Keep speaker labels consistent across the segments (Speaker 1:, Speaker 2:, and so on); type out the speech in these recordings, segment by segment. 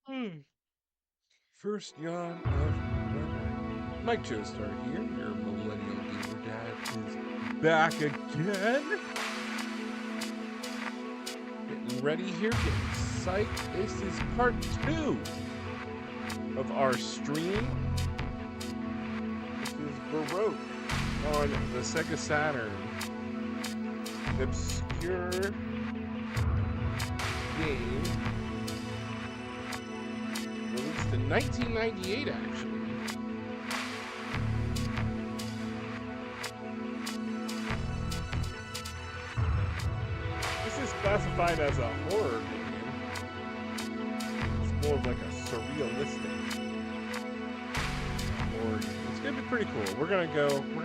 Speaker 1: Hmm. First yawn of November. Mike Joestar here. Your millennial gamer dad is back again. Getting ready here, getting psyched. This is part 2 of our stream. This is Baroque on the Sega Saturn. An obscure game released in 1998, actually. This is classified as a horror game. It's more of like a surrealistic horror game. It's gonna be pretty cool. We're gonna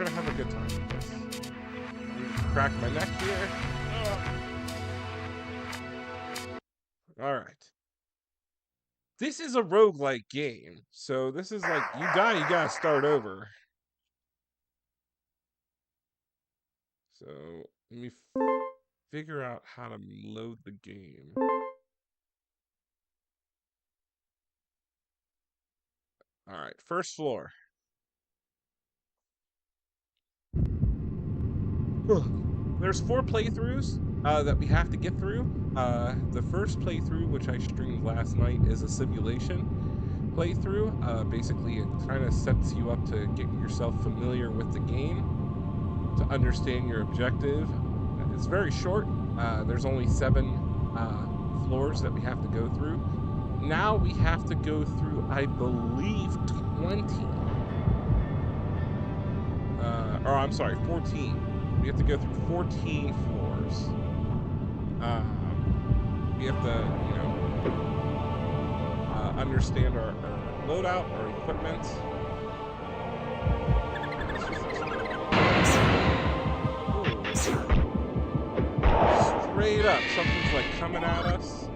Speaker 1: have a good time with this. Let me just crack my neck here. All right. This is a roguelike game. So this is like, you gotta start over. So let me figure out how to load the game. All right, first floor. There's 4 playthroughs that we have to get through. The first playthrough, which I streamed last night, is a simulation playthrough. Basically, it kind of sets you up to get yourself familiar with the game, to understand your objective. It's very short. There's only 7 floors that we have to go through. Now we have to go through, I believe, 20. Or I'm sorry, 14. We have to go through 14 floors. We have to, understand our loadout, our equipment. Straight up, something's like coming at us.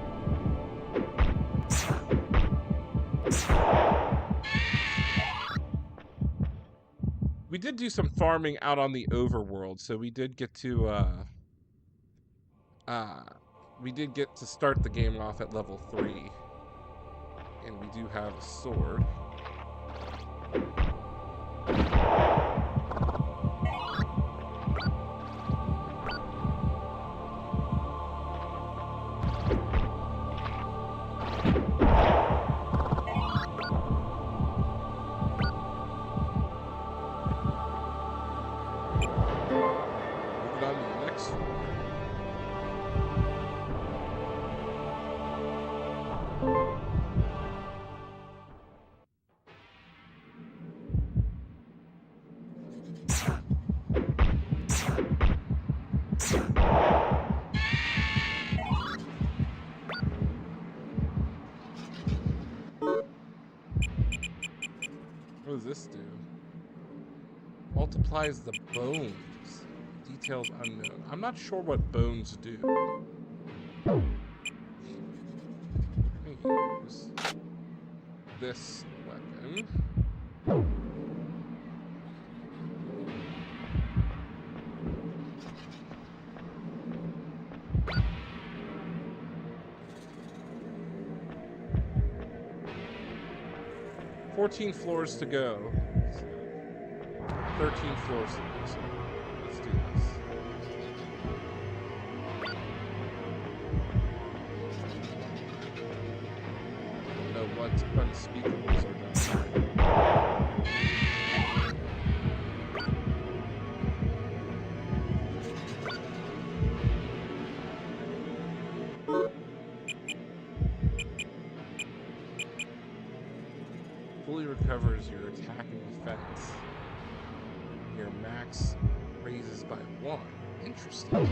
Speaker 1: We did do some farming out on the overworld, so we did get to start the game off at level 3. And we do have a sword. What does this do? Multiplies the bones. Details unknown. I'm not sure what bones do. Let me use this weapon. 14 floors to go. 13 floors to go. So let's do this. I don't know what unspeakables are done. Fully recovers your attack and defense. Your max raises by 1. Interesting.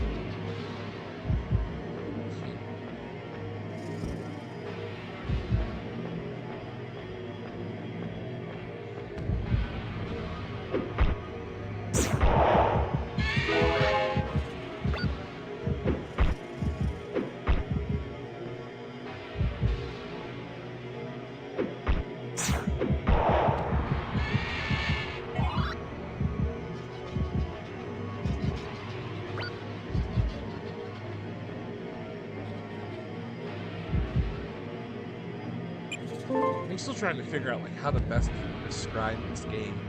Speaker 1: I'm still trying to figure out like how to best describe this game.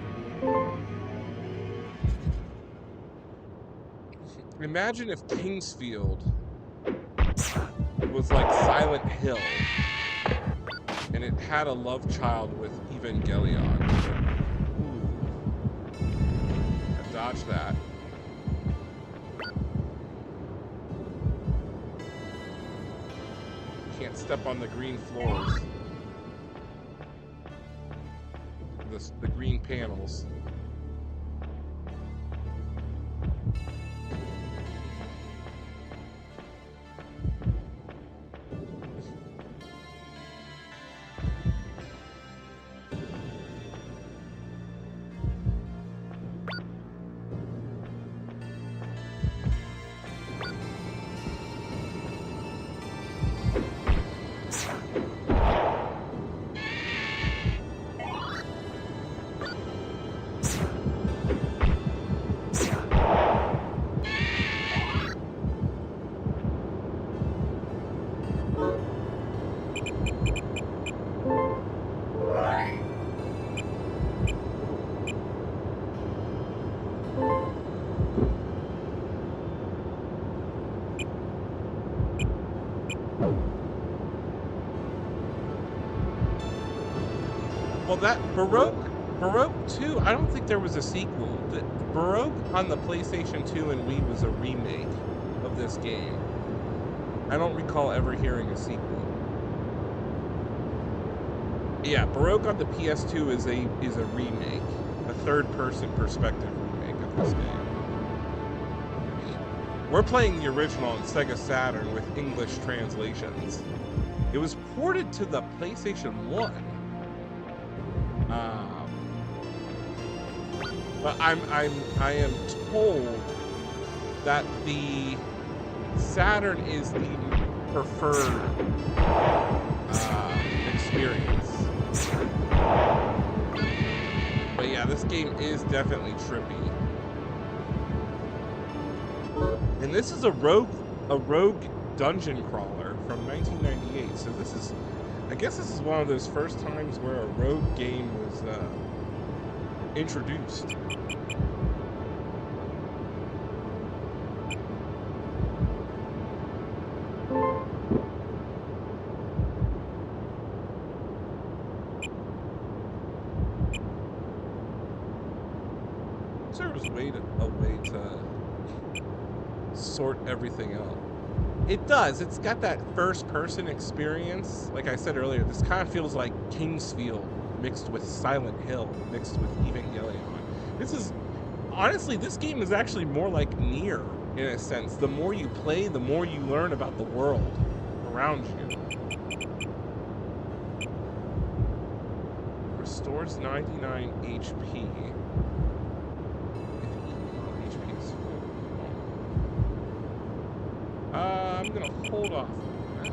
Speaker 1: Imagine if Kingsfield was like Silent Hill, and it had a love child with Evangelion. Ooh. I dodged that. Can't step on the green floors. The green panels. Well, that Baroque 2, I don't think there was a sequel. The Baroque on the PlayStation 2 and Wii was a remake of this game. I don't recall ever hearing a sequel. Yeah, Baroque on the PS2 is a remake, a third-person perspective remake of this game. We're playing the original on Sega Saturn with English translations. It was ported to the PlayStation 1. But I am told that the Saturn is the preferred experience. But yeah, this game is definitely trippy. And this is a rogue dungeon crawler from 1998. So this is, I guess this is one of those first times where a rogue game was introduced. There was a way to sort everything out. It does. It's got that first-person experience. Like I said earlier, this kind of feels like Kingsfield mixed with Silent Hill, mixed with Evangelion. This is, honestly, this game is actually more like Nier, in a sense. The more you play, the more you learn about the world around you. Restores 99 HP. I'm gonna hold off on that.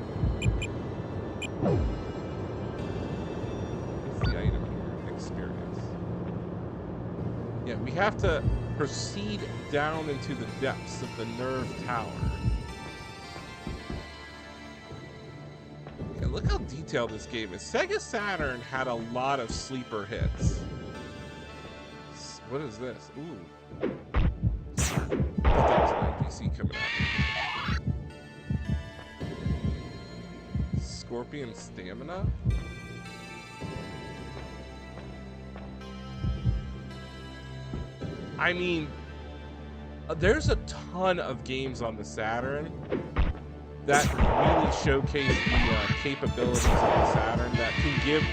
Speaker 1: What's the item here? Experience. Yeah, we have to proceed down into the depths of the nerve tower. Yeah, look how detailed this game is. Sega Saturn had a lot of sleeper hits. What is this? Ooh. I thought that was an NPC coming out. Scorpion stamina? I mean, there's a ton of games on the Saturn that really showcase the capabilities of the Saturn that can give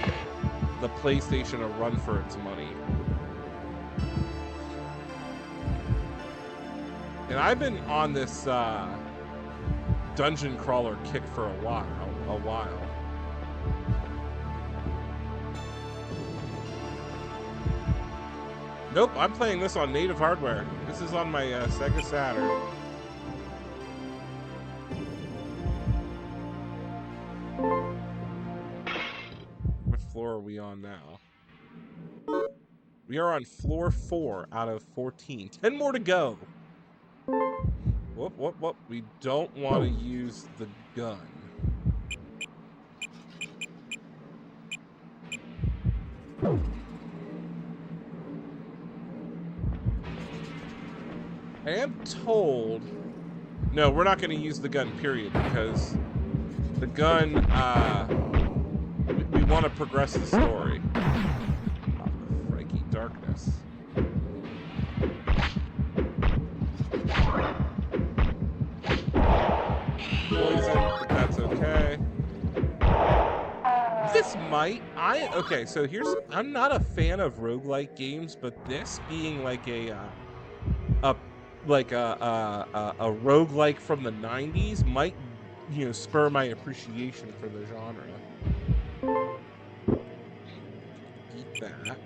Speaker 1: the PlayStation a run for its money. And I've been on this dungeon crawler kick for a while. Nope, I'm playing this on native hardware. This is on my Sega Saturn. What floor are we on now? We are on floor 4 out of 14. 10 more to go. Whoop. We don't want to use the gun. I am told... No, we're not going to use the gun, period, because the gun, we want to progress the story. Oh, crikey, darkness. Poison, but that's okay. This might... Okay, so here's... I'm not a fan of roguelike games, but this being like a roguelike from the 90s might, you know, spur my appreciation for the genre. Eat that.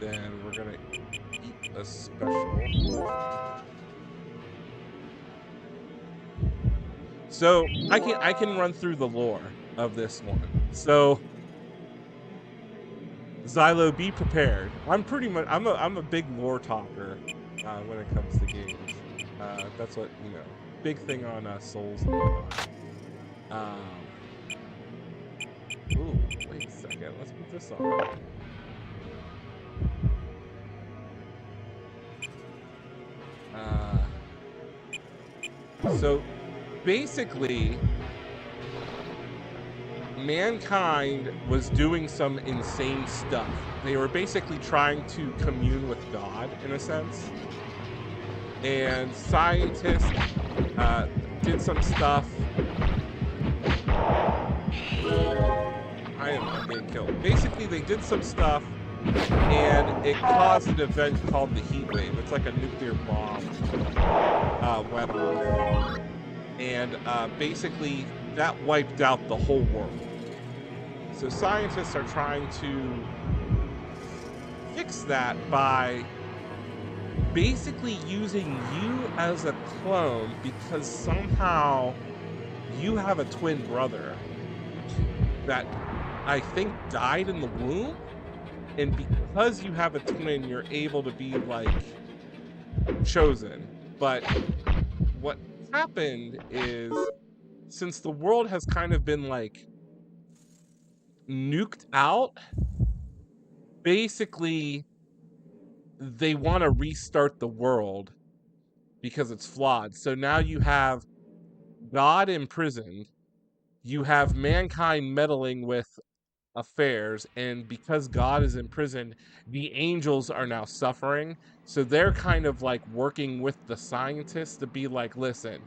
Speaker 1: Then we're gonna eat a special. So I can run through the lore of this one. So Xylo, be prepared. I'm a big lore talker when it comes to games. That's what, you know, big thing on Souls and whatnot. Ooh, wait a second. Let's put this on. So basically, mankind was doing some insane stuff. They were basically trying to commune with God, in a sense. And scientists did some stuff. I am not being killed. Basically, they did some stuff, and it caused an event called the heat wave. It's like a nuclear bomb weapon. And basically, that wiped out the whole world. So scientists are trying to fix that by basically using you as a clone, because somehow you have a twin brother that I think died in the womb, and because you have a twin, you're able to be like chosen. But what happened is, since the world has kind of been like nuked out, basically they want to restart the world because it's flawed. So now you have God imprisoned, you have mankind meddling with affairs, and because God is imprisoned, the angels are now suffering. So they're kind of like working with the scientists to be like, listen,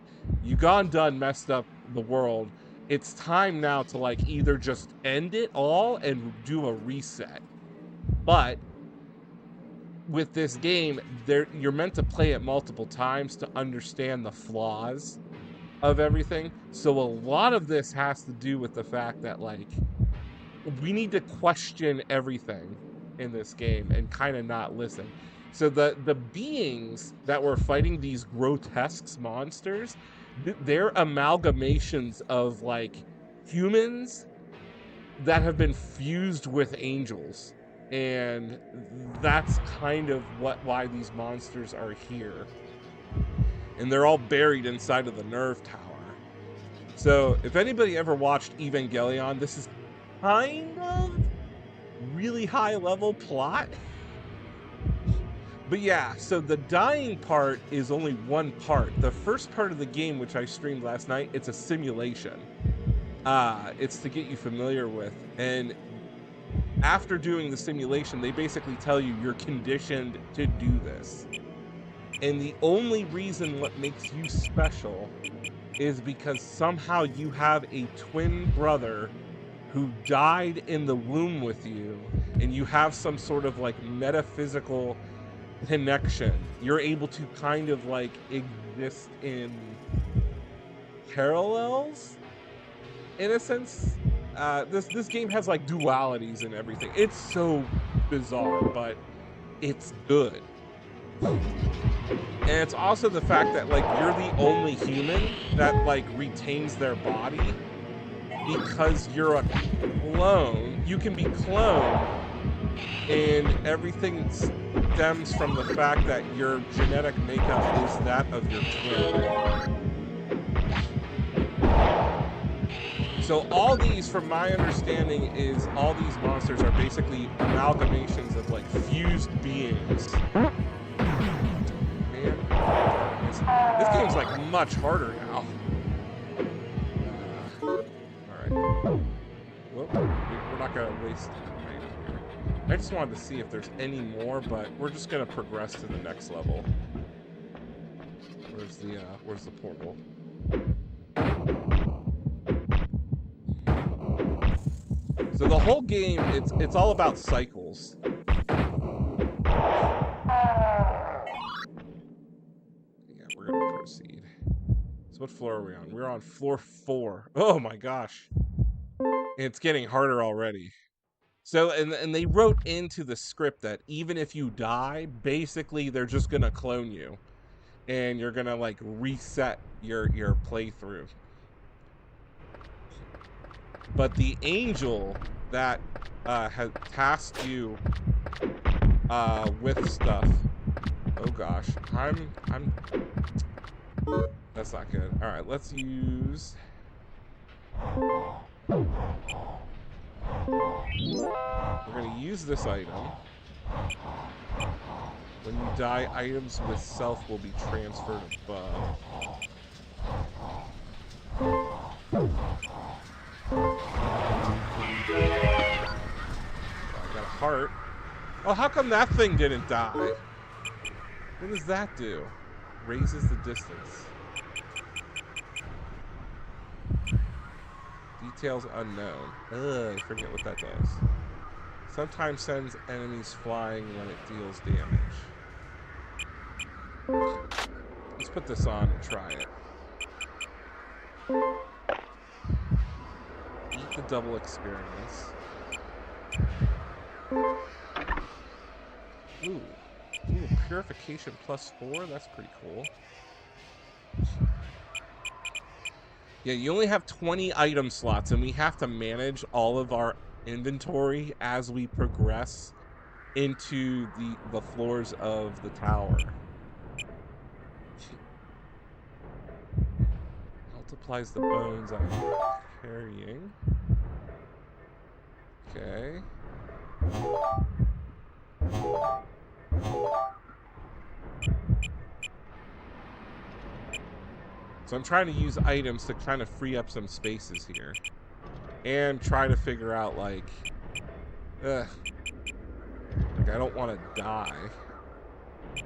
Speaker 1: you gone done messed up the world. It's time now to like either just end it all and do a reset. But with this game, you're meant to play it multiple times to understand the flaws of everything. So a lot of this has to do with the fact that like we need to question everything in this game and kind of not listen. So the beings that were fighting these grotesque monsters, they're amalgamations of like humans that have been fused with angels. And that's kind of why these monsters are here. And they're all buried inside of the nerve tower. So if anybody ever watched Evangelion, this is kind of really high level plot. But yeah, so the dying part is only one part. The first part of the game, which I streamed last night, it's a simulation. It's to get you familiar with. And after doing the simulation, they basically tell you you're conditioned to do this. And the only reason what makes you special is because somehow you have a twin brother who died in the womb with you, and you have some sort of like metaphysical connection. You're able to kind of like exist in parallels, in a sense. This game has like dualities and everything. It's so bizarre, but it's good. And it's also the fact that like you're the only human that like retains their body, because you're a clone. You can be cloned, and everything stems from the fact that your genetic makeup is that of your twin. So all these, from my understanding, is all these monsters are basically amalgamations of like fused beings. Man, this game's like much harder now. All right. Well, we're not gonna waste time here. I just wanted to see if there's any more, but we're just gonna progress to the next level. Where's the portal? So the whole game, it's all about cycles. Yeah, we're gonna proceed. So what floor are we on? We're on floor 4. Oh my gosh. It's getting harder already. So, and they wrote into the script that even if you die, basically they're just gonna clone you. And you're gonna like reset your playthrough. But the angel that has tasked you with stuff. Oh gosh, I'm. That's not good. All right, let's use. We're gonna use this item. When you die, items with self will be transferred above. I got a heart. Oh, how come that thing didn't die? What does that do? Raises the distance. Details unknown. Ugh, I forget what that does. Sometimes sends enemies flying when it deals damage. Let's put this on and try it. Eat the double experience. Ooh, purification +4. That's pretty cool. Yeah, you only have 20 item slots, and we have to manage all of our inventory as we progress into the floors of the tower. Multiplies the bones I'm carrying. Okay. So I'm trying to use items to kind of free up some spaces here. And try to figure out, like I don't want to die. I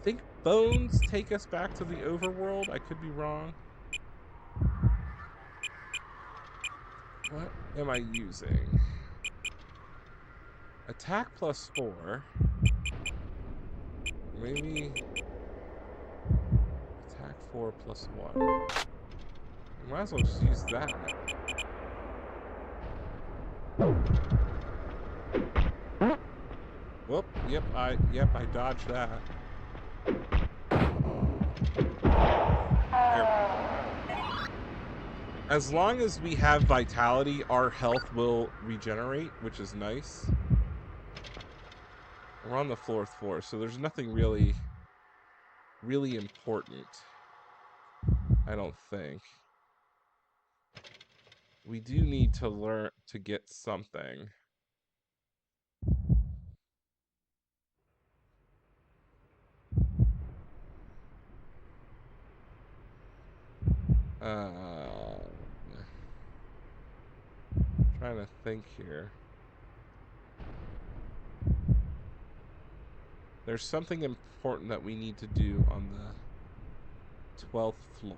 Speaker 1: think bones take us back to the overworld. I could be wrong. What am I using? Attack +4. Maybe attack 4 +1. Might as well just use that. Whoop, yep, I dodged that. As long as we have vitality, our health will regenerate, which is nice. We're on the 4th floor, so there's nothing really important. I don't think. We do need to learn to get something. Trying to think here. There's something important that we need to do on the 12th floor.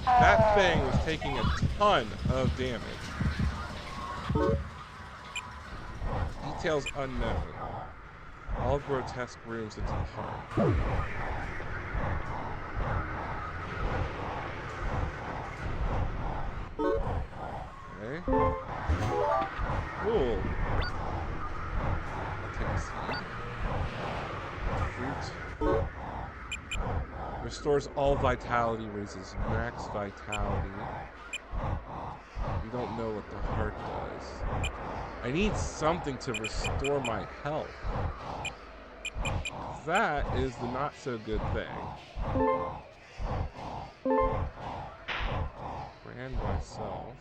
Speaker 1: That thing was taking a ton of damage. Details unknown. All grotesque rooms into the heart. Okay. Cool. I'll take a seed. Fruit. Restores all vitality, raises max vitality. We don't know what the heart does. I need something to restore my health. That is the not so good thing. Brand myself.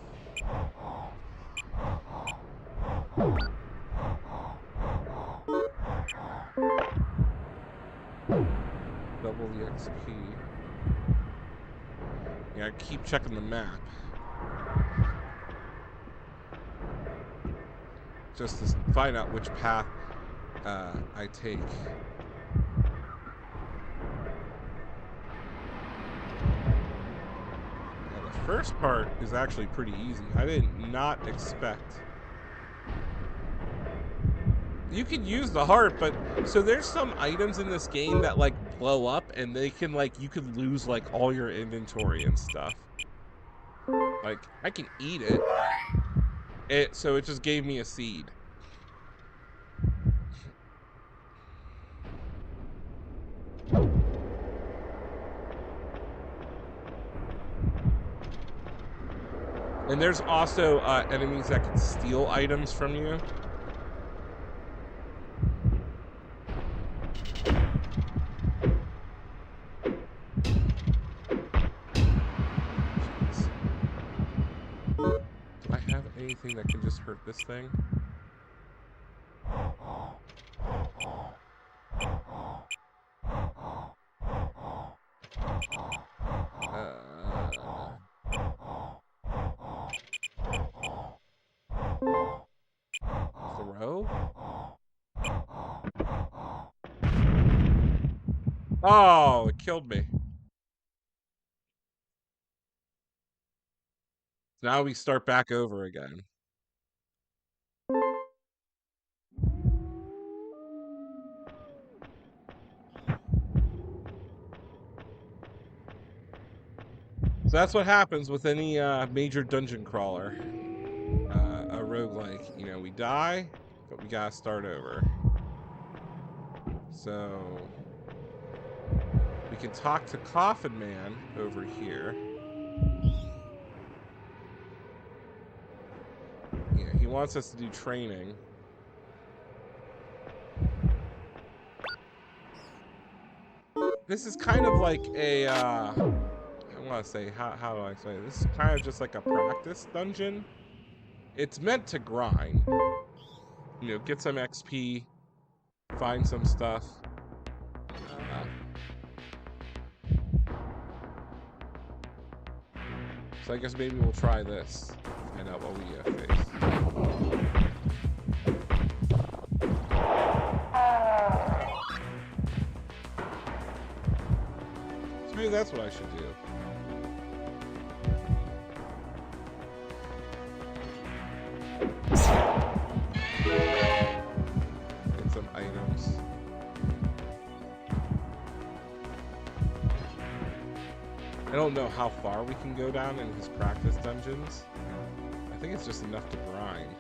Speaker 1: Double the XP. Yeah, I keep checking the map. Just to find out which path I take. Now, the first part is actually pretty easy. I did not expect. You could use the heart, but so there's some items in this game that like blow up and they can like, you could lose like all your inventory and stuff. Like I can eat it. So it just gave me a seed. And there's also enemies that can steal items from you. Do I have anything that can just hurt this thing? Throw? Oh, it killed me. Now we start back over again. So that's what happens with any major dungeon crawler. A roguelike, you know, we die, but we gotta start over. So we can talk to Coffin Man over here. Yeah, he wants us to do training. This is kind of like a, I want to say, how do I say it? This is kind of just like a practice dungeon. It's meant to grind. You know, get some XP, find some stuff. So I guess maybe we'll try this. Find out what we face. So maybe that's what I should do. Get some items. I don't know how far we can go down in his practice dungeons. I think it's just enough to grind.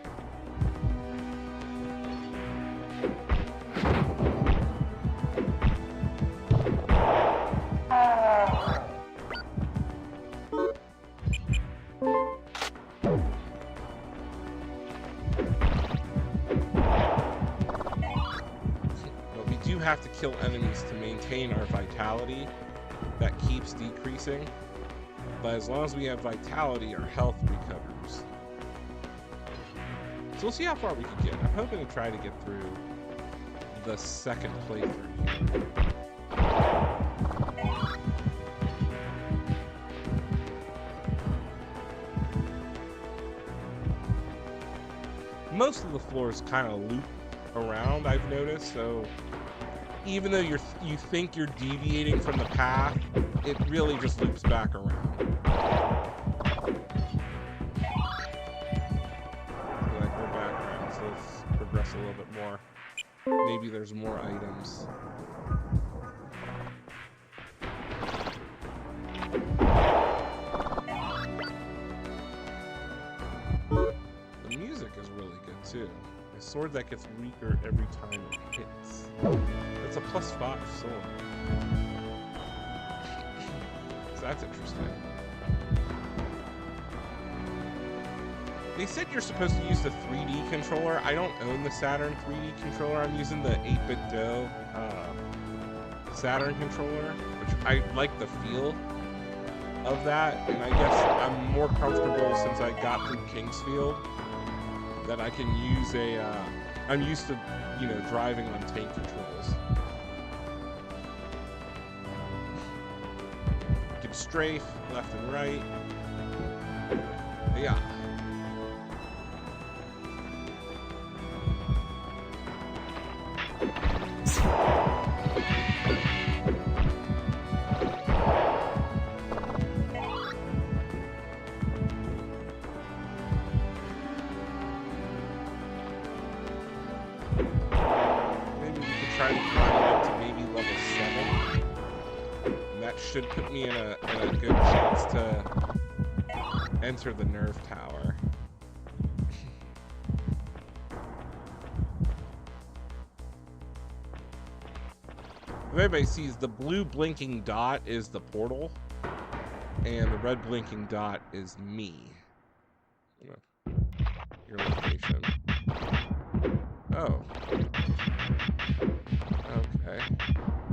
Speaker 1: But we do have to kill enemies to maintain our vitality. That keeps decreasing, but as long as we have vitality, our health recovers. So we'll see how far we can get. I'm hoping to try to get through the second playthrough here. Most of the floors kind of loop around, I've noticed, so even though you think you're deviating from the path, it really just loops back around. So like we're back around, so let's progress a little bit more. Maybe there's more items. The music is really good too. A sword that gets weaker every time it hits. It's a +5 sword. that's interesting. They said you're supposed to use the 3D controller. I don't own the Saturn 3D controller. I'm using the 8-bit Do Saturn controller, which I like the feel of that, and I guess I'm more comfortable since I got through Kingsfield that I can use a, I'm used to, you know, driving on tank controls. Can strafe left and right. Yeah. Should put me in a good chance to enter the nerve tower. If anybody sees, the blue blinking dot is the portal, and the red blinking dot is me. Your location. Oh. Okay.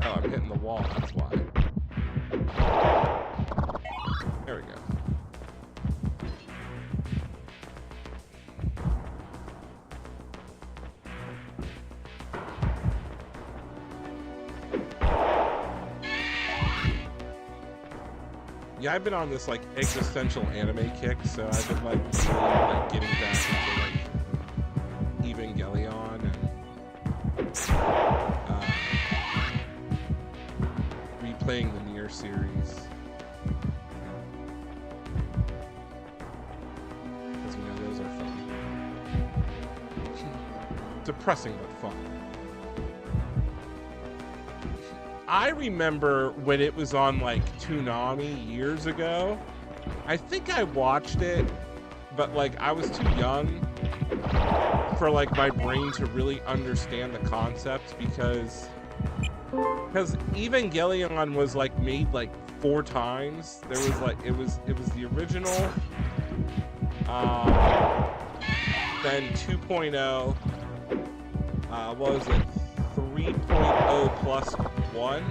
Speaker 1: Oh, I'm hitting the wall, that's why. There we go. Yeah, I've been on this like existential anime kick, so I've been like really like getting back into like Evangelion and replaying the Nier series. Because, you know, those are fun. Depressing but fun. I remember when it was on like Toonami years ago. I think I watched it, but like I was too young for like my brain to really understand the concept because Evangelion was like made like 4 times. There was like it was the original, then 2.0, what was it, 3.0 plus 1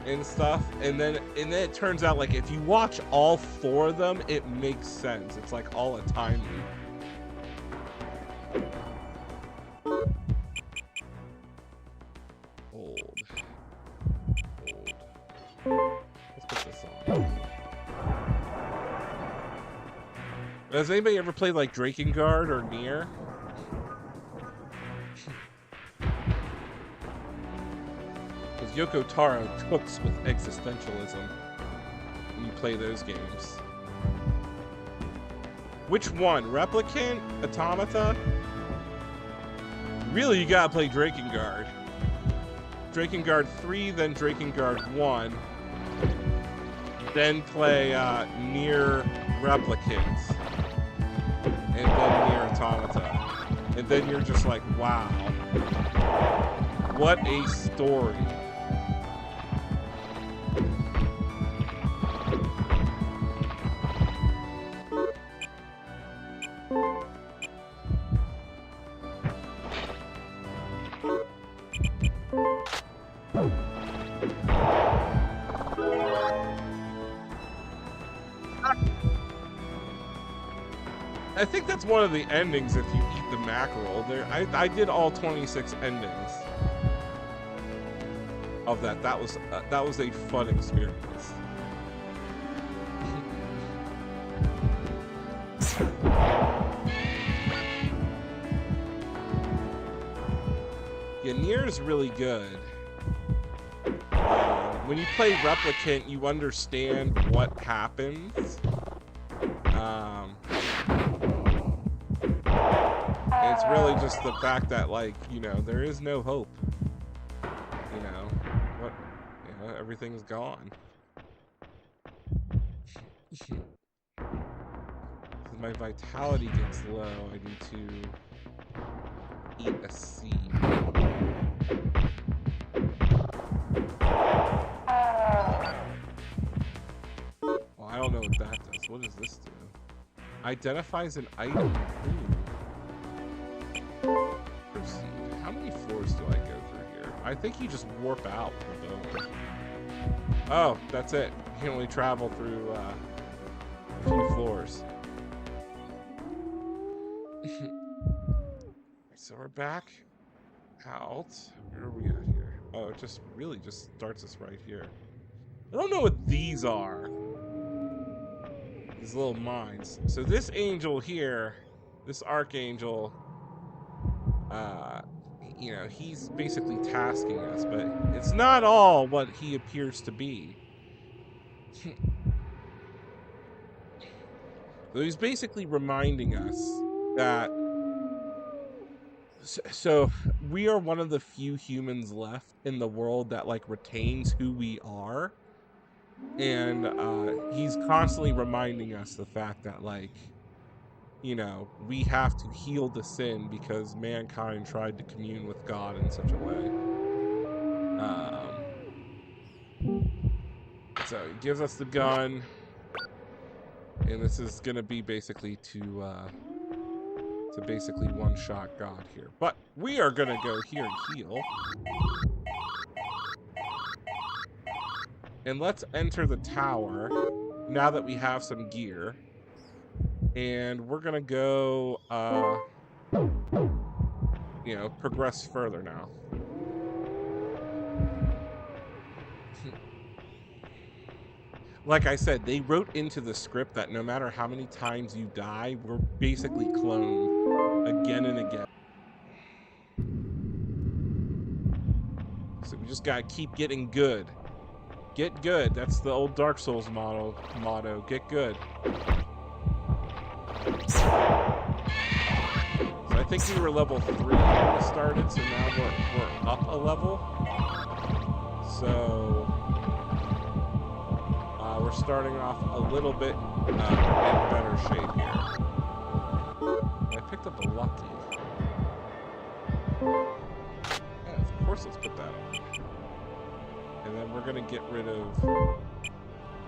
Speaker 1: and stuff, and then it turns out like if you watch all 4 of them, it makes sense. It's like all a time loop. Old. Let's put this on. Has anybody ever played like Drakengard or Nier? Because Yoko Taro cooks with existentialism when you play those games. Which one? Replicant? Automata? Really, you gotta play Drakengard. Drakengard 3, then Drakengard 1. Then play Nier Replicant. And then Nier Automata. And then you're just like, wow. What a story. I think that's one of the endings if you eat the mackerel. I did all 26 endings of that. That was a fun experience. Yeah, Nier is really good. When you play Replicant, you understand what happens. It's really just the fact that, like, you know, there is no hope. You know, everything's gone. My vitality gets low. I need to eat a seed. Identifies an item. Ooh. Proceed. How many floors do I go through here? I think you just warp out from going. Oh, that's it. You can only travel through a few floors. So we're back out. Where are we at here? Oh, it just really just starts us right here. I don't know what these are. These little mines. So this angel here, this archangel, you know, he's basically tasking us, but it's not all what he appears to be. So he's basically reminding us that so we are one of the few humans left in the world that like retains who we are, and he's constantly reminding us the fact that, like, you know, we have to heal the sin because mankind tried to commune with God in such a way. So he gives us the gun, and this is gonna be basically to basically one-shot God here. But we are gonna go here and heal. And let's enter the tower now that we have some gear. And we're gonna go, you know, progress further now. Like I said, they wrote into the script that no matter how many times you die, we're basically cloned again and again. So we just gotta keep getting good. Get good. That's the old Dark Souls motto. Get good. So I think we were level 3 when we started, so now we're up a level. So we're starting off a little bit in better shape here. I picked up a lucky. Yeah, of course, let's put that on. And then we're gonna get rid of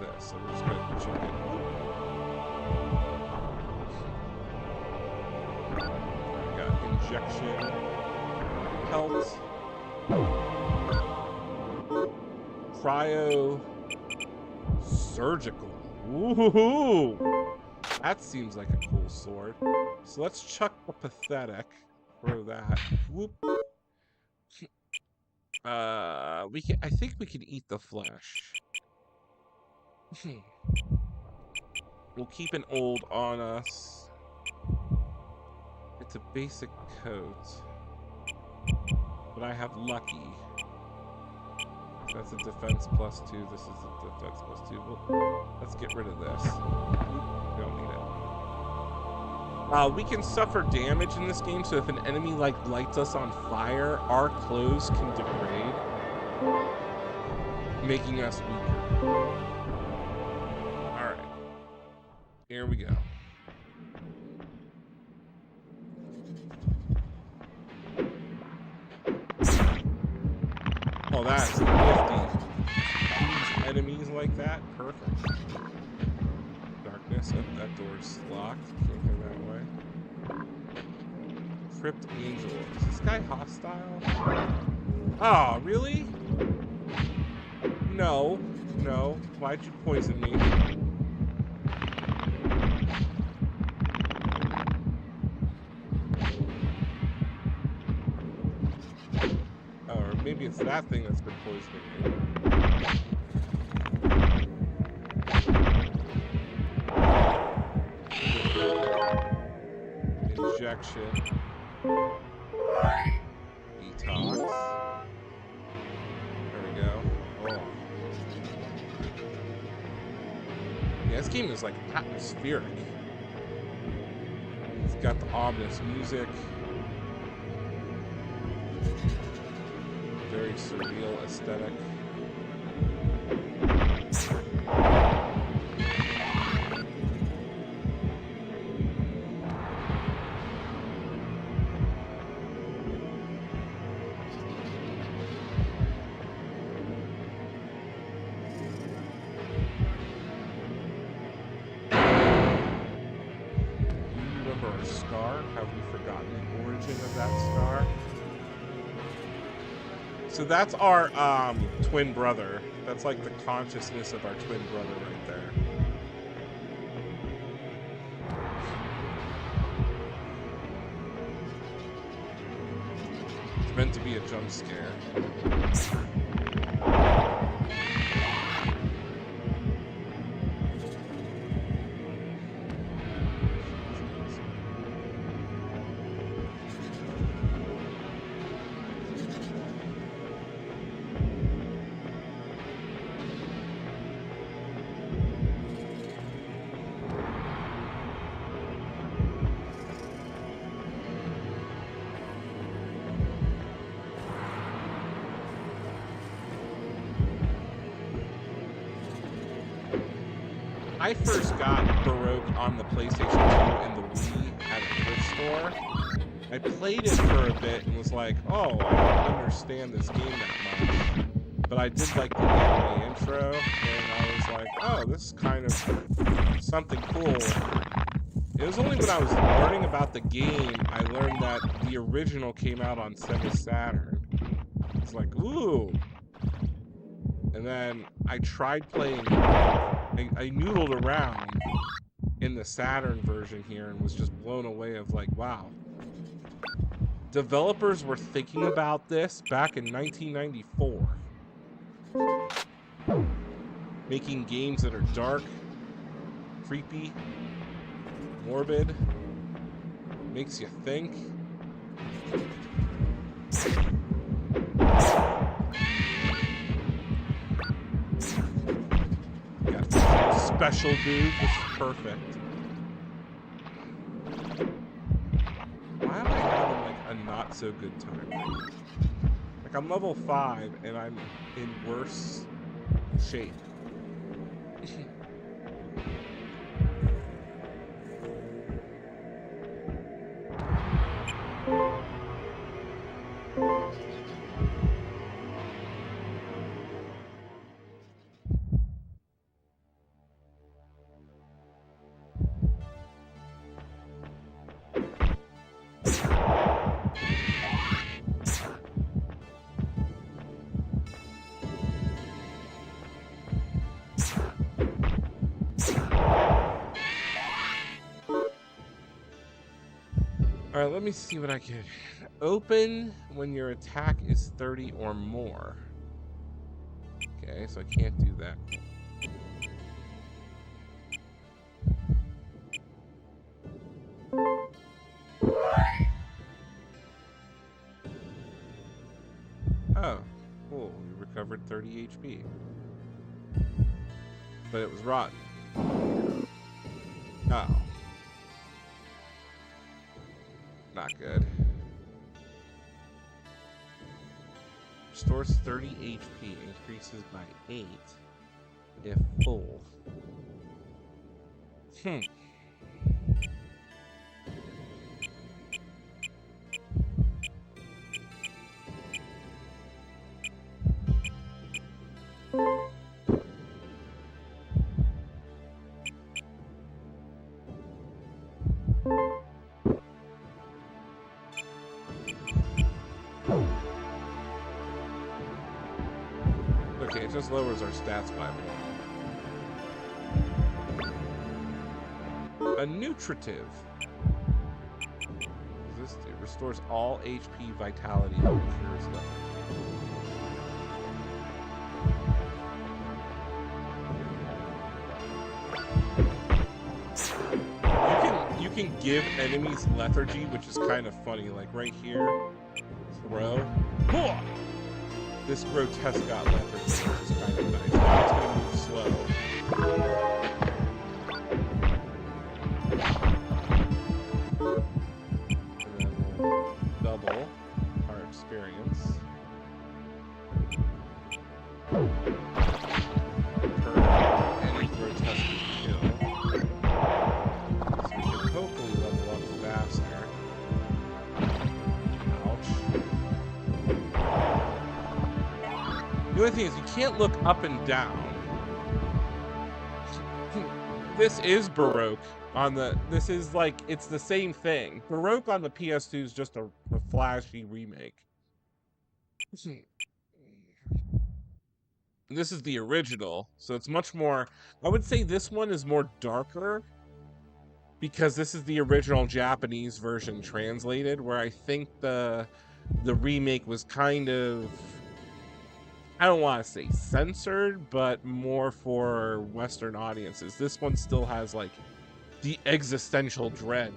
Speaker 1: this. So we're just gonna check it. We got injection, health, cryo, surgical. Woohoo! That seems like a cool sword. So let's chuck the pathetic for that. Whoop. I think we can eat the flesh. We'll keep an old on us. It's a basic coat. But I have lucky. That's a defense +2. This is a defense +2. Well, let's get rid of this. Oop, don't need it. We can suffer damage in this game, so if an enemy like lights us on fire, our clothes can degrade, making us weaker. Alright. Here we go. Oh, that's nifty. Use enemies like that? Perfect. Darkness. Oh, that door's locked. Can't go that way. Crypt Angel. Is this guy hostile? Oh, really? No. No. Why'd you poison me? Oh, or maybe it's that thing that's been poisoning me. Injection. Detox. There we go. Oh. Yeah, this game is like atmospheric. It's got the ominous music. Very surreal aesthetic. that star. So that's our twin brother. That's like the consciousness of our twin brother right there. It's meant to be a jump scare. I first got Baroque on the PlayStation 2 and the Wii at a thrift store. I played it for a bit and was like, oh, I don't understand this game that much. But I did like the anime intro, and I was like, oh, this is kind of something cool. It was only when I was learning about the game, I learned that the original came out on Sega Saturn. It's like, ooh. And then I tried playing, I noodled around in the Saturn version here and was just blown away of like, wow. Developers were thinking about this back in 1994. Making games that are dark, creepy, morbid, makes you think. Yeah, special dude, this is perfect. Why am I having like a not so good time? Like I'm level 5 and I'm in worse shape. Alright, let me see what I can open when your attack is 30 or more. Okay, so I can't do that. Oh, cool. We recovered 30 HP. But it was rotten. Oh. Not good. Restores 30 HP, increases by 8 if full. Okay, it just lowers our stats by 1. A nutritive. It restores all HP vitality and cures lethargy. You can give enemies lethargy, which is kind of funny. Like right here, throw. This grotesque got lethargy, which is kind of nice. Now it's gonna move slow. And then we'll double our experience. Turn any grotesque kill. So we can hopefully level up faster. Ouch. The only thing is you can't look up and down. This is Baroque on the, this is like, it's the same thing. Baroque on the PS2 is just a flashy remake. This is the original, so it's much more, I would say this one is more darker because this is the original Japanese version translated, where I think the remake was kind of, I don't want to say censored, but more for Western audiences. This one still has like the existential dread.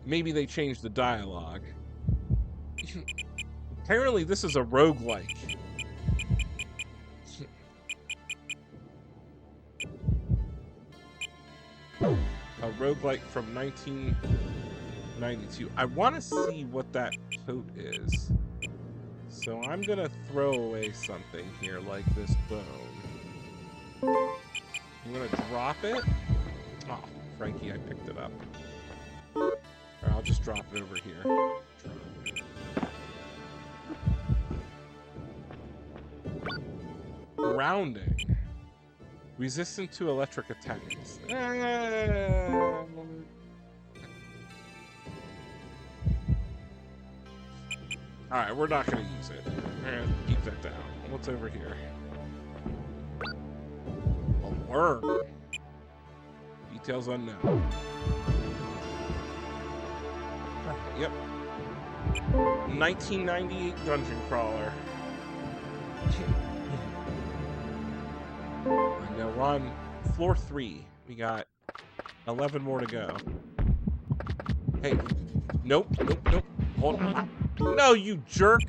Speaker 1: Maybe they changed the dialogue. Apparently this is a roguelike. A roguelike from 1992. I want to see what that coat is. So I'm gonna throw away something here, like this bone. I'm gonna drop it. Oh, Frankie, I picked it up. Or I'll just drop it over here. Grounding. Resistant to electric attacks. Alright, we're not going to use it. We're going to keep that down. What's over here? A worm. Details unknown. Yep. 1998 dungeon crawler. I know, we're on floor 3. We got 11 more to go. Hey. Nope. Hold on. No, you jerk.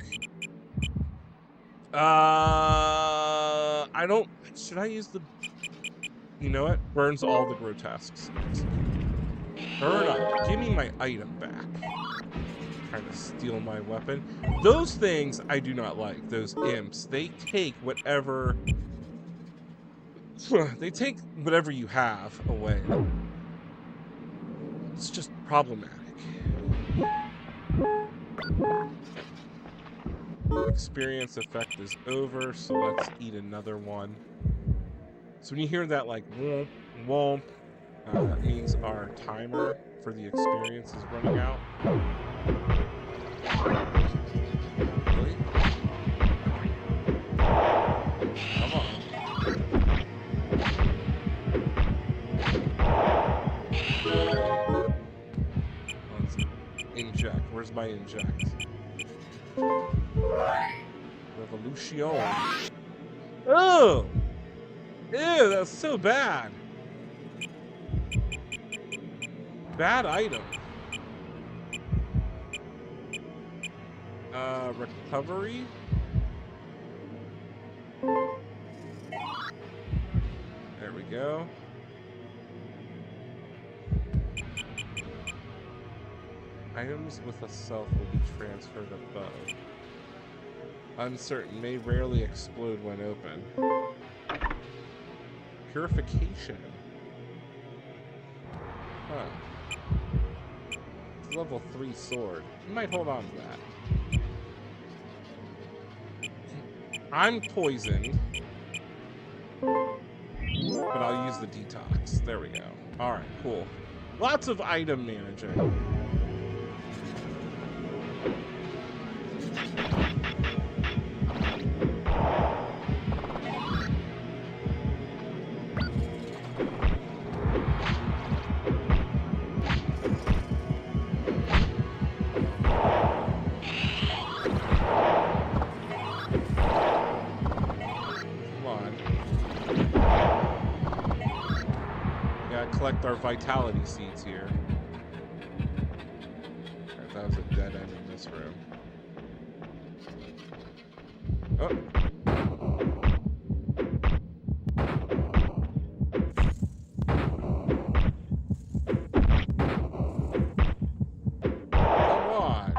Speaker 1: I don't... Should I use the... You know what? Burns all the grotesques. Burn up. Give me my item back. Trying to steal my weapon. Those things I do not like. Those imps. They take whatever... They take whatever you have away. It's just problematic. Experience effect is over, so let's eat another one. So when you hear that, like, womp, womp, that means our timer for the experience is running out. Really? Come on. Let's inject. Where's my inject? Revolution. Oh! Ew, that's so bad. Bad item. Recovery? There we go. Items with a self will be transferred above. Uncertain, may rarely explode when open. Purification. Huh. It's level 3 sword. You might hold on to that. I'm poisoned. But I'll use the detox. There we go. Alright, cool. Lots of item managing. Collect our vitality seeds here. Right, that was a dead end in this room. Oh. Come on.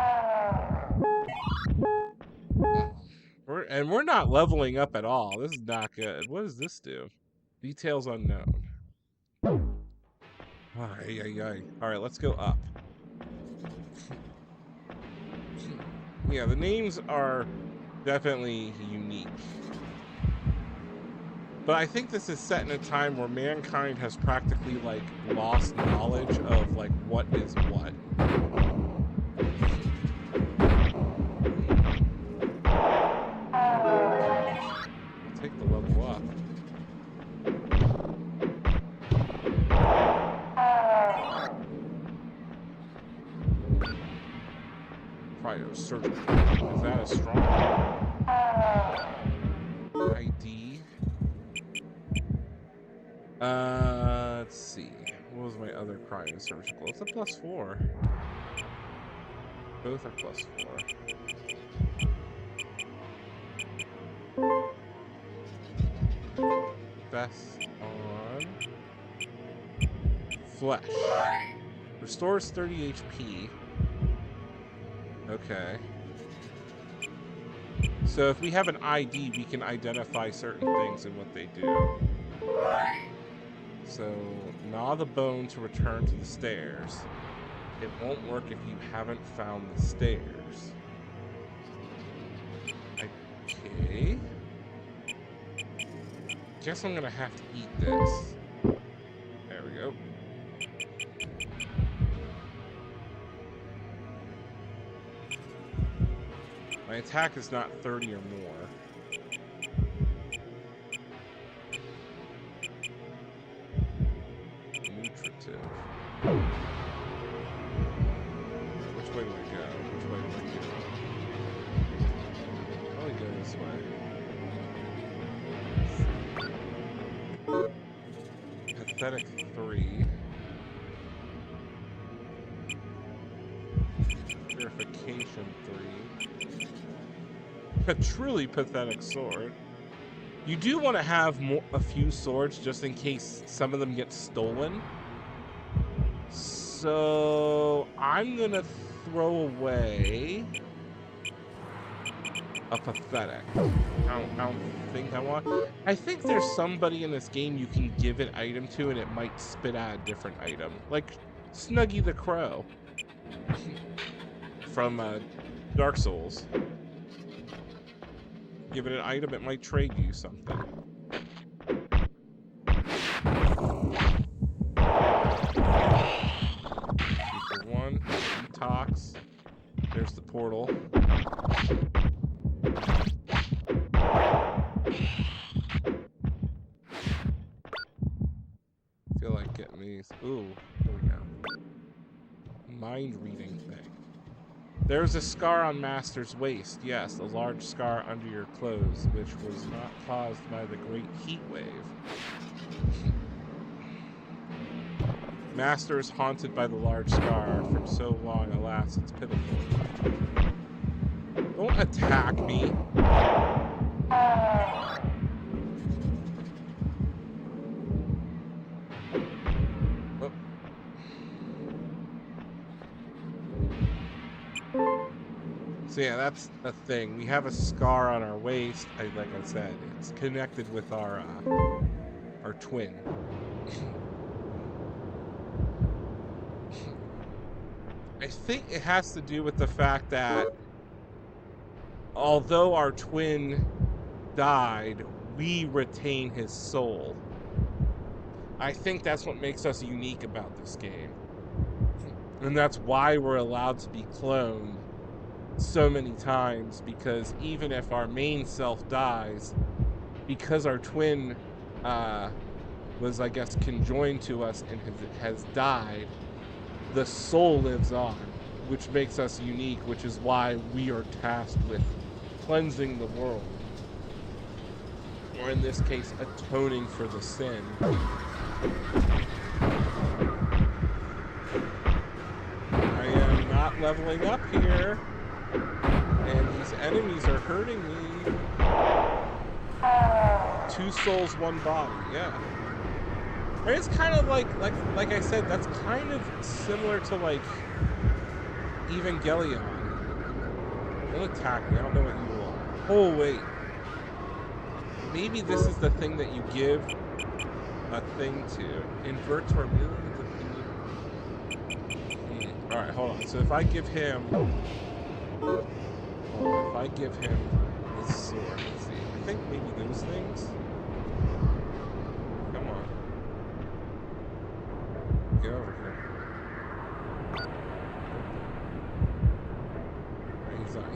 Speaker 1: We're not leveling up at all. This is not good. What does this do? Details unknown. Alright, let's go up. Yeah, the names are definitely unique. But I think this is set in a time where mankind has practically, like, lost knowledge of, like, what is what. surgical. Is that a strong ID? Let's see. What was my other cryo surgical? It's a +4. Both are +4. Best on flesh. Restores 30 HP. Okay. So if we have an ID, we can identify certain things and what they do. So, gnaw the bone to return to the stairs. It won't work if you haven't found the stairs. Okay. Guess I'm gonna have to eat this. There we go. My attack is not 30 or more. Nutritive. Which way do I go? Which way do I go? Probably go this way. Pathetic 3. Purification 3. A truly pathetic sword. You do want to have a few swords just in case some of them get stolen. So I'm gonna throw away a pathetic. I don't think I want. I think there's somebody in this game you can give an item to and it might spit out a different item, like Snuggy the Crow from Dark Souls. Give it an item, it might trade you something. 2-for-1, detox. There's the portal. I feel like getting these. Ooh, there we go. Mind reading thing. There's a scar on Master's waist. Yes, a large scar under your clothes, which was not caused by the great heat wave. Master is haunted by the large scar from so long, alas, it's pitiful. Don't attack me. So yeah, that's the thing. We have a scar on our waist. Like I said, it's connected with our twin. I think it has to do with the fact that although our twin died, we retain his soul. I think that's what makes us unique about this game. And that's why we're allowed to be cloned so many times, because even if our main self dies, because our twin was, I guess, conjoined to us and has died, the soul lives on, which makes us unique, which is why we are tasked with cleansing the world, or in this case, atoning for the sin. I am not leveling up here. And these enemies are hurting me. 2 souls, 1 body, yeah. It's kind of like I said, that's kind of similar to like Evangelion. Don't attack me, I don't know what you want. Oh wait. Maybe this is the thing that you give a thing to. Invert to remove the thing. Alright, hold on. So if I give him his sword, let's see. I think maybe those things. Come on. Get over here.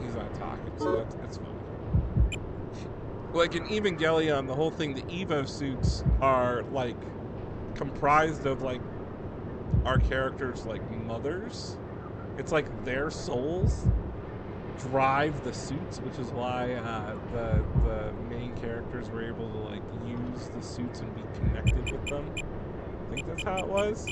Speaker 1: He's not talking, so that's fine. Like in Evangelion, the whole thing, the Evo suits are like comprised of like our characters' like mothers. It's like their souls. drive the suits, which is why the main characters were able to like use the suits and be connected with them. I think that's how it was.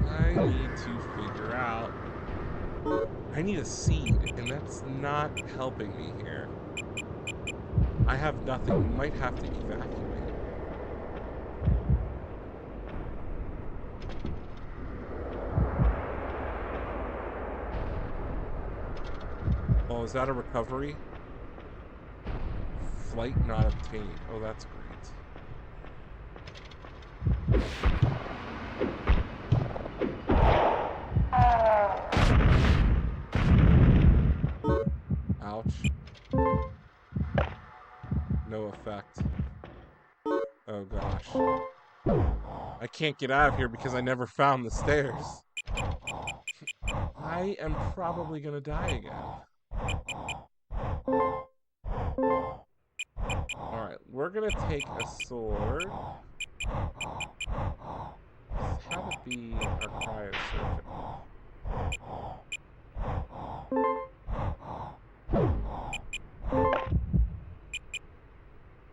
Speaker 1: I need to figure out. I need a seed, and that's not helping me here. I have nothing. We might have to evacuate. Oh, is that a recovery? Flight not obtained. Oh, that's great. Ouch. No effect. Oh gosh. I can't get out of here because I never found the stairs. I am probably gonna die again. Alright, we're gonna take a sword. Let's have it be our cryosurgeon.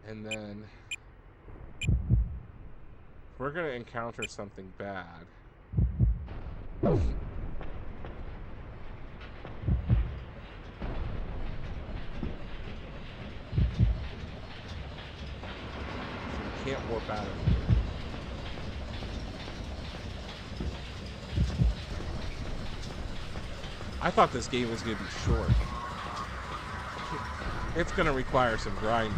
Speaker 1: And then we're gonna encounter something bad. Can't warp out of here. I thought this game was going to be short. It's going to require some grinding.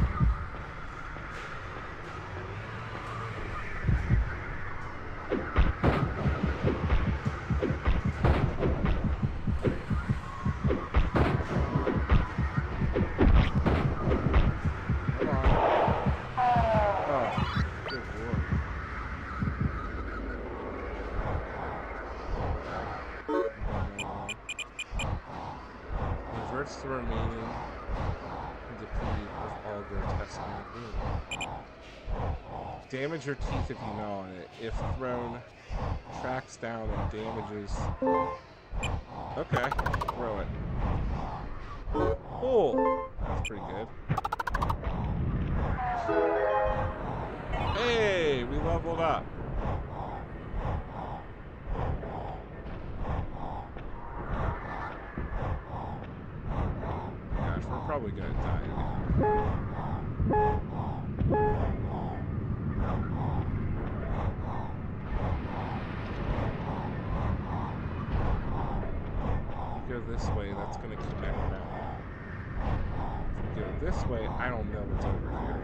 Speaker 1: The remaining depleted of all grotesque wounds. Damage your teeth if you gnaw on it. If thrown, tracks down and damages. Okay, throw it. Oh, that's pretty good. Hey, we leveled up. Probably gonna die again. Go this way, that's gonna connect now. If we go this way, I don't know what's over here.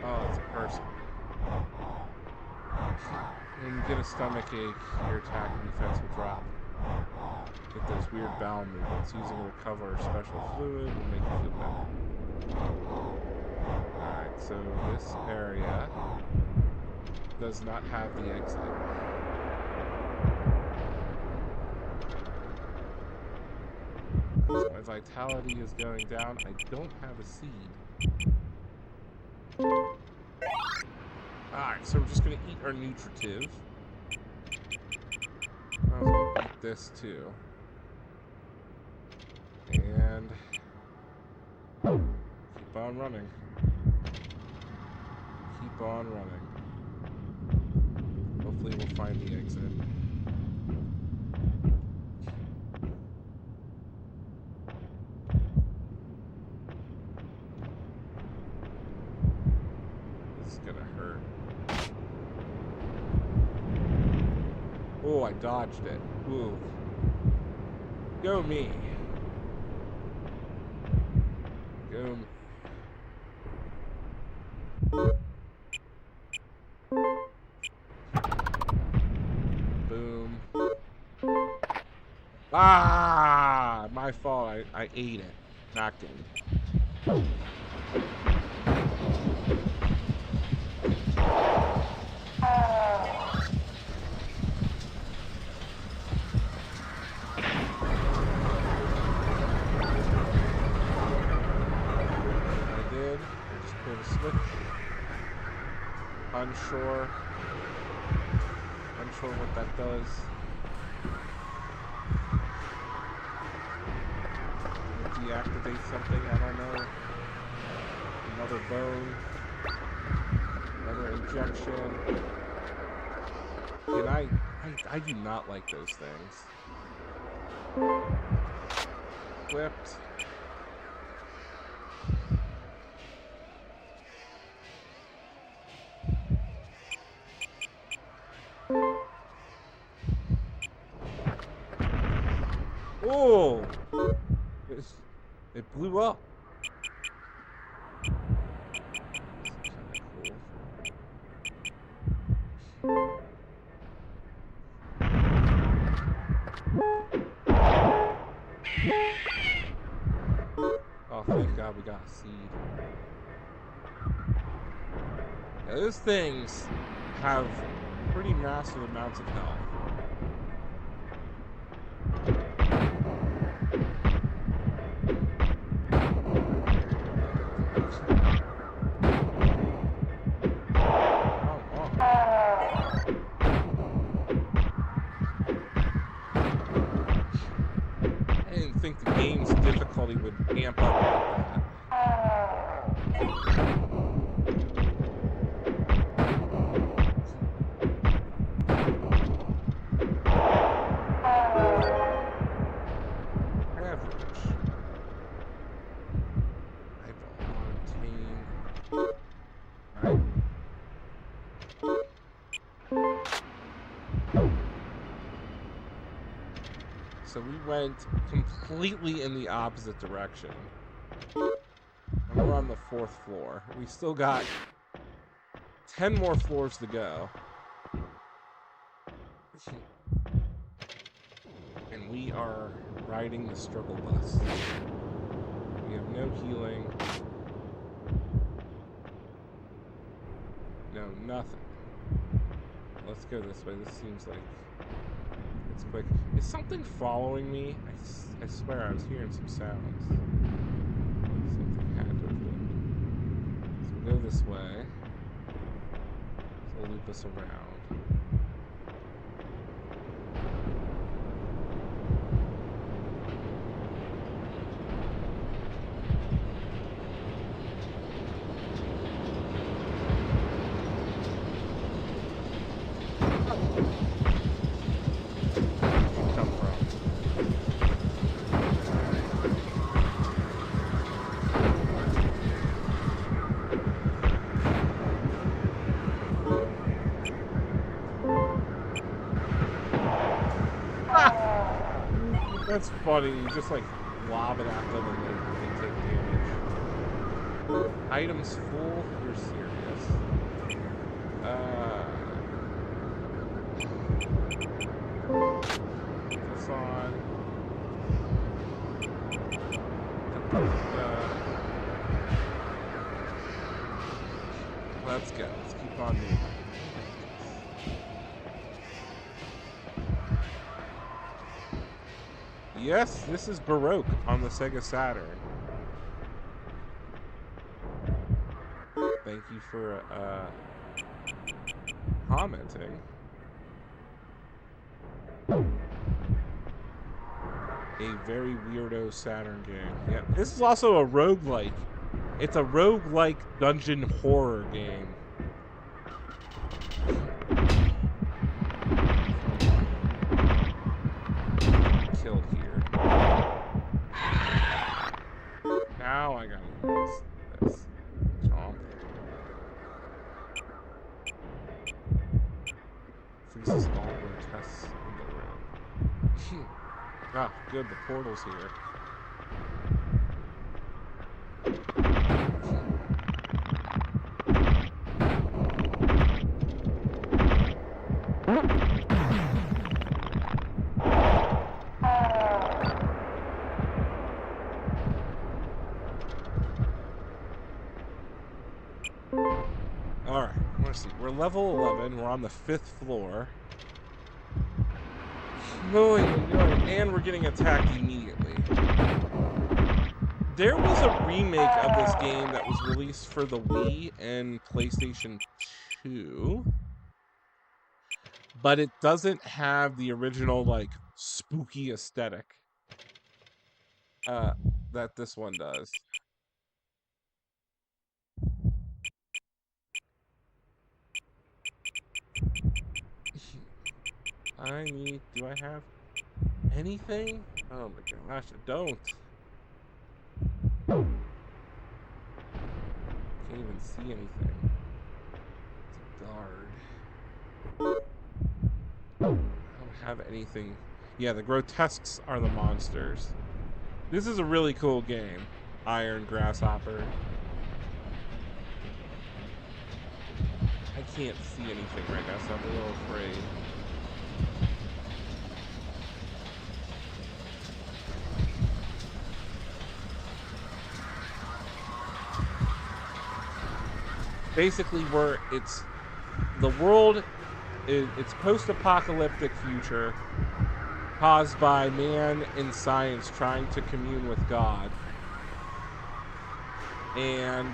Speaker 1: Oh, it's a person. When you get a stomachache, your attack and defense will drop. Get those weird bowel movements. Using a recover or special fluid will make you feel better. Alright, so this area does not have the exit. So my vitality is going down. I don't have a seed. Alright, so we're just going to eat our nutritive. I'll eat this too. And keep on running. Keep on running. Hopefully we'll find the exit. This is gonna hurt. Oh, I dodged it. Ooh. Go me. Go me. Boom. Ah! My fault. I ate it. Not good. Unsure what that does. Deactivate something, I don't know. Another bone. Another injection. And I do not like those things. Equipped. Oh! It blew up. Oh, thank God we got a seed. Now, those things have pretty massive amounts of health. I didn't think the game's difficulty would amp up like that. So we went completely in the opposite direction. And we're on the 4th floor. We still got 10 more floors to go. And we are riding the struggle bus. We have no healing. No, nothing. Let's go this way. This seems like it's quick. Is something following me? I swear I was hearing some sounds. Something had to have been. So we'll go this way. So we'll loop us around. That's funny, you just like lob it at them and they take damage. Items full? You're serious. Put this on. Let's go. Let's keep on moving. Yes, this is Baroque on the Sega Saturn. Thank you for commenting. A very weirdo Saturn game. Yeah, this is also a roguelike. It's a roguelike dungeon horror game. Kill here. Now I gotta use this. Chomp. Freezes all their tests in the room. Ah, good, the portal's here. Alright, let's see. We're level 11. We're on the 5th floor. And we're getting attacked immediately. There was a remake of this game that was released for the Wii and PlayStation 2, but it doesn't have the original, like, spooky aesthetic that this one does. Do I have anything? Oh my gosh, I don't. Can't even see anything. It's a guard. I don't have anything. Yeah, the grotesques are the monsters. This is a really cool game. Iron Grasshopper. I can't see anything right now, so I'm a little afraid. Basically, the world it's post-apocalyptic future caused by man and science trying to commune with God. And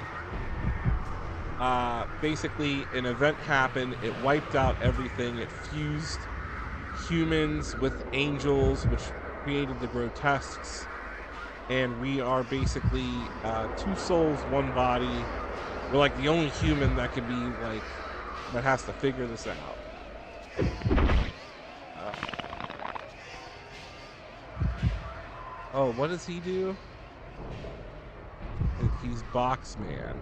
Speaker 1: basically an event happened, it wiped out everything, it fused humans with angels, which created the grotesques, and we are basically two souls, one body. We're like the only human that can be like that has to figure this out. Oh, what does he do? He's Boxman.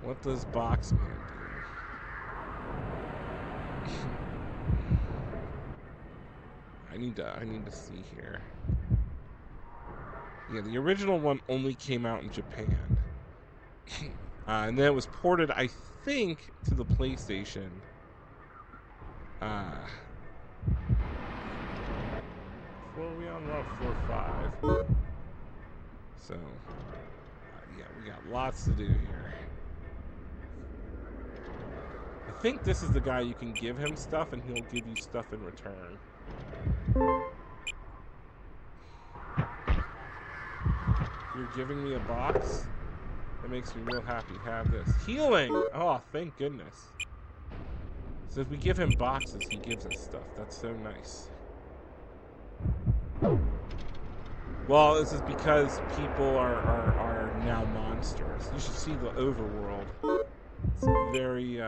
Speaker 1: What does Boxman do? I need to see here. Yeah, the original one only came out in Japan. And then it was ported, I think, to the PlayStation. What are we on? We're on 4-5. So, yeah, we got lots to do here. I think this is the guy you can give him stuff and he'll give you stuff in return. You're giving me a box? That makes me real happy. Have this. Healing! Oh, thank goodness. So if we give him boxes, he gives us stuff. That's so nice. Well, this is because people are now monsters. You should see the overworld. It's very,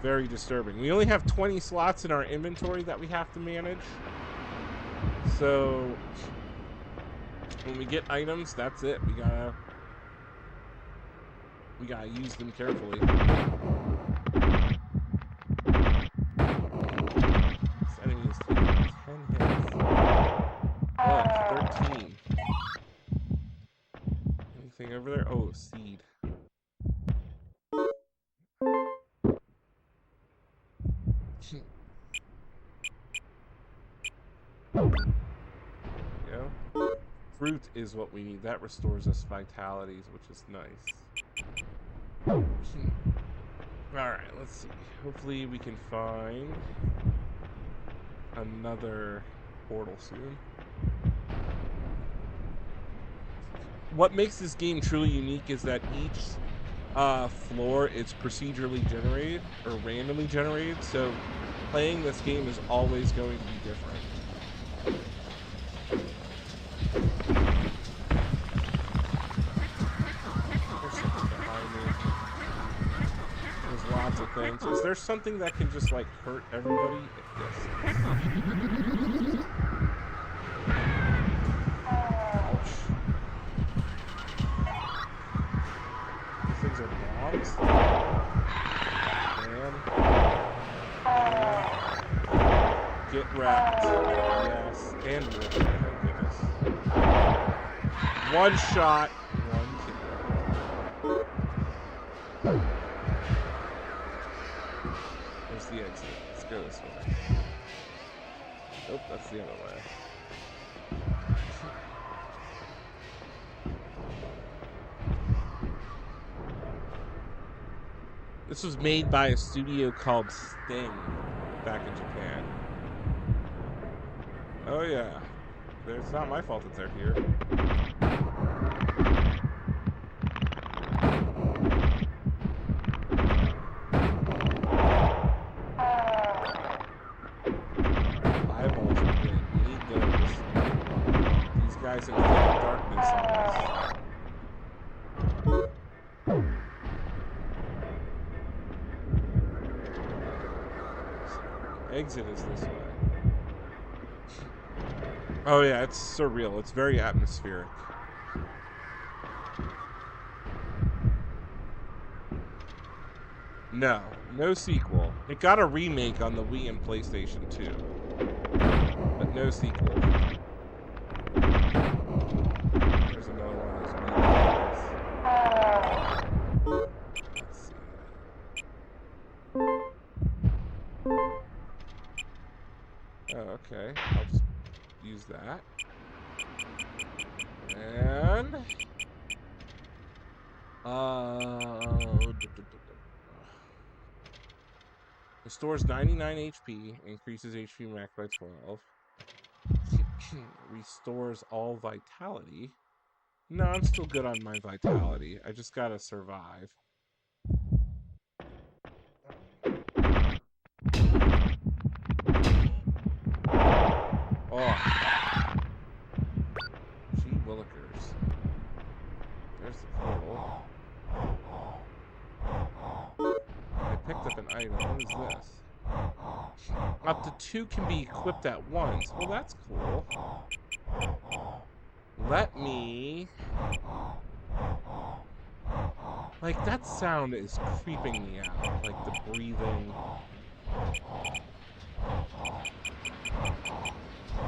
Speaker 1: very disturbing. We only have 20 slots in our inventory that we have to manage. So, when we get items, that's it. We gotta use them carefully. This enemy is taking 10 hits. Oh, 13. Anything over there? Oh, seed. Go. Fruit is what we need. That restores us vitalities, which is nice. Alright, let's see. Hopefully we can find another portal soon. What makes this game truly unique is that each floor is procedurally generated or randomly generated, so playing this game is always going to be different. There's something behind me. There's lots of things. Is there something that can just like hurt everybody? Yes. Ouch. These things are bombs. Get wrapped. Yes. And ripped. Thank goodness. One shot. One kill. Where's the exit? Let's go this way. Nope, that's the other way. This was made by a studio called Sting back in Japan. Oh yeah. It's not my fault that they're here. Eyeballs are good. We need those. These guys inflict darkness on us. Exit is this way. Oh yeah, it's surreal. It's very atmospheric. No sequel. It got a remake on the Wii and PlayStation 2, but no sequel. There's another one of those Wii games. Let's see. Oh, okay. I'll just use that. And restores 99 HP, increases HP max by 12. Restores all vitality. No, I'm still good on my vitality. I just gotta survive. Oh. Gee willikers. There's the portal. I picked up an item. What is this? Up to 2 can be equipped at once. Well, that's cool. Let me... Like, that sound is creeping me out. Like, the breathing.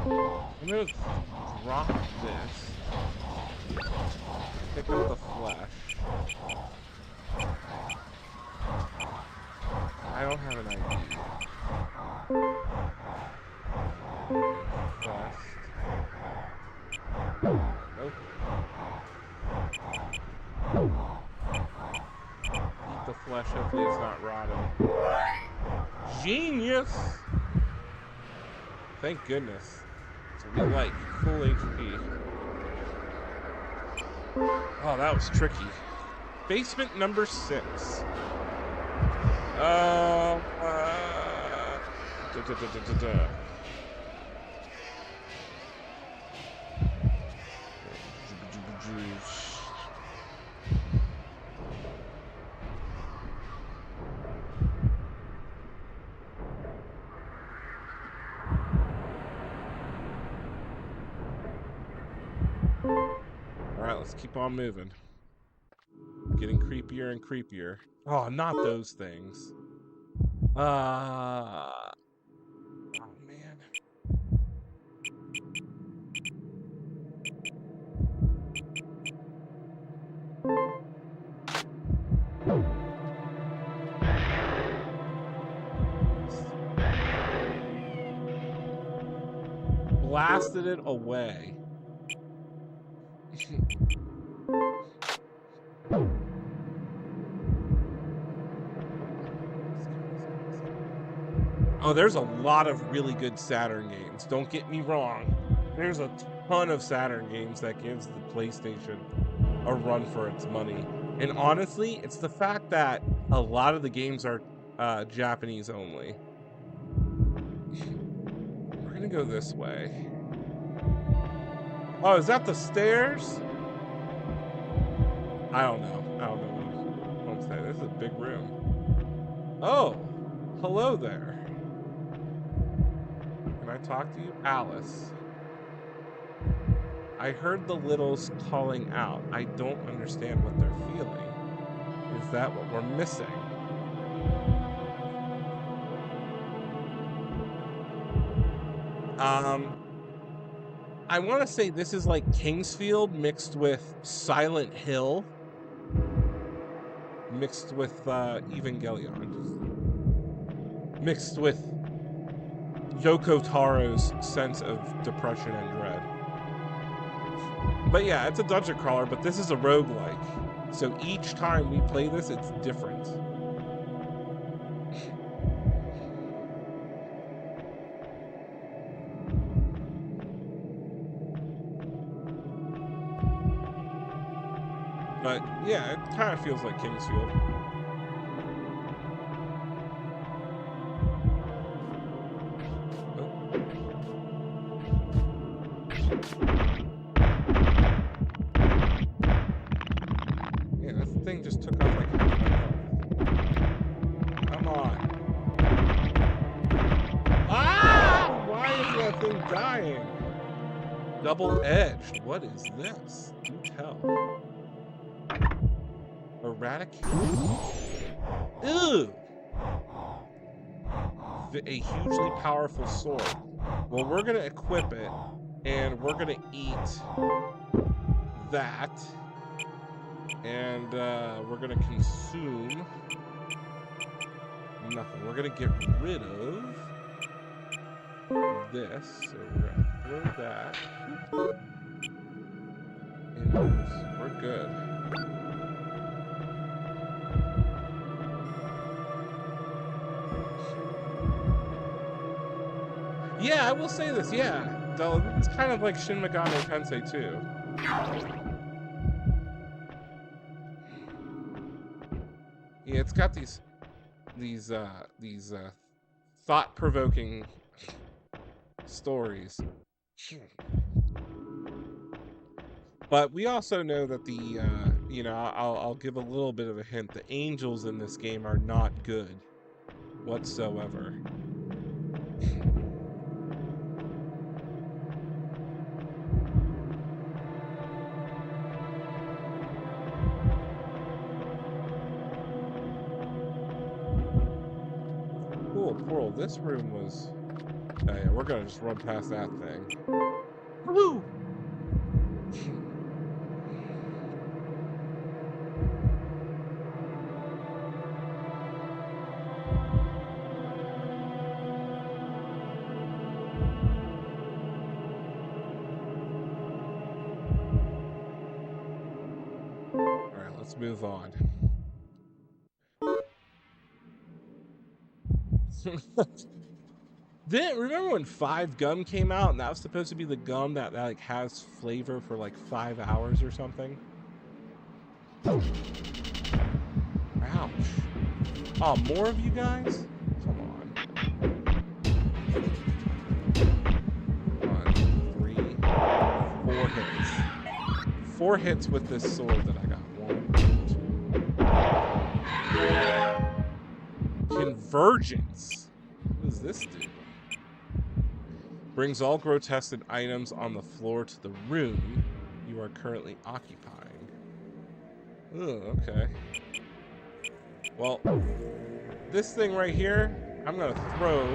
Speaker 1: I'm gonna drop this. Pick up the flesh. I don't have an ID. Quest. Nope. Eat the flesh, hopefully it's not rotten. Genius! Thank goodness. So we like full HP. Oh, that was tricky. Basement number 6. Alright, let's keep on moving. Getting creepier and creepier. Oh, not those things. Oh, man. Blasted it away. Oh, there's a lot of really good Saturn games. Don't get me wrong. There's a ton of Saturn games that gives the PlayStation a run for its money. And honestly, it's the fact that a lot of the games are Japanese only. We're gonna go this way. Oh, is that the stairs? I don't know. what I'm saying. This is a big room. Oh, hello there. Can I talk to you? Alice. I heard the littles calling out. I don't understand what they're feeling. Is that what we're missing? I want to say this is like Kingsfield mixed with Silent Hill, mixed with Evangelion, mixed with Yoko Taro's sense of depression and dread. But yeah, it's a dungeon crawler, but this is a roguelike. So each time we play this, it's different. But yeah, it kind of feels like Kingsfield. Yeah, this thing just took off like half my health. Come on. Ah! Why is that thing dying? Double-edged. What is this? Do tell. Eradicate. Ew! A hugely powerful sword. Well, we're gonna equip it, and we're gonna eat that, and we're gonna consume nothing. We're gonna get rid of this, so we're gonna throw that in this. We're good. Yeah, I will say this, yeah. It's kind of like Shin Megami Tensei 2. Yeah, it's got these thought-provoking stories. But we also know that the you know, I'll give a little bit of a hint. The angels in this game are not good whatsoever. Cool, Pearl. This room was. Oh yeah, we're gonna just run past that thing. Woo! Alright, let's move on. Remember when 5 gum came out and that was supposed to be the gum that like has flavor for like 5 hours or something? Ouch. Oh, more of you guys? Come on. 1, 3, 4 hits. 4 hits with this sword that I got. 1, 2. Convergence. What does this do? Brings all grotesque items on the floor to the room you are currently occupying. Ugh, okay. Well, this thing right here, I'm gonna throw.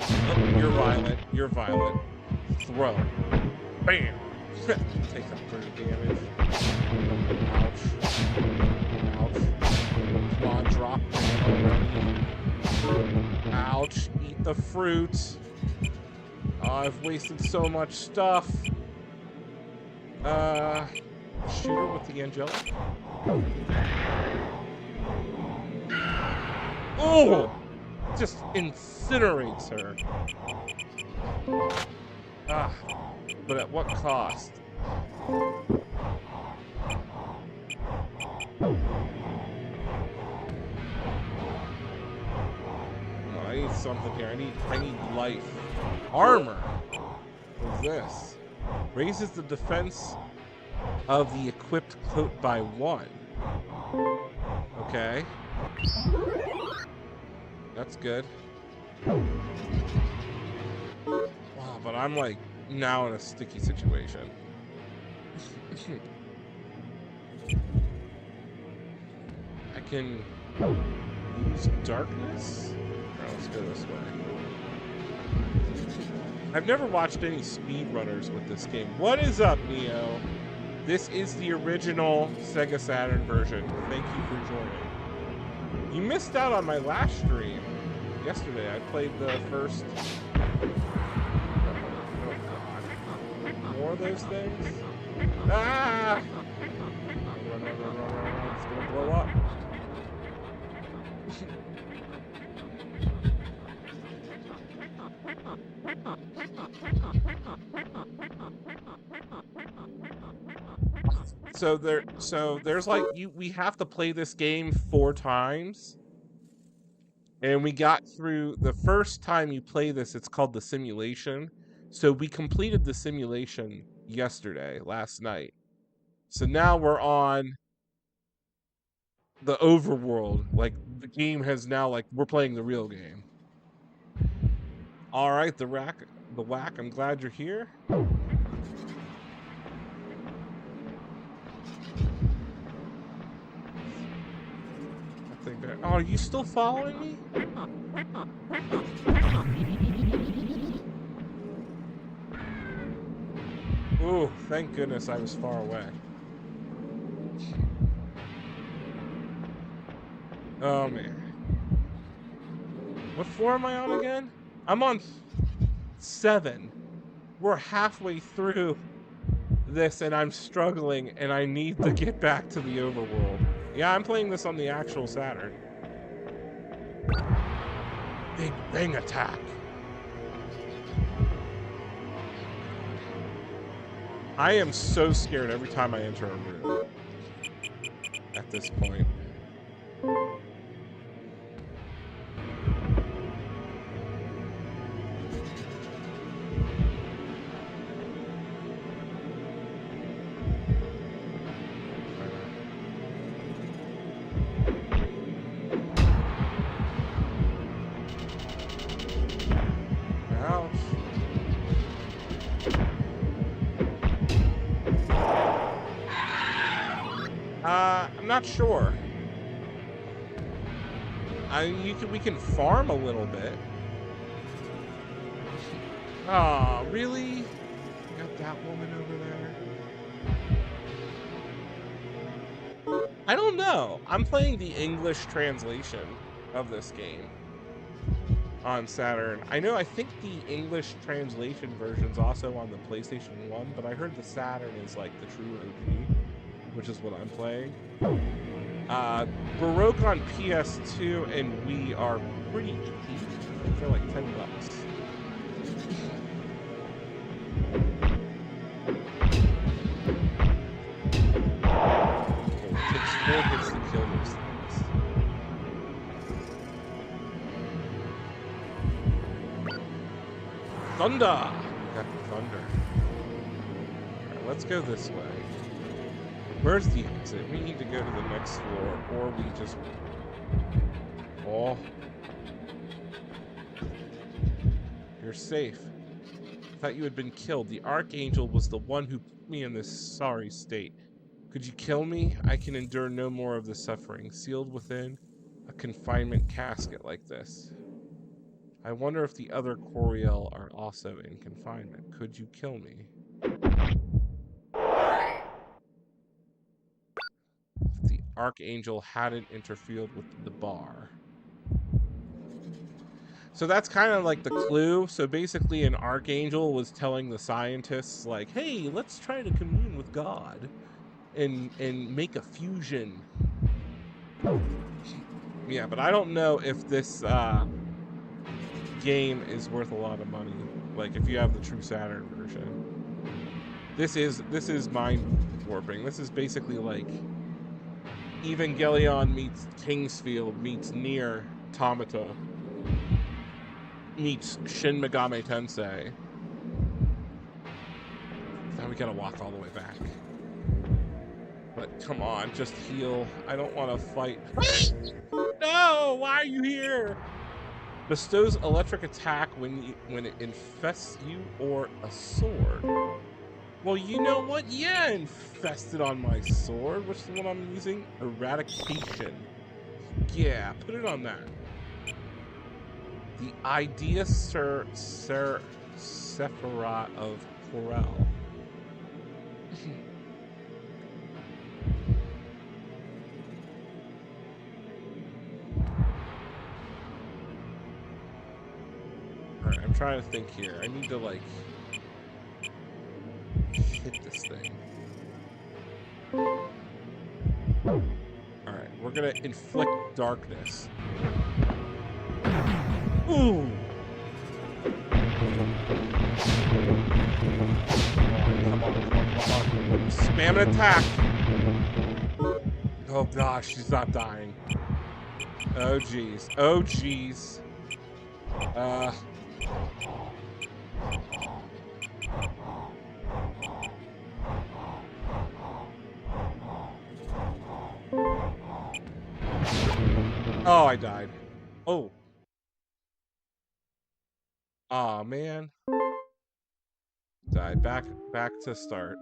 Speaker 1: Oh, you're violent. You're violent. Throw. Bam! Take that 30 damage. Ouch. Ouch. Come on, drop. Ouch. Eat the fruit. Oh, I've wasted so much stuff. Shoot her with the angelic. Oh! Just incinerates her. Ah. But at what cost? I need something here. I need life. Armor. What is this? Raises the defense of the equipped coat by 1. Okay. That's good. Wow, but I'm like now in a sticky situation. I can use darkness. Alright, let's go this way. I've never watched any speedrunners with this game. What is up, Neo? This is the original Sega Saturn version. Thank you for joining. You missed out on my last stream. Yesterday, I played the first... More of those things? Ah! Run. It's gonna blow up. there's like we have to play this game 4 times. And we got through the first time you play this, it's called the simulation. So we completed the simulation last night. So now we're on the overworld. Like the game has now, like, we're playing the real game. All right, the whack. I'm glad you're here. I think that. Oh, are you still following me? Ooh, thank goodness I was far away. Oh man. What floor am I on again? I'm on 7. We're halfway through this and I'm struggling and I need to get back to the overworld. Yeah, I'm playing this on the actual Saturn. Big bang attack. I am so scared every time I enter a room at this point. I'm not sure. We can farm a little bit. Oh, really? Got that woman over there. I don't know. I'm playing the English translation of this game on Saturn. I think the English translation version's also on the PlayStation 1, but I heard the Saturn is like the true OG, which is what I'm playing. Baroque on PS2 and Wii are pretty cheap. They're like $10. It takes 4 hits to kill those things. Thunder! Got the thunder. Alright, let's go this way. Where's the exit? We need to go to the next floor, or we just... Oh. You're safe. I thought you had been killed. The Archangel was the one who put me in this sorry state. Could you kill me? I can endure no more of the suffering, sealed within a confinement casket like this. I wonder if the other Coriel are also in confinement. Could you kill me? Archangel hadn't interfered with the bar. So that's kind of like the clue. So basically an Archangel was telling the scientists like, hey, let's try to commune with God and make a fusion. Yeah, but I don't know if this game is worth a lot of money. Like if you have the true Saturn version. This is mind warping. This is basically like Evangelion meets Kingsfield meets Nier Automata meets Shin Megami Tensei. Now we gotta walk all the way back. But come on, just heal. I don't want to fight. No! Why are you here? Bestows electric attack when it infests you or a sword. Well, you know what? Yeah, infested on my sword. Which is the one I'm using? Eradication. Yeah, put it on that. The idea Sephiroth of Corel. Alright, I'm trying to think here. I need to, like, hit this thing. Alright, we're gonna inflict darkness. Ooh! Come on. Spam an attack! Oh gosh, she's not dying. Oh jeez. Oh jeez. Oh, I died. Oh. Aw, man. Died. Back to start.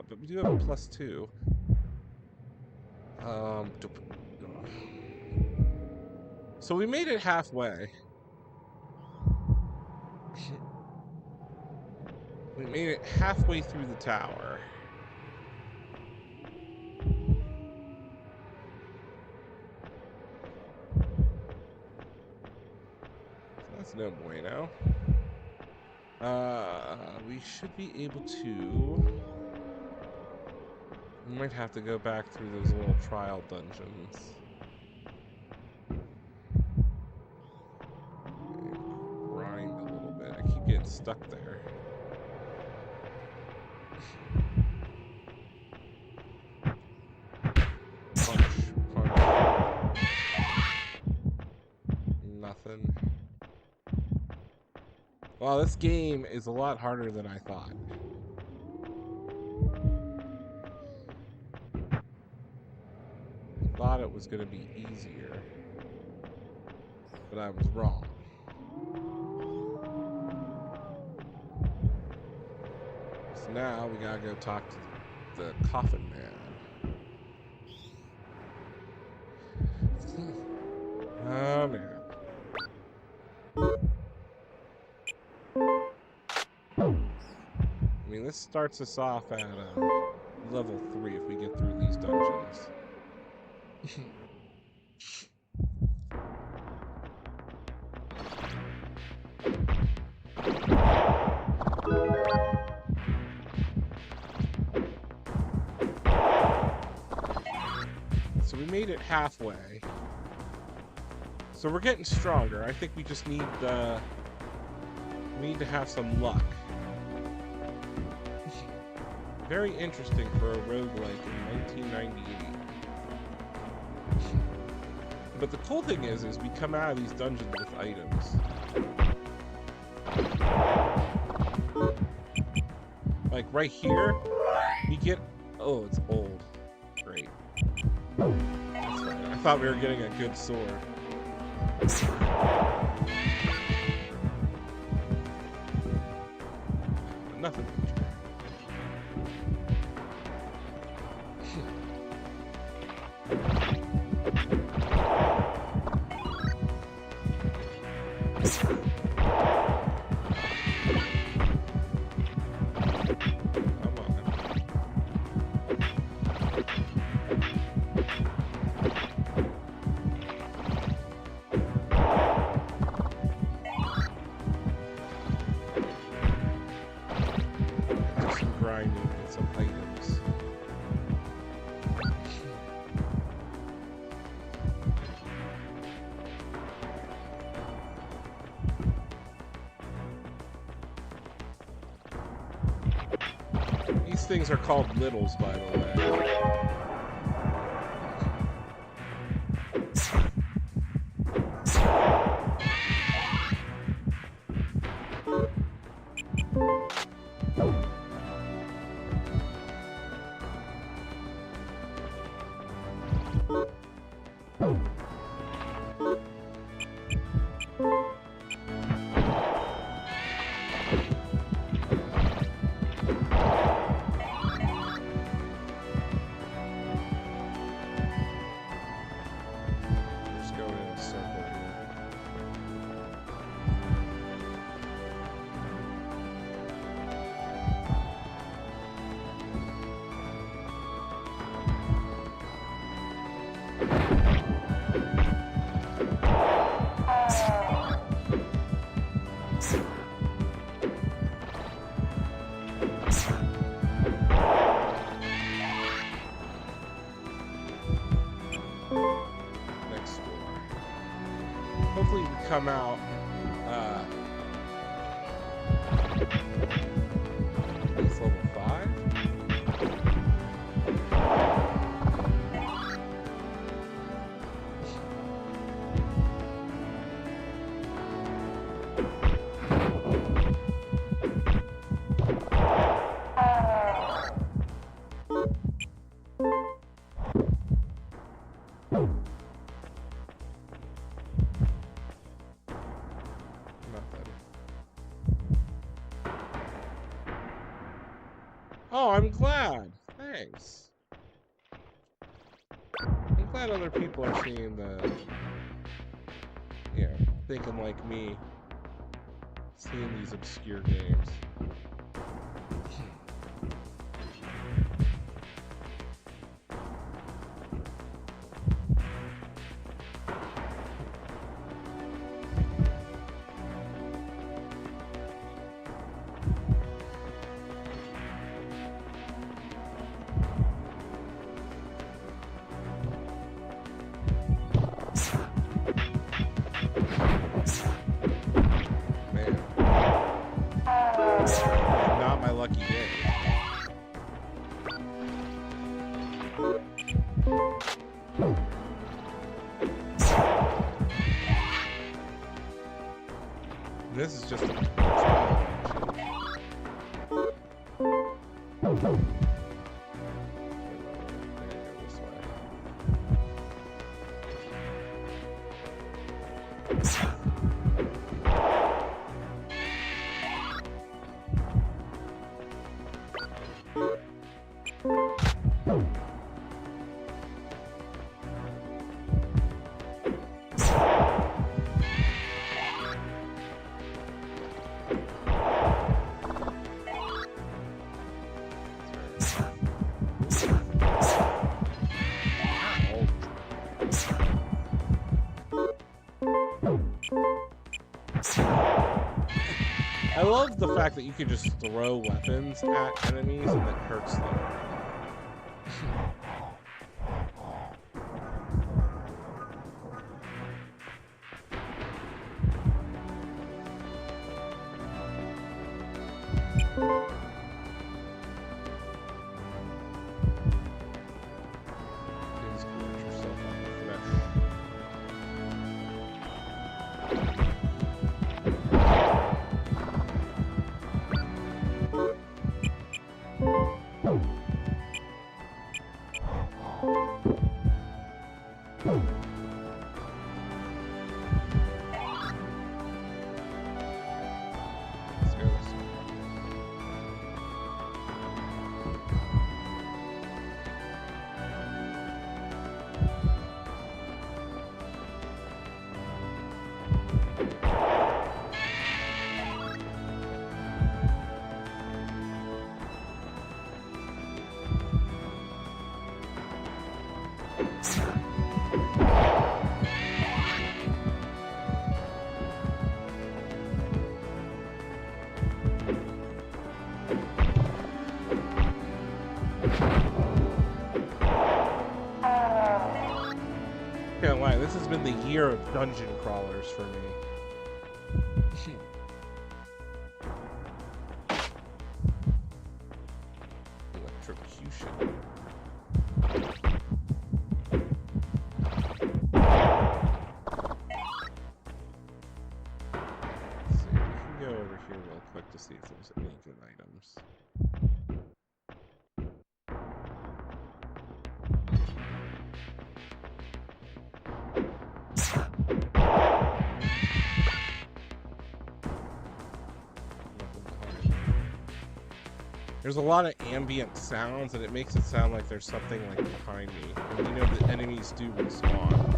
Speaker 1: But we do have a +2. So we made it halfway. We made it halfway through the tower. That's no bueno. We should be able to... We might have to go back through those little trial dungeons. And grind a little bit. I keep getting stuck there. Punch. Nothing. Wow, this game is a lot harder than I thought. I thought it was going to be easier, but I was wrong. So now we gotta go talk to the coffin man. Oh man. I mean, this starts us off at level 3 if we get through these dungeons. So we made it halfway. So we're getting stronger. I think we just need to have some luck. Very interesting for a roguelike in 1998. But the cool thing is we come out of these dungeons with items. Like right here, you get... Oh, it's old. Great. That's right. I thought we were getting a good sword. Nothing. These things are called littles, by the way. Hopefully we come out it's level 5. glad. Thanks. I'm glad other people are seeing the, thinking like me, seeing these obscure games. Not my lucky day. This is just I love the fact that you can just throw weapons at enemies and it hurts them. Can't lie, this has been the year of dungeon crawlers for me. Electrocution. Let's see, we can go over here real quick to see if there's any good items. There's a lot of ambient sounds, and it makes it sound like there's something like behind me. And you know the enemies do respawn.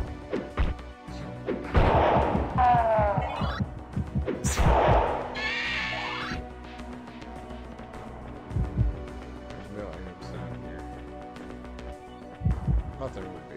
Speaker 1: There's no items down here. Thought there would be.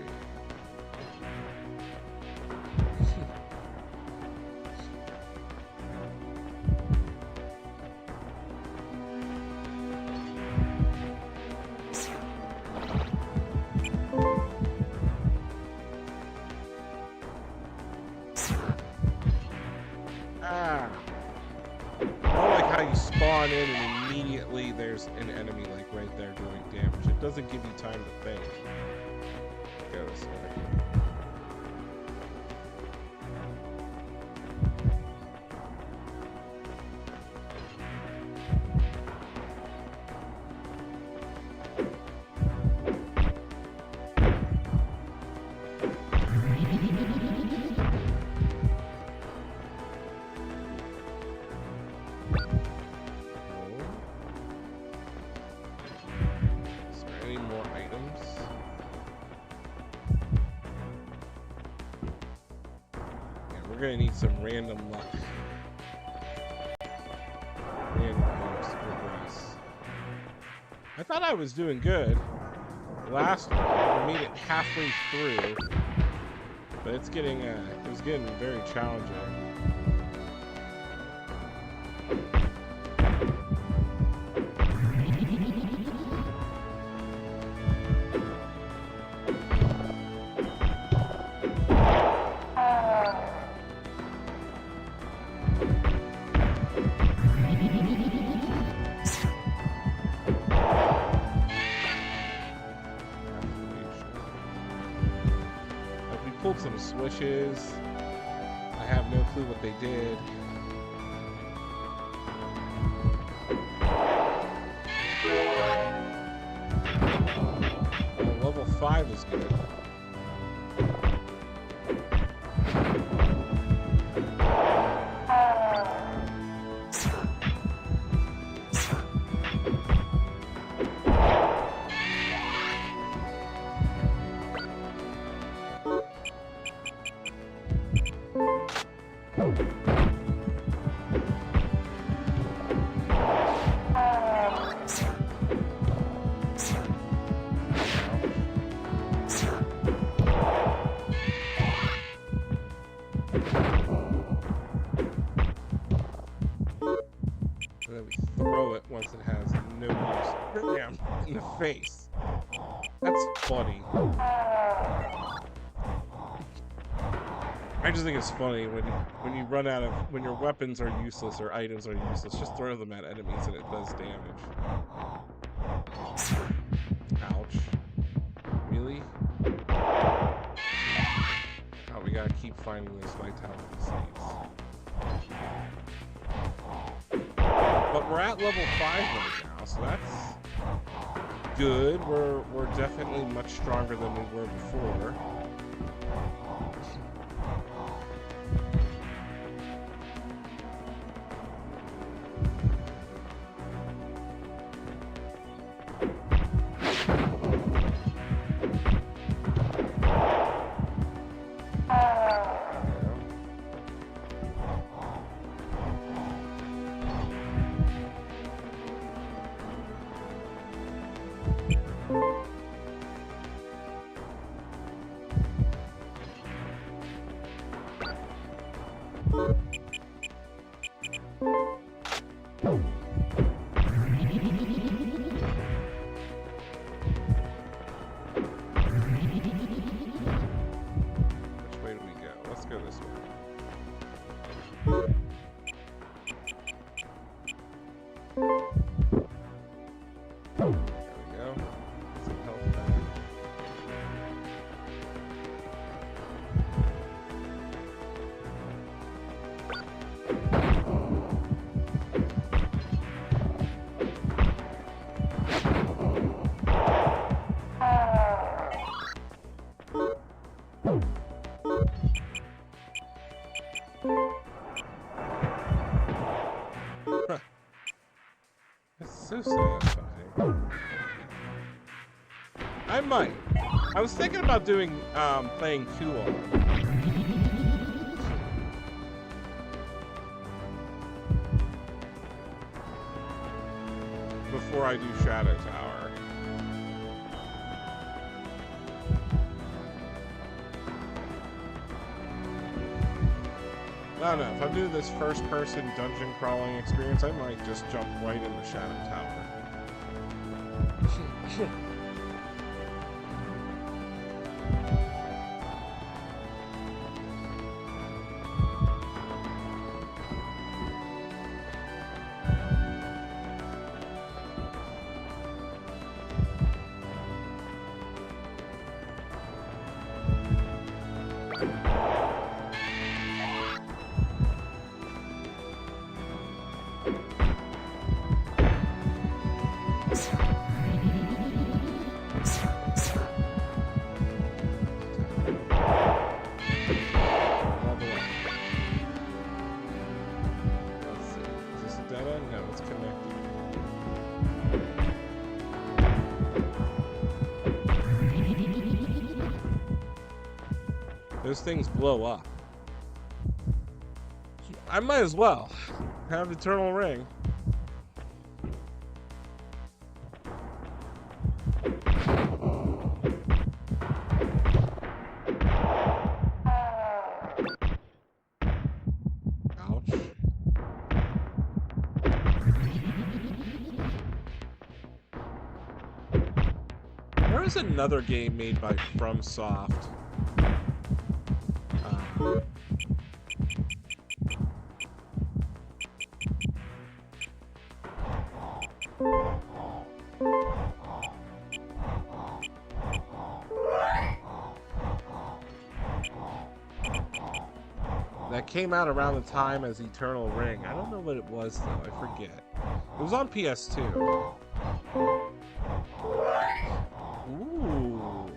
Speaker 1: Spawn in and immediately there's an enemy like right there doing damage. It doesn't give you time to think. Go this way. more items. Yeah, we're gonna need some random luck. Random items to progress. I thought I was doing good last one. I made it halfway through, but it's getting it was getting very challenging. Some swishes. I have no clue what they did. Well, level 5 is good. Once it has no use. Damn, in the face. That's funny. I just think it's funny when you run out of when your weapons are useless or items are useless, just throw them at enemies and it does damage. Ouch. Really? Oh, we gotta keep finding those vitality seeds. But we're at level 5 right now, so that's good. We're definitely much stronger than we were before. So satisfying. I might. I was thinking about doing playing Q-On before I do Shadow Tower. I don't know, if I'm doing this first-person dungeon crawling experience, I might just jump right in the Shadow Tower. Those things blow up. I might as well have Eternal Ring. Ouch. There was another game made by FromSoft. That came out around the time as Eternal Ring. I don't know what it was though. I forget. It was on PS2. Ooh.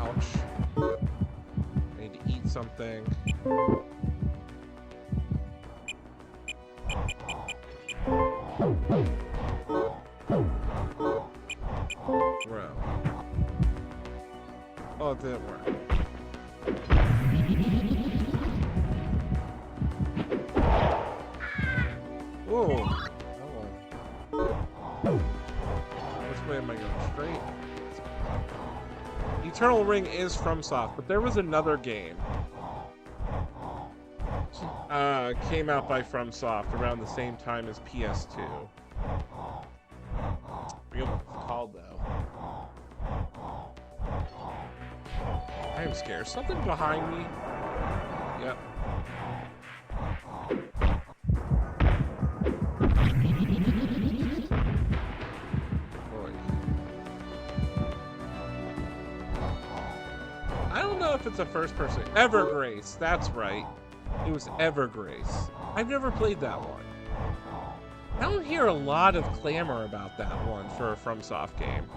Speaker 1: Ouch. I need to eat something. Bro. Oh, it didn't work. Whoa. Which way am I going? Straight? Eternal Ring is FromSoft, but there was another game. Came out by FromSoft around the same time as PS2. I forget what it's called though. I am scared. Something behind me. Yep. Boy. I don't know if it's a first person. Evergrace, that's right. It was Evergrace. I've never played that one. I don't hear a lot of clamor about that one for a FromSoft game.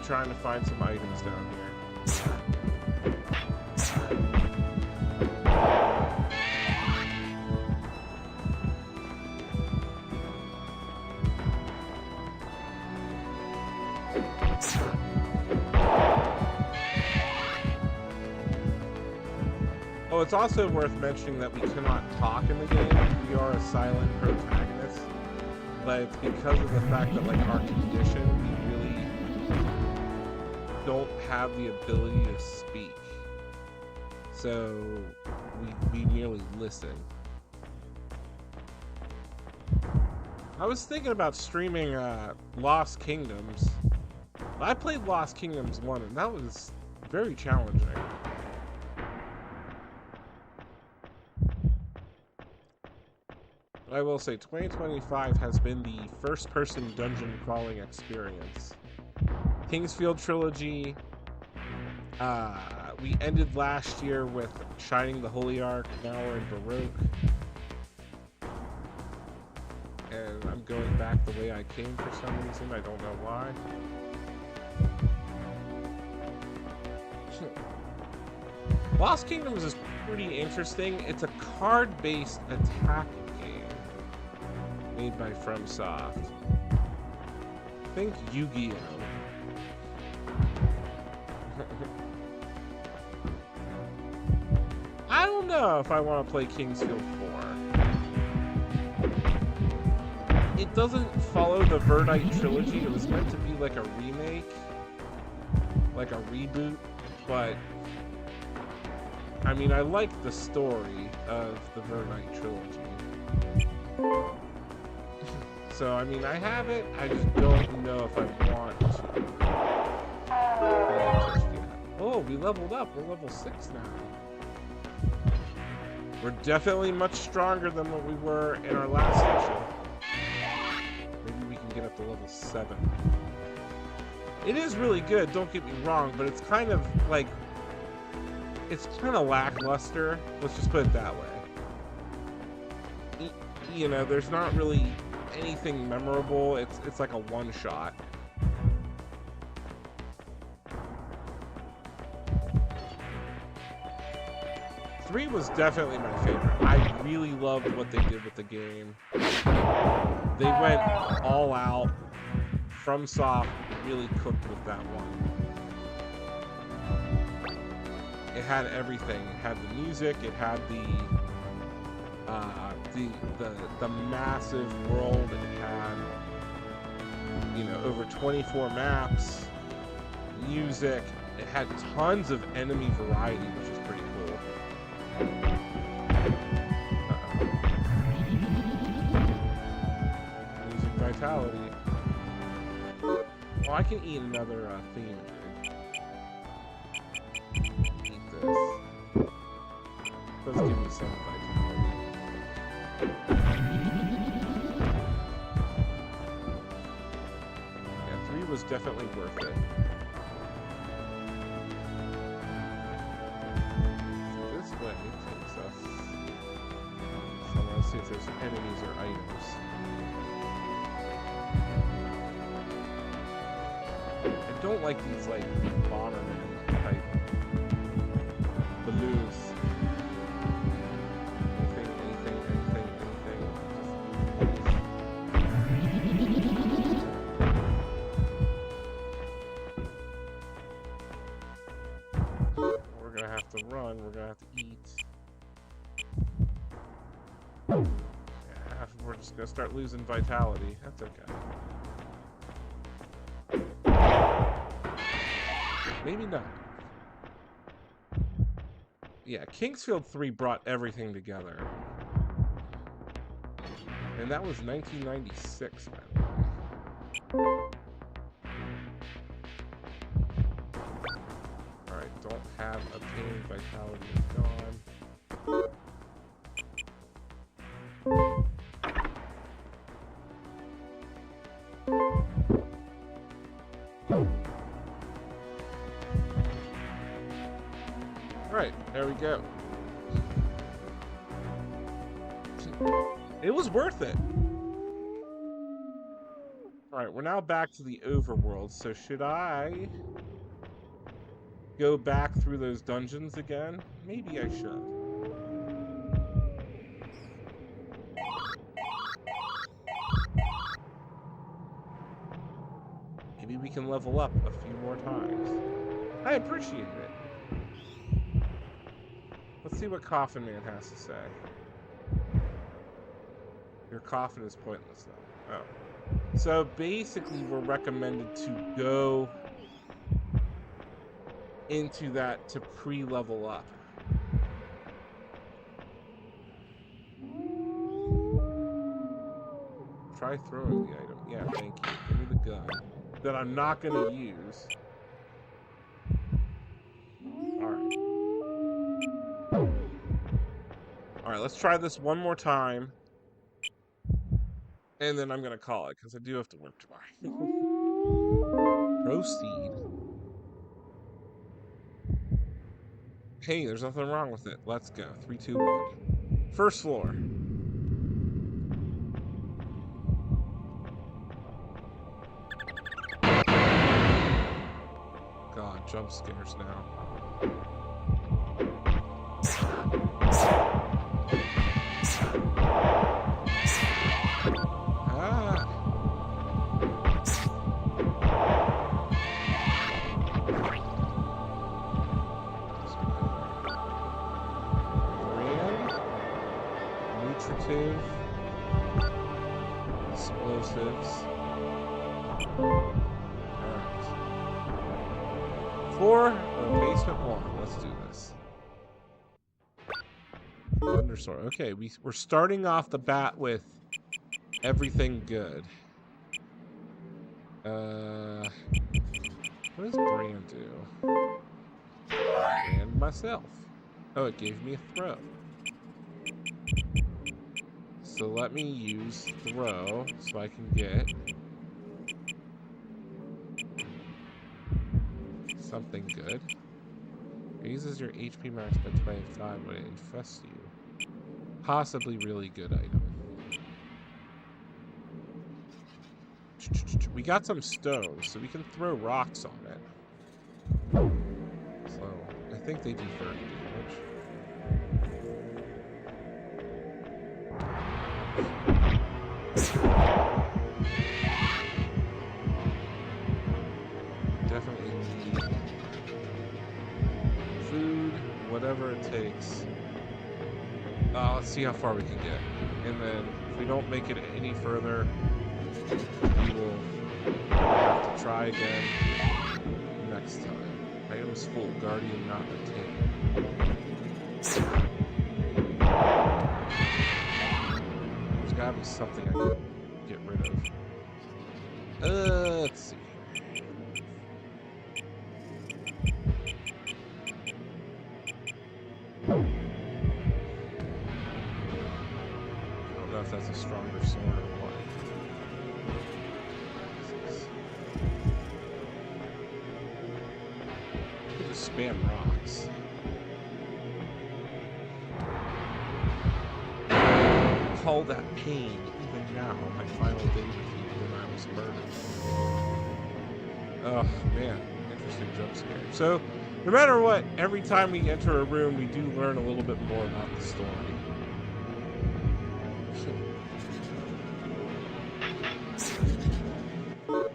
Speaker 1: Trying to find some items down here. Oh, it's also worth mentioning that we cannot talk in the game. We are a silent protagonist, but it's because of the fact that, like, our condition, we really don't have the ability to speak, so we merely listen. I was thinking about streaming Lost Kingdoms. I played Lost Kingdoms 1 and that was very challenging. But I will say 2025 has been the first person dungeon crawling experience. Kingsfield Trilogy, we ended last year with Shining the Holy Ark, now we're in Baroque. And I'm going back the way I came for some reason, I don't know why. Lost Kingdoms is pretty interesting. It's a card-based attacking game made by FromSoft. Think Yu-Gi-Oh! I don't know if I want to play Kingsfield 4. It doesn't follow the Verdite trilogy. It was meant to be like a remake, like a reboot, but I mean, I like the story of the Verdite trilogy. So, I mean, I have it, I just don't know if I want to. Oh, we leveled up. We're level 6 now. We're definitely much stronger than what we were in our last session. Maybe we can get up to level 7. It is really good, don't get me wrong, but it's kind of like... It's kind of lackluster. Let's just put it that way. You know, there's not really anything memorable. It's like a one-shot. Three was definitely my favorite. I really loved what they did with the game. They went all out. FromSoft really cooked with that one. It had everything. It had the music. It had the massive world. It had, you know, over 24 maps, music. It had tons of enemy variety, which is pretty cool. Music vitality. Well, I can eat another theme. Eat this. Let's give me some vitality. Yeah, 3 was definitely worth it. This way takes us. So let's see if there's enemies or items. I don't like these like Bomberman type balloons. We're gonna have to run, we're gonna have to eat. Yeah, we're just gonna start losing vitality. That's okay. Maybe not. Yeah, Kingsfield 3 brought everything together. And that was 1996, by the way. Alright, don't have obtained vitality is gone. Alright, there we go. It was worth it. Alright, we're now back to the overworld, so should I go back through those dungeons again? Maybe I should. Maybe we can level up a few more times. I appreciate it. Let's see what Coffin Man has to say. Your coffin is pointless, though. Oh. So basically, we're recommended to go into that to pre-level up. Try throwing the item. Yeah, thank you. Give me the gun that I'm not going to use. Alright. Alright, let's try this one more time. And then I'm going to call it, because I do have to work tomorrow. Proceed. Hey, there's nothing wrong with it. Let's go. 3, 2, 1. First floor. God, jump scares now. Explosives. Alright. 4 or basement 1. Let's do this. Thunderstorm. Okay, we're starting off the bat with everything good. What does Brand do? Brand myself. Oh, it gave me a throw. So let me use throw so I can get something good. It uses your HP max by 25 when it infests you. Possibly really good item. We got some stones, so we can throw rocks on it. So I think they do 30 damage. Definitely need food, whatever it takes. Let's see how far we can get. And then if we don't make it any further, we will have to try again next time. Items full, guardian not obtained. There's gotta be something I can get rid of. Let's see. If that's a stronger sword or what. I could just spam rocks. Call that pain, even now, my final day with you when I was murdered. Oh, man. Interesting jump scare. So, no matter what, every time we enter a room, we do learn a little bit more about the story.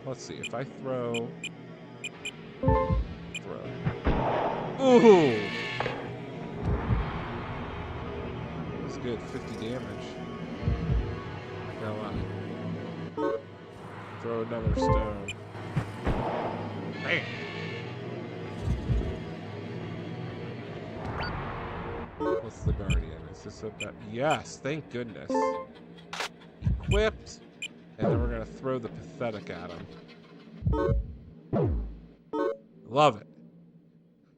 Speaker 1: Let's see, if I throw... Ooh! That's good, 50 damage. Now, throw another stone. Bam! What's the guardian? Is this a... Yes, thank goodness. Equipped. And then we're going to throw the pathetic at him. Love it.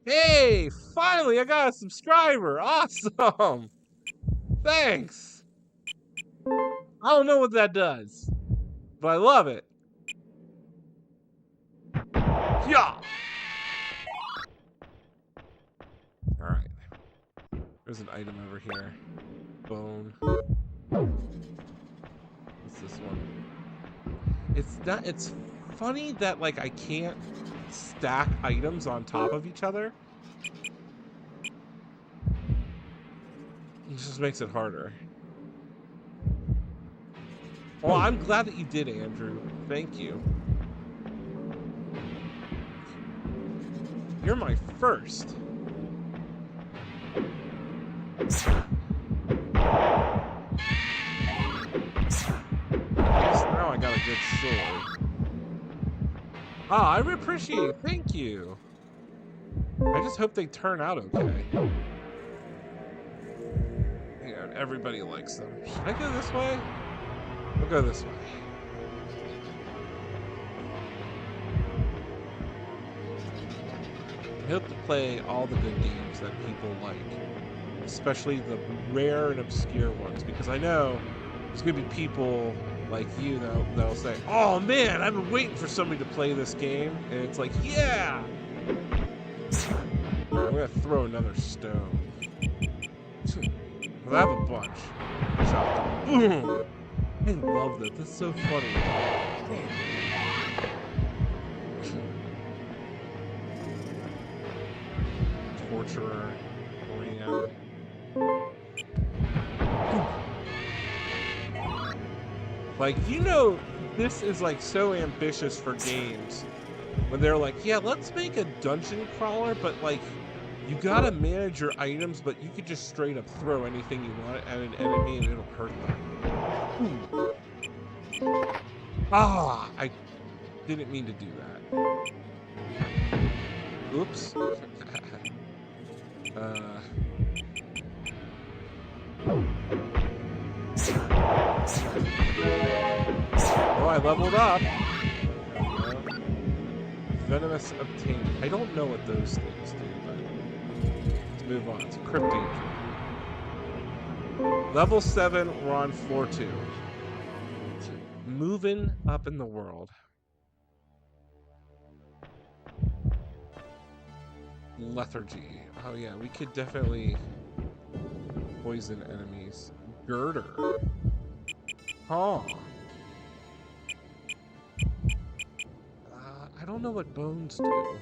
Speaker 1: Hey, finally I got a subscriber. Awesome. Thanks. I don't know what that does, but I love it. Yeah. All right. There's an item over here. Bone. What's this one? It's funny that, like, I can't stack items on top of each other. It just makes it harder. Well, I'm glad that you did, Andrew. Thank you. You're my first. Now I got a good sword. Ah, I appreciate it. Thank you. I just hope they turn out okay. Yeah, everybody likes them. Should I go this way? We'll go this way. I hope to play all the good games that people like, especially the rare and obscure ones, because I know there's going to be people like you that'll say, oh man, I've been waiting for somebody to play this game, and it's like, yeah! Alright, I'm going to throw another stone. I have a bunch. Boom! I love that. That's so funny. Torturer. Ram. Like, you know, this is like so ambitious for games when they're like, yeah, let's make a dungeon crawler, but like, you gotta manage your items, but you could just straight up throw anything you want at an enemy and it'll hurt them. Ah, I didn't mean to do that. Oops. Oh, I leveled up. Venomous obtained. I don't know what those things do, but let's move on. It's a crypt danger. Level 7, we're on floor 2. Moving up in the world. Lethargy. Oh yeah, we could definitely poison enemies. Girder. Huh. I don't know what bones do.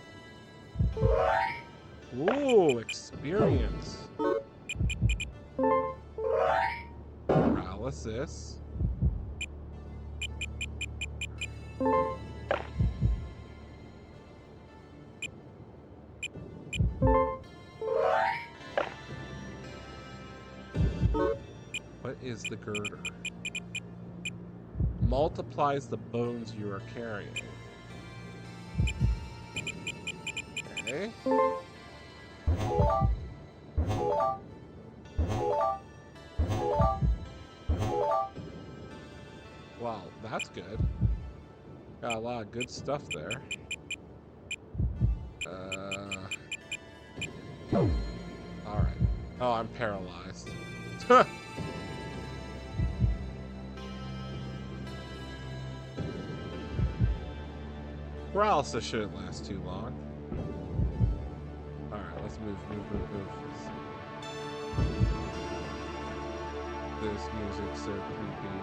Speaker 1: Ooh, experience. Paralysis. What is the girder? Multiplies the bones you are carrying. Okay. Wow, that's good. Got a lot of good stuff there. Alright. Oh, I'm paralyzed. Paralysis shouldn't last too long. Alright, let's move. This music's so creepy.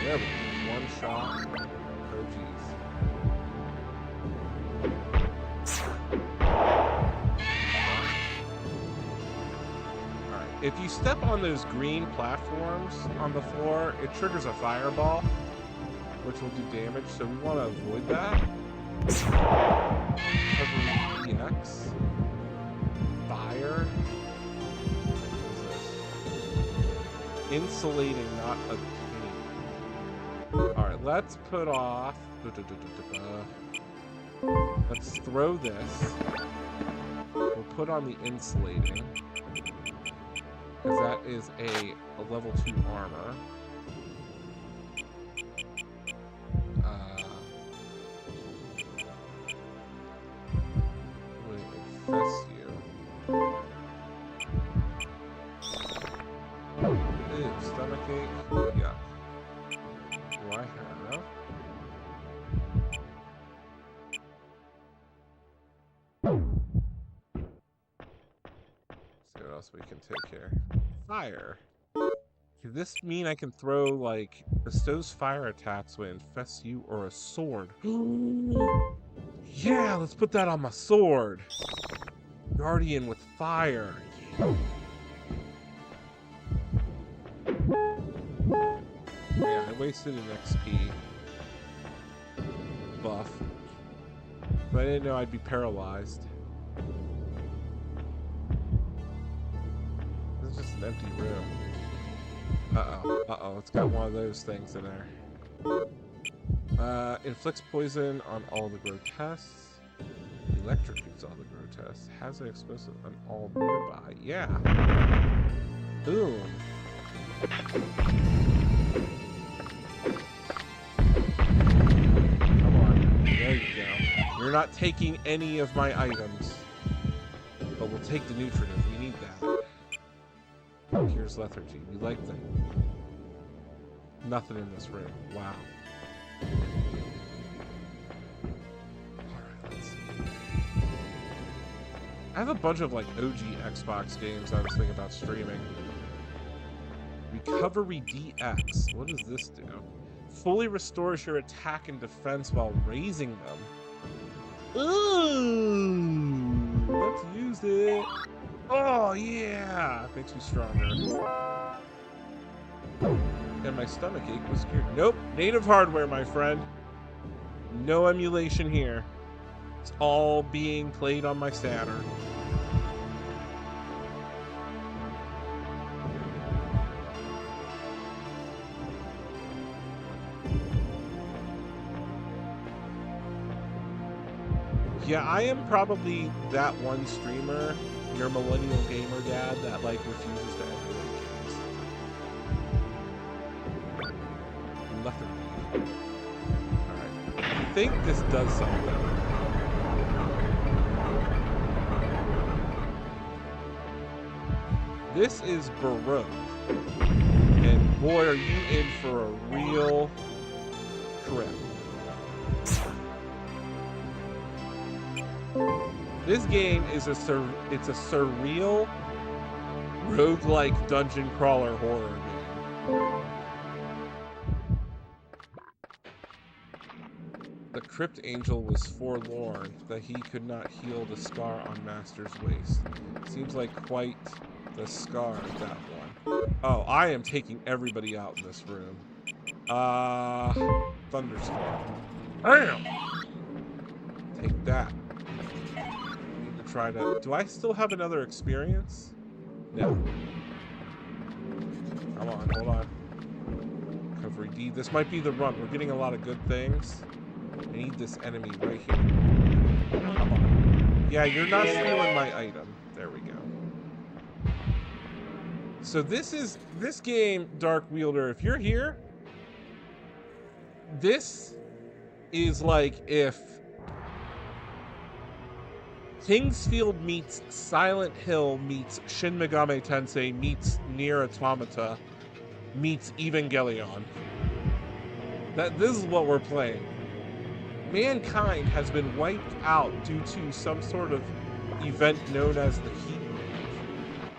Speaker 1: There we go. One shot. Oh, jeez. Alright, if you step on those green platforms on the floor, it triggers a fireball, which will do damage, so we want to avoid that. EX. Fire. What is this? Insulating, not obtaining. Alright, let's put off. Let's throw this. We'll put on the insulating, because that is a level 2 armor. Will infest you. Ew, stomachache. Yuck. Do I have? See what else we can take here. Fire. Could this mean I can throw, like, bestows fire attacks when it infests you or a sword? Yeah, let's put that on my sword. Guardian with fire. Yeah, I wasted an XP buff. But I didn't know I'd be paralyzed. This is just an empty room. Uh-oh, it's got one of those things in there. Inflicts poison on all the grotesques. Electrocutes all the grotesques. Hazard explosive on all nearby. Yeah. Boom. Come on. There you go. You're not taking any of my items. But we'll take the nutritive. We need that. Here's lethargy. We like that. Nothing in this room. Wow. Alright, let's see. I have a bunch of like OG Xbox games I was thinking about streaming. Recovery DX. What does this do? Fully restores your attack and defense while raising them. Ooh! Let's use it. Oh yeah! Makes me stronger. And my stomach ache was cured. Nope, native hardware, my friend. No emulation here. It's all being played on my Saturn. Yeah, I am probably that one streamer, your millennial gamer dad, that like refuses to emulate games. Lethargy. Alright. I think this does something. This is Baroque. And boy, are you in for a real trip. This game is it's a surreal roguelike dungeon crawler horror game. The crypt angel was forlorn that he could not heal the scar on Master's waist. Seems like quite the scar, that one. Oh, I am taking everybody out in this room. Thunderstorm. Damn! Take that. Need to try to... Do I still have another experience? No. Come on, hold on. Recovery D. This might be the run. We're getting a lot of good things. I need this enemy right here. Come on. Yeah, you're not stealing my item. There we go. So this game, Dark Wielder, if you're here, this is like if Kingsfield meets Silent Hill meets Shin Megami Tensei meets Nier Automata meets Evangelion. This is what we're playing. Mankind has been wiped out due to some sort of event known as the heat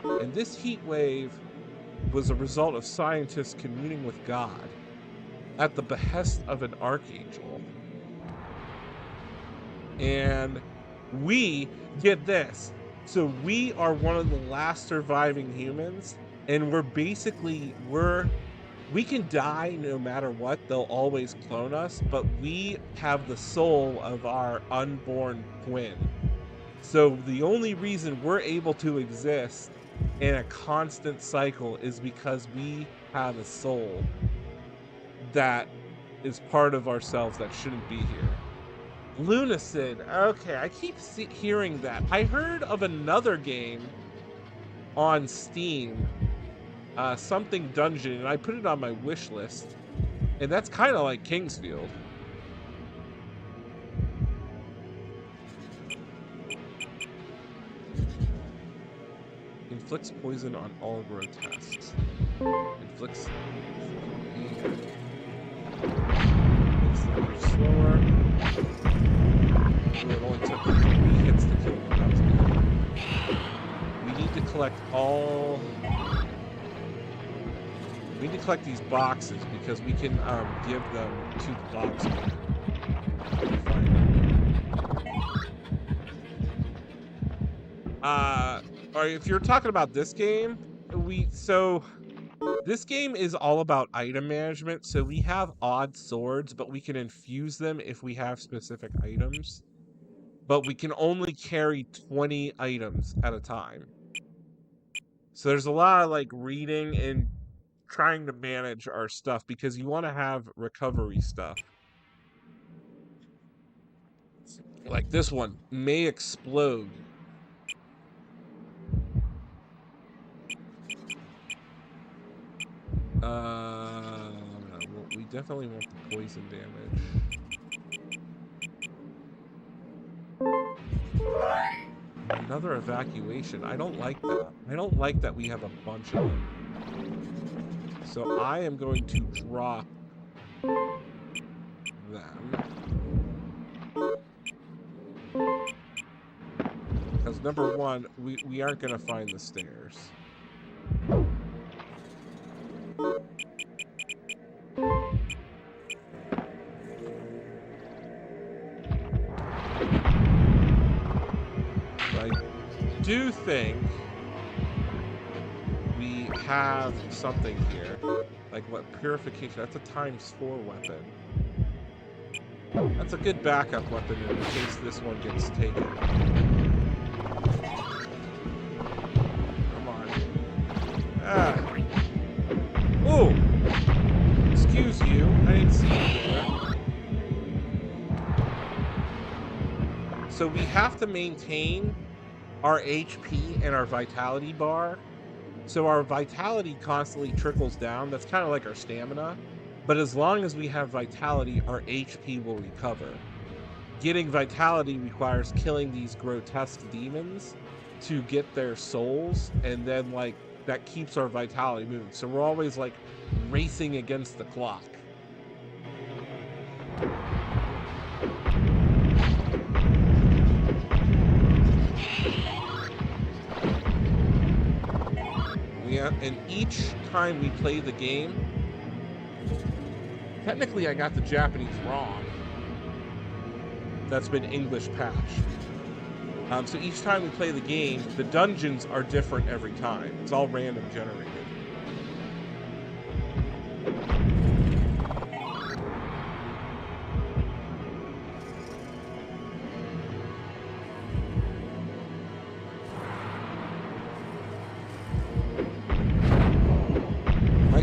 Speaker 1: wave. And this heat wave was a result of scientists communing with God at the behest of an archangel. And we get this. So we are one of the last surviving humans, and we can die no matter what. They'll always clone us, but we have the soul of our unborn twin. So the only reason we're able to exist in a constant cycle is because we have a soul that is part of ourselves that shouldn't be here. Lunacid. Okay, I keep hearing that. I heard of another game on Steam, something dungeon, and I put it on my wish list, and that's kind of like Kingsfield. Inflicts poison on all grotesques. Inflicts pain. Makes them move slower. It only took 3 hits to kill him. We need to collect all... We need to collect these boxes because we can give them to the box. Or if you're talking about this game, this game is all about item management. So we have odd swords, but we can infuse them if we have specific items. But we can only carry 20 items at a time. So there's a lot of like reading and trying to manage our stuff because you want to have recovery stuff. Like this one may explode. We definitely want the poison damage. Another evacuation. I don't like that. I don't like that we have a bunch of them. So I am going to drop them. Because number one, we aren't going to find the stairs. I do think we have something here. Like what? Purification. That's a ×4 weapon. That's a good backup weapon in case this one gets taken. Come on. Ah. Oh! Excuse you. I didn't see you there. So we have to maintain our HP and our vitality bar. So our vitality constantly trickles down. That's kind of like our stamina. But as long as we have vitality, our HP will recover. Getting vitality requires killing these grotesque demons to get their souls. And then, like, that keeps our vitality moving. So we're always like racing against the clock. Yeah, and each time we play the game, technically I got the Japanese wrong. That's been English patched. So each time we play the game, the dungeons are different every time. It's all random generated. My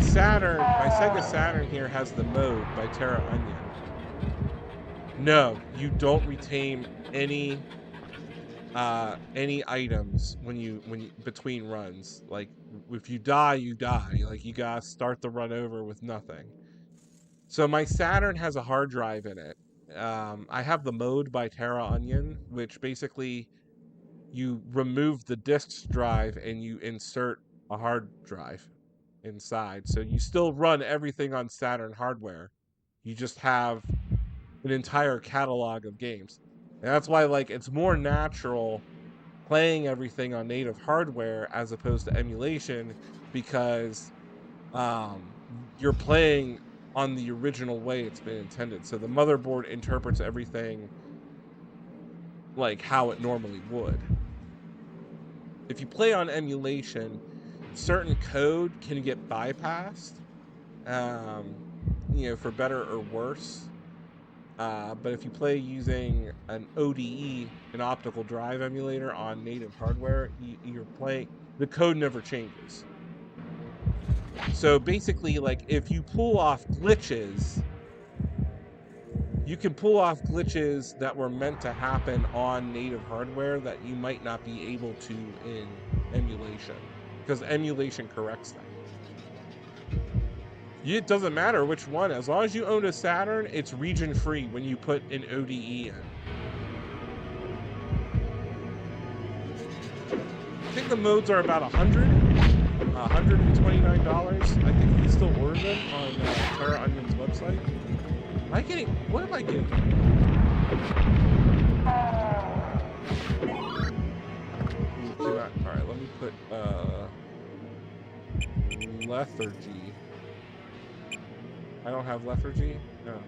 Speaker 1: Sega Saturn here has the mode by Terra Onion. No, you don't retain any items when you between runs. Like if you die, you die. Like you gotta start the run over with nothing. So my Saturn has a hard drive in it. I have the mode by Terra Onion, which basically you remove the disk drive and you insert a hard drive inside. So you still run everything on Saturn hardware. You just have an entire catalog of games. And that's why like it's more natural playing everything on native hardware as opposed to emulation, because you're playing on the original way it's been intended. So the motherboard interprets everything like how it normally would. If you play on emulation, certain code can get bypassed, for better or worse. But if you play using an ODE, an optical drive emulator on native hardware, you're playing, the code never changes. So basically, like if you pull off glitches, you can pull off glitches that were meant to happen on native hardware that you might not be able to in emulation, because emulation corrects that. It doesn't matter which one. As long as you own a Saturn, it's region free when you put an ODE in. I think the modes are about $129. I think you can still order them on Terra Onion's website. Am I getting? What am I getting? All right, let me put lethargy. I don't have lethargy? No.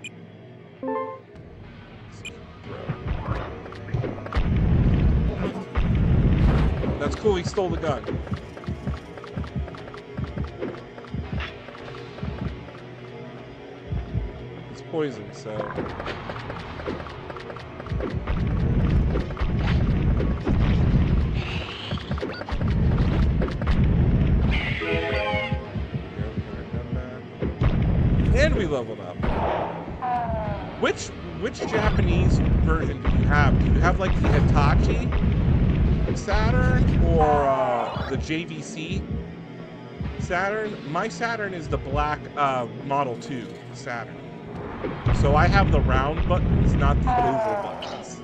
Speaker 1: That's cool, he stole the gun. It's poison, so... And we leveled up. Which Japanese version do you have? Do you have like the Hitachi Saturn or the JVC Saturn? My Saturn is the black Model 2 Saturn. So I have the round buttons, not the oval buttons.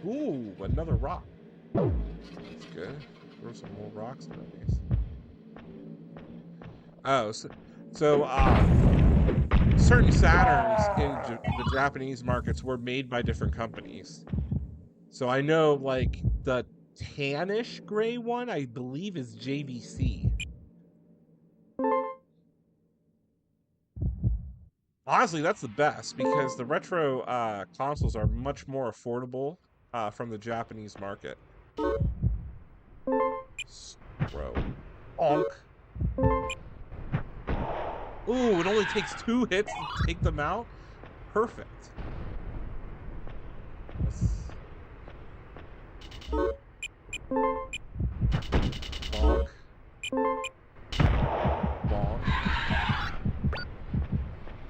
Speaker 1: Ooh, another rock. That's good. Throw some more rocks in these. Oh, so certain Saturns in the Japanese markets were made by different companies. So I know, like, the tannish gray one, I believe, is JVC. Honestly, that's the best, because the retro consoles are much more affordable from the Japanese market. Bro. Onk. Ooh, it only takes 2 hits to take them out? Perfect. Bonk. Bonk.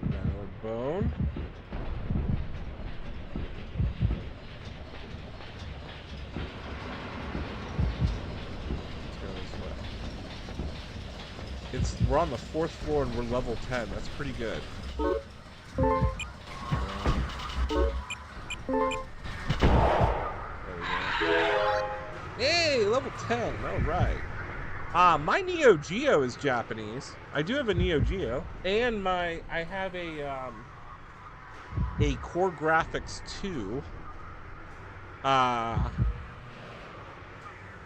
Speaker 1: Another bone. Let's go this way. we're on the 4th floor and we're level 10. That's pretty good. There we go. Hey, level 10. All right. My Neo Geo is Japanese. I do have a Neo Geo, and I have a Core Graphics 2.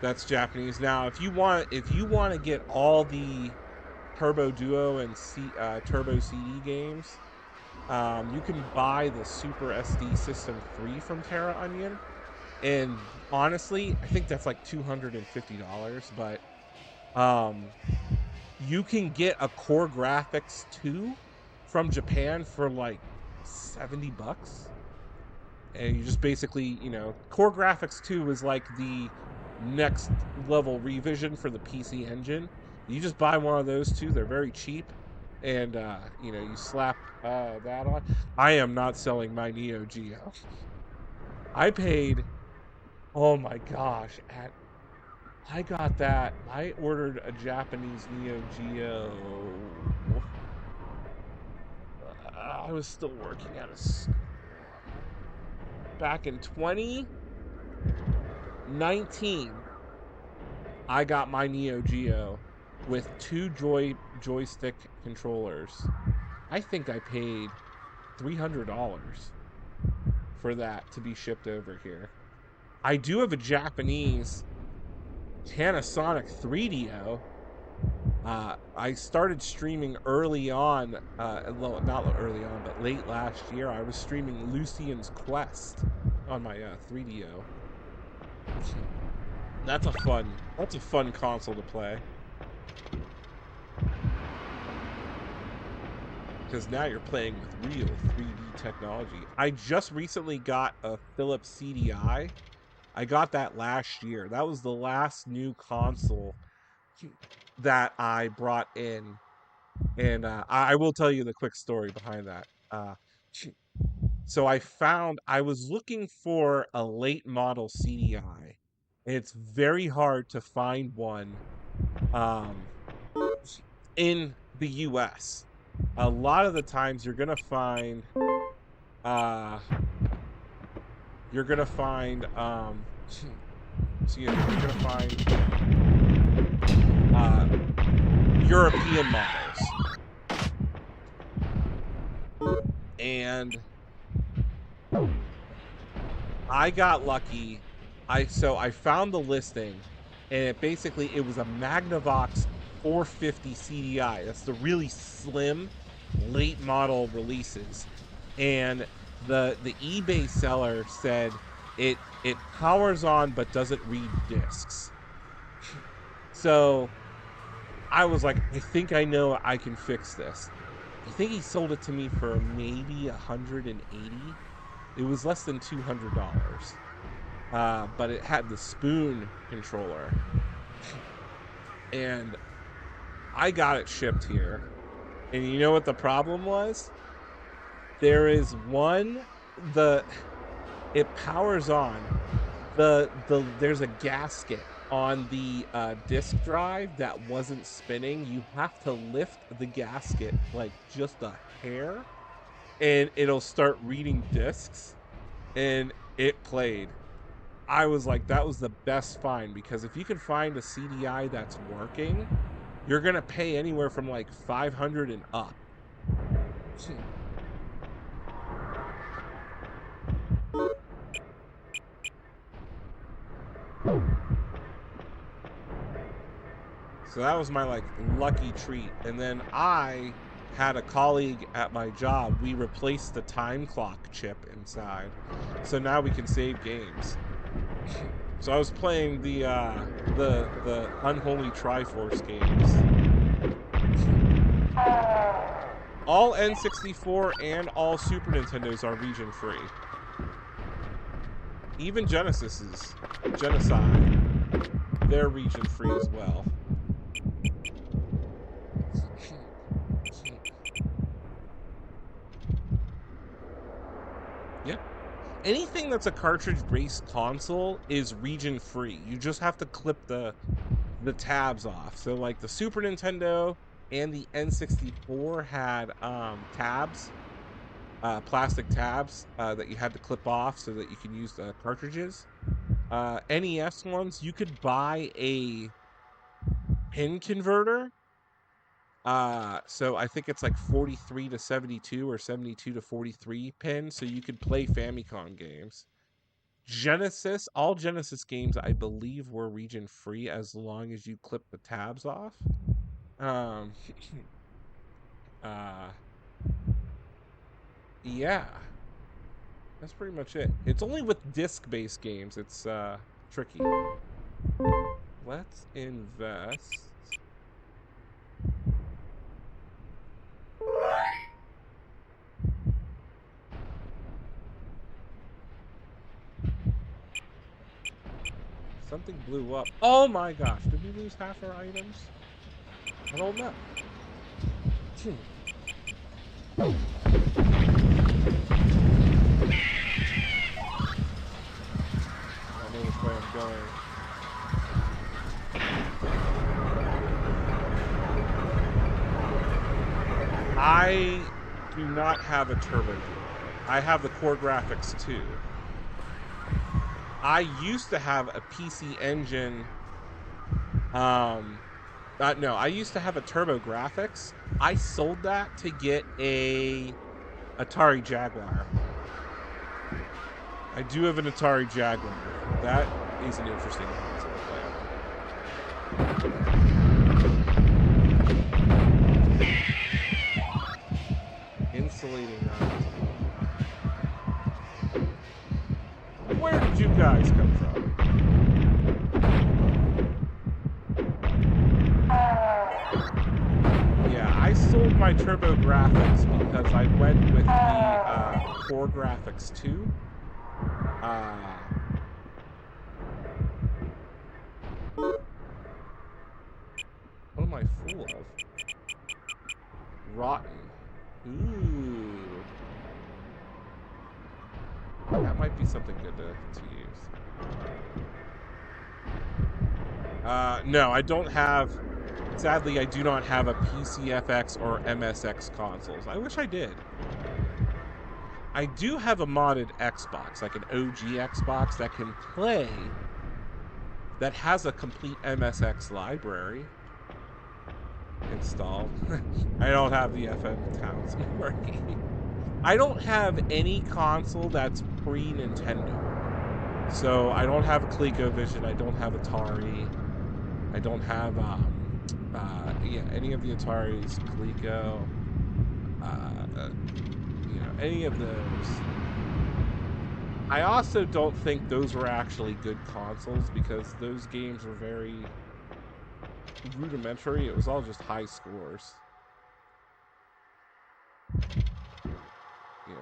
Speaker 1: That's Japanese. Now, if you want to get all the Turbo Duo and Turbo CD games, you can buy the Super SD System 3 from Terra Onion. And honestly, I think that's like $250, but you can get a Core Graphics 2 from Japan for like $70. And you just basically, Core Graphics 2 is like the next level revision for the PC Engine. You just buy one of those two, they're very cheap. And you slap that on. I am not selling my Neo Geo. I paid, oh my gosh, I got that. I ordered a Japanese Neo Geo. I was still working at a school. Back in 2019, I got my Neo Geo with 2 joystick controllers. I think I paid $300 for that to be shipped over here. I do have a Japanese Panasonic 3DO. I started streaming early on, well, not early on, but late last year. I was streaming Lucian's Quest on my 3DO. That's a fun console to play. Because now you're playing with real 3D technology. I just recently got a Philips CDI. I got that last year. That was the last new console that I brought in. And I will tell you the quick story behind that. So I was looking for a late model CDI. And it's very hard to find one in the US. A lot of the times you're gonna find European models. And I got lucky. I found the listing, and it was a Magnavox 450 CDI. That's the really slim late model releases. And the eBay seller said it powers on but doesn't read discs. So I was like, I think I know I can fix this. I think he sold it to me for maybe $180. It was less than $200. But it had the spoon controller. And I got it shipped here. And you know what the problem was? There's a gasket on the disk drive that wasn't spinning. You have to lift the gasket like just a hair, and it'll start reading discs, and it played. I was like, that was the best find, because if you can find a CDI that's working, you're gonna pay anywhere from like $500 and up. So that was my like lucky treat. And then I had a colleague at my job. We replaced the time clock chip inside, so now we can save games. So I was playing the Unholy Triforce games. All N64 and all Super Nintendos are region free. Even Genesis's Genocide, they're region free as well. Yeah. Anything that's a cartridge-based console is region-free. You just have to clip the tabs off. So like the Super Nintendo, and the N64 had tabs, plastic tabs that you had to clip off so that you can use the cartridges. NES ones, you could buy a pin converter. So I think it's like 43 to 72 or 72 to 43 pin, so you could play Famicom games. Genesis, all Genesis games I believe were region free as long as you clip the tabs off. Um uh yeah. That's pretty much it. It's only with disc-based games it's tricky. Let's invest. Something blew up. Oh my gosh, did we lose half our items? I don't know. I don't know which way I'm going. I do not have a turbo. I have the Core Graphics 2. I used to have a PC Engine. No, I used to have a Turbo Graphics. I sold that to get a Atari Jaguar. I do have an Atari Jaguar. That is an interesting console to play. Insulating that. Where did you guys come from? Yeah, I sold my Turbo Graphics because I went with the Core Graphics 2. What am I full of? Rotten. Ooh. That might be something good to use. No, I don't have... Sadly, I do not have a PCFX or MSX consoles. I wish I did. I do have a modded Xbox, like an OG Xbox that can play... that has a complete MSX library installed. I don't have the FM Towns working. I don't have any console that's pre-Nintendo. So I don't have a ColecoVision, I don't have Atari, I don't have any of the Ataris, Coleco, any of those. I also don't think those were actually good consoles because those games were very rudimentary. It was all just high scores.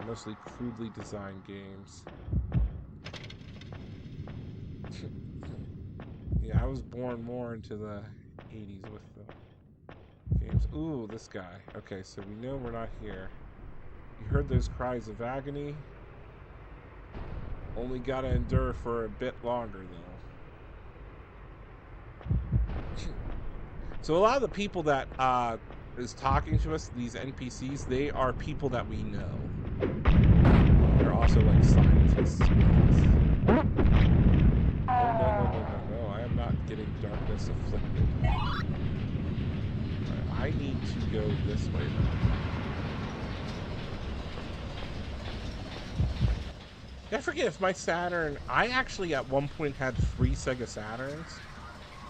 Speaker 1: Mostly crudely designed games. Yeah, I was born more into the 80s with the games. Ooh, this guy. Okay, so we know we're not here. You heard those cries of agony? Only gotta endure for a bit longer, though. So a lot of the people that is talking to us, these NPCs, they are people that we know. They're also like scientists. No, I am not getting darkness afflicted. Right, I need to go this way now. I forget if my Saturn... I actually at one point had 3 Sega Saturns.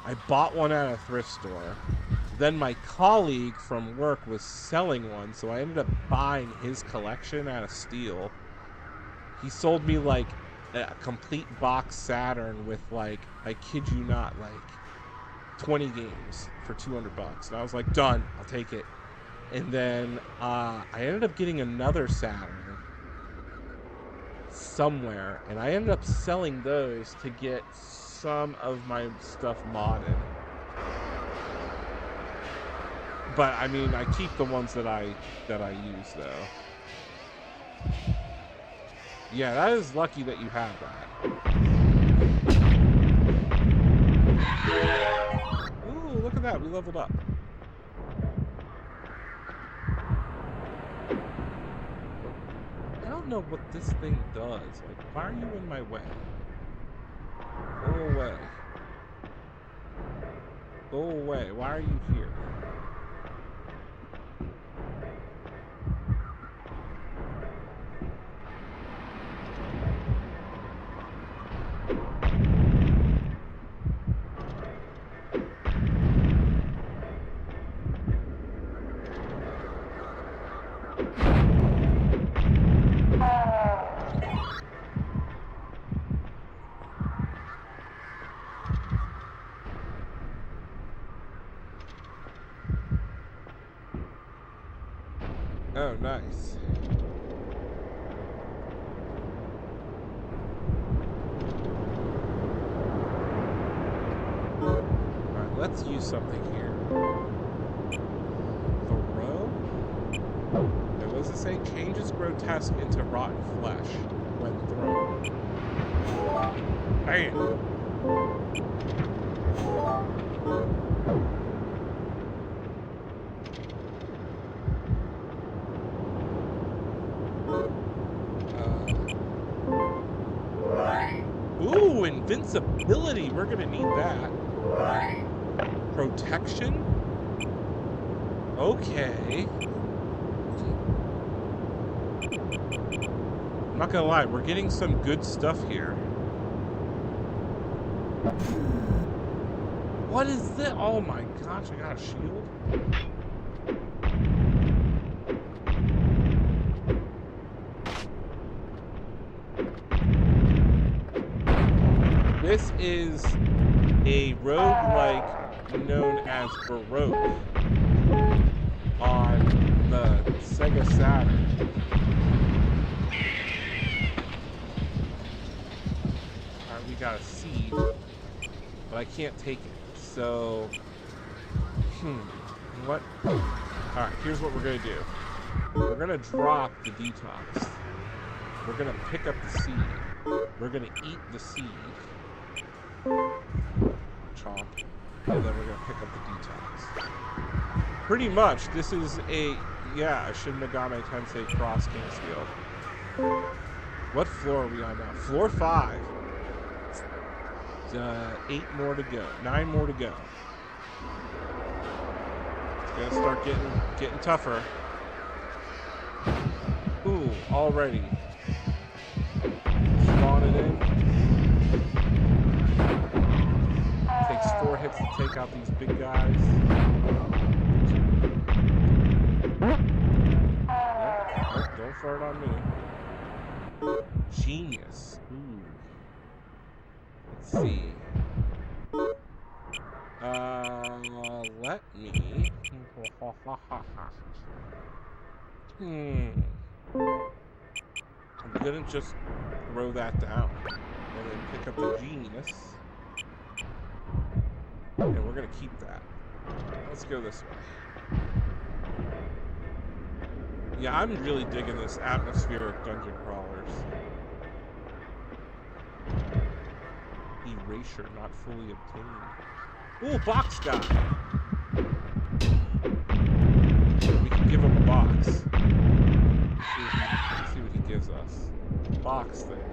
Speaker 1: I bought one at a thrift store. Then my colleague from work was selling one, so I ended up buying his collection at a steal. He sold me like a complete box Saturn with like, I kid you not, like 20 games for $200. And I was like, done, I'll take it. And then I ended up getting another Saturn somewhere, and I ended up selling those to get some of my stuff modded. But I mean, I keep the ones that I use though. Yeah, that is lucky that you have that. Ooh, look at that, we leveled up. don't know what this thing does. Like, why are you in my way? Go away. Go away. Why are you here? Oh, nice. Alright, let's use something here. Throw? Now, what does it say? Changes grotesque into rotten flesh when thrown. Bam! Ooh, invincibility. We're gonna need that. Protection? Okay. I'm not gonna lie, we're getting some good stuff here. What is this? Oh my gosh, I got a shield. This is a roguelike known as Baroque on the Sega Saturn. Alright, we got a seed, but I can't take it. So, what? Alright, here's what we're gonna do. We're gonna drop the detox. We're gonna pick up the seed. We're gonna eat the seed. Chomp. And then we're gonna pick up the detox. Pretty much, this is a Shin Megami Tensei Cross King Steel. What floor are we on now? Floor 5. 8 more to go. 9 more to go. It's gonna start getting tougher. Ooh, already. Spawn it in. Takes 4 hits to take out these big guys. Nope, don't fart on me. Genius. Ooh. Let's see. Let me. I'm gonna just throw that down and then pick up the genius. And we're gonna keep that. Let's go this way. Yeah, I'm really digging this atmospheric dungeon crawlers. Erasure not fully obtained. Ooh, box guy! We can give him a box. See what he gives us. Box thing.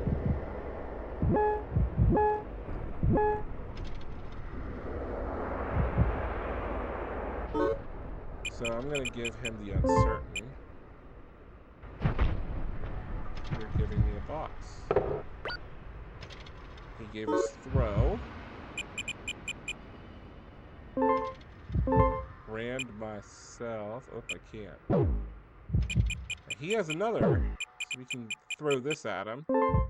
Speaker 1: So I'm gonna give him the uncertain. You're giving me a box. He gave us throw. Brand myself. Oh, I can't. He has another. So we can throw this at him. You're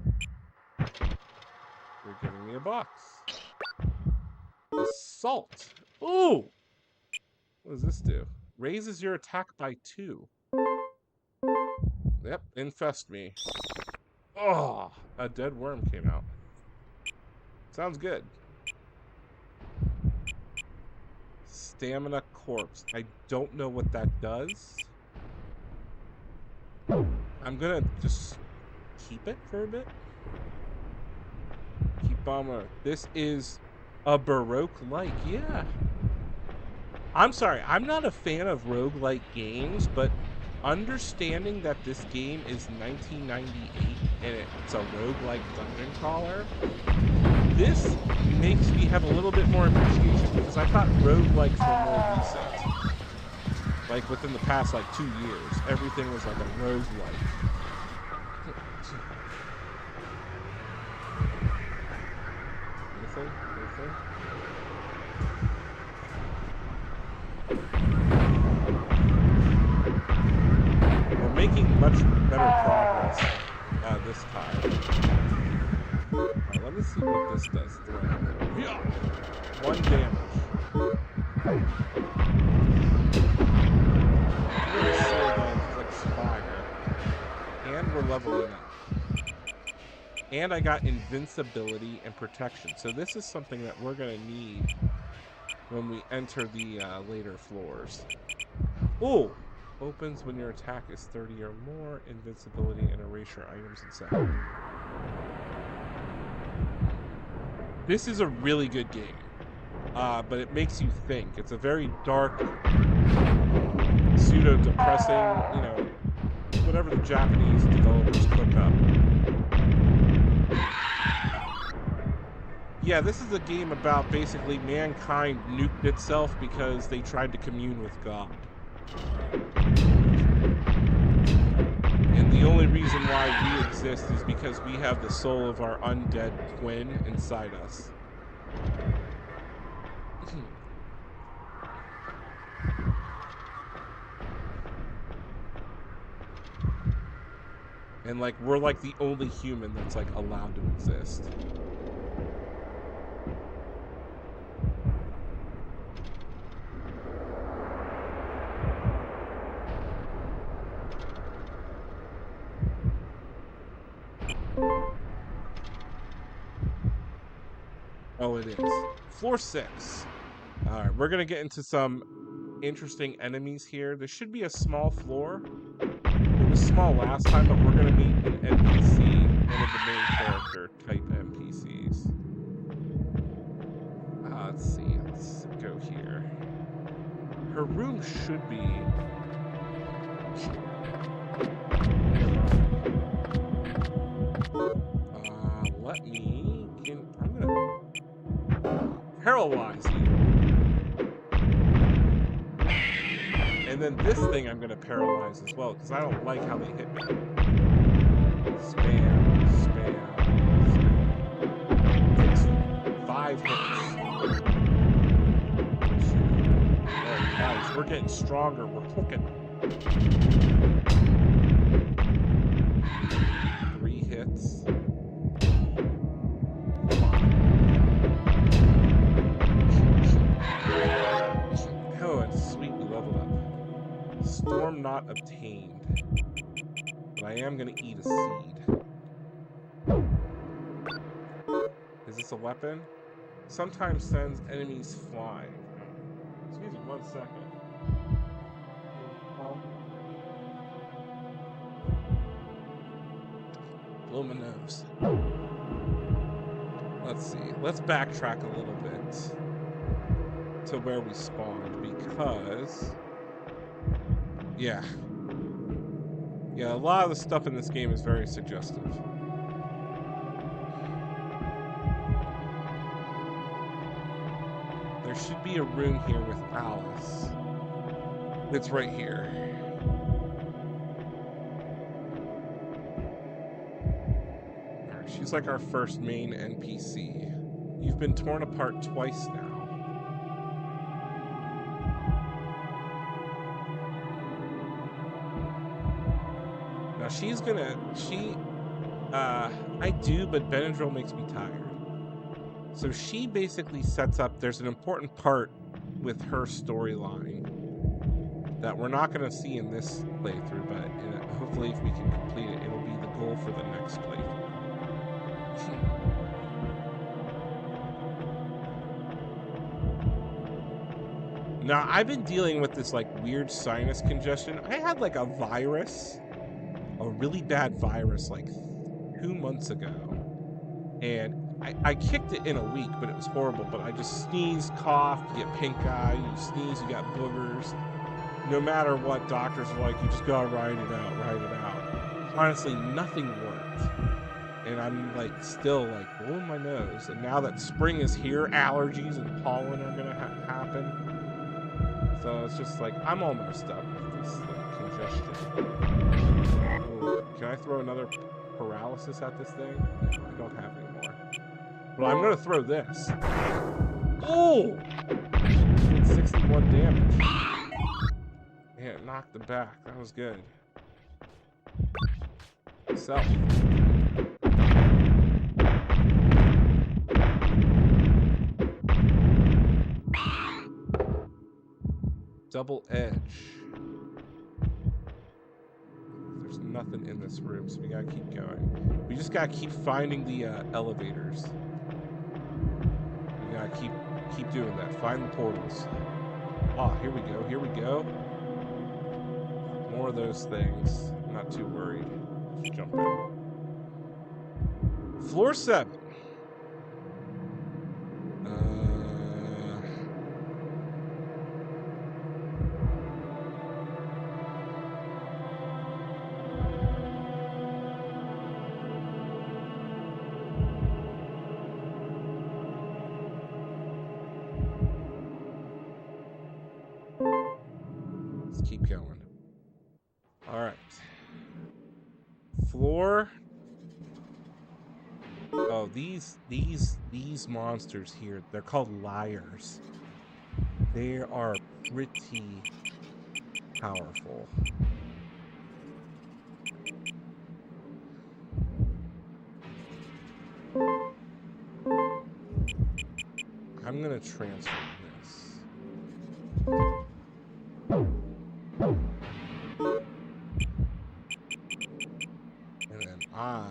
Speaker 1: giving me a box. Assault. Ooh! What does this do? Raises your attack by 2. Yep, infest me. Oh, a dead worm came out. Sounds good. Stamina corpse. I don't know what that does. I'm gonna just keep it for a bit. Keep bomber. This is a Baroque-like, yeah. I'm sorry, I'm not a fan of roguelike games, but understanding that this game is 1998 and it's a roguelike dungeon crawler, this makes me have a little bit more appreciation, because I thought roguelikes were more recent. Like within the past 2 years, everything was like a roguelike. Anything? We're making much better progress this time. Alright, let me see what this does. Yeah. 1 damage. Really slow down, like Spire. And we're leveling up. And I got invincibility and protection. So this is something that we're going to need when we enter the later floors. Oh! Opens when your attack is 30 or more. Invincibility and erasure items inside. This is a really good game. But it makes you think. It's a very dark, pseudo-depressing, whatever the Japanese developers cook up. Yeah, this is a game about basically mankind nuked itself because they tried to commune with God. And the only reason why we exist is because we have the soul of our undead twin inside us. And we're the only human that's allowed to exist. Oh, it is. Floor 6. Alright, we're gonna get into some interesting enemies here. There should be a small floor. It was small last time, but we're gonna meet an NPC, one of the main character type NPCs. Let's see. Let's go here. Her room should be... let me... I'm gonna... paralyze you. And then this thing I'm gonna paralyze as well, because I don't like how they hit me. Spam, spam, spam. Takes 5 hits. Oh, nice. We're getting stronger. We're hooking. 3 hits. Oh, and sweet, we leveled up. Storm not obtained. But I am going to eat a seed. Is this a weapon? Sometimes sends enemies flying. Excuse me, 1 second. Blow my nose. Let's see. Let's backtrack a little bit to where we spawned, because yeah, a lot of the stuff in this game is very suggestive. There should be a room here with Alice. It's right here. She's like our first main NPC. You've been torn apart twice now. Now she's gonna, I do, but Benadryl makes me tired. So she basically sets up, there's an important part with her storyline that we're not gonna see in this playthrough, but hopefully if we can complete it, it'll be the goal for the next playthrough. Now, I've been dealing with this weird sinus congestion. I had a virus, a really bad virus 2 months ago, and I kicked it in a week, but it was horrible. But I just sneezed, coughed, you get pink eye, you sneeze, you got boogers. no matter what, doctors are like, you just gotta ride it out, ride it out. Honestly, nothing worked. And I'm like still like blowing my nose. And now that spring is here, allergies and pollen are gonna happen. So it's just like I'm almost up with this like, congestion. Ooh, can I throw another paralysis at this thing? No, I don't have any more. But I'm gonna throw this. Oh! 61 damage. Yeah, it knocked them back. That was good. Self. Double edge. There's nothing in this room, so we gotta keep going. We just gotta keep finding the elevators. We gotta keep doing that. Find the portals. Ah, here we go. Here we go. More of those things. I'm not too worried. Let's jump in. Floor 7. Let's keep going. All right. Floor. Oh, these monsters here, they're called liars. They are pretty powerful. I'm gonna transfer this. And then I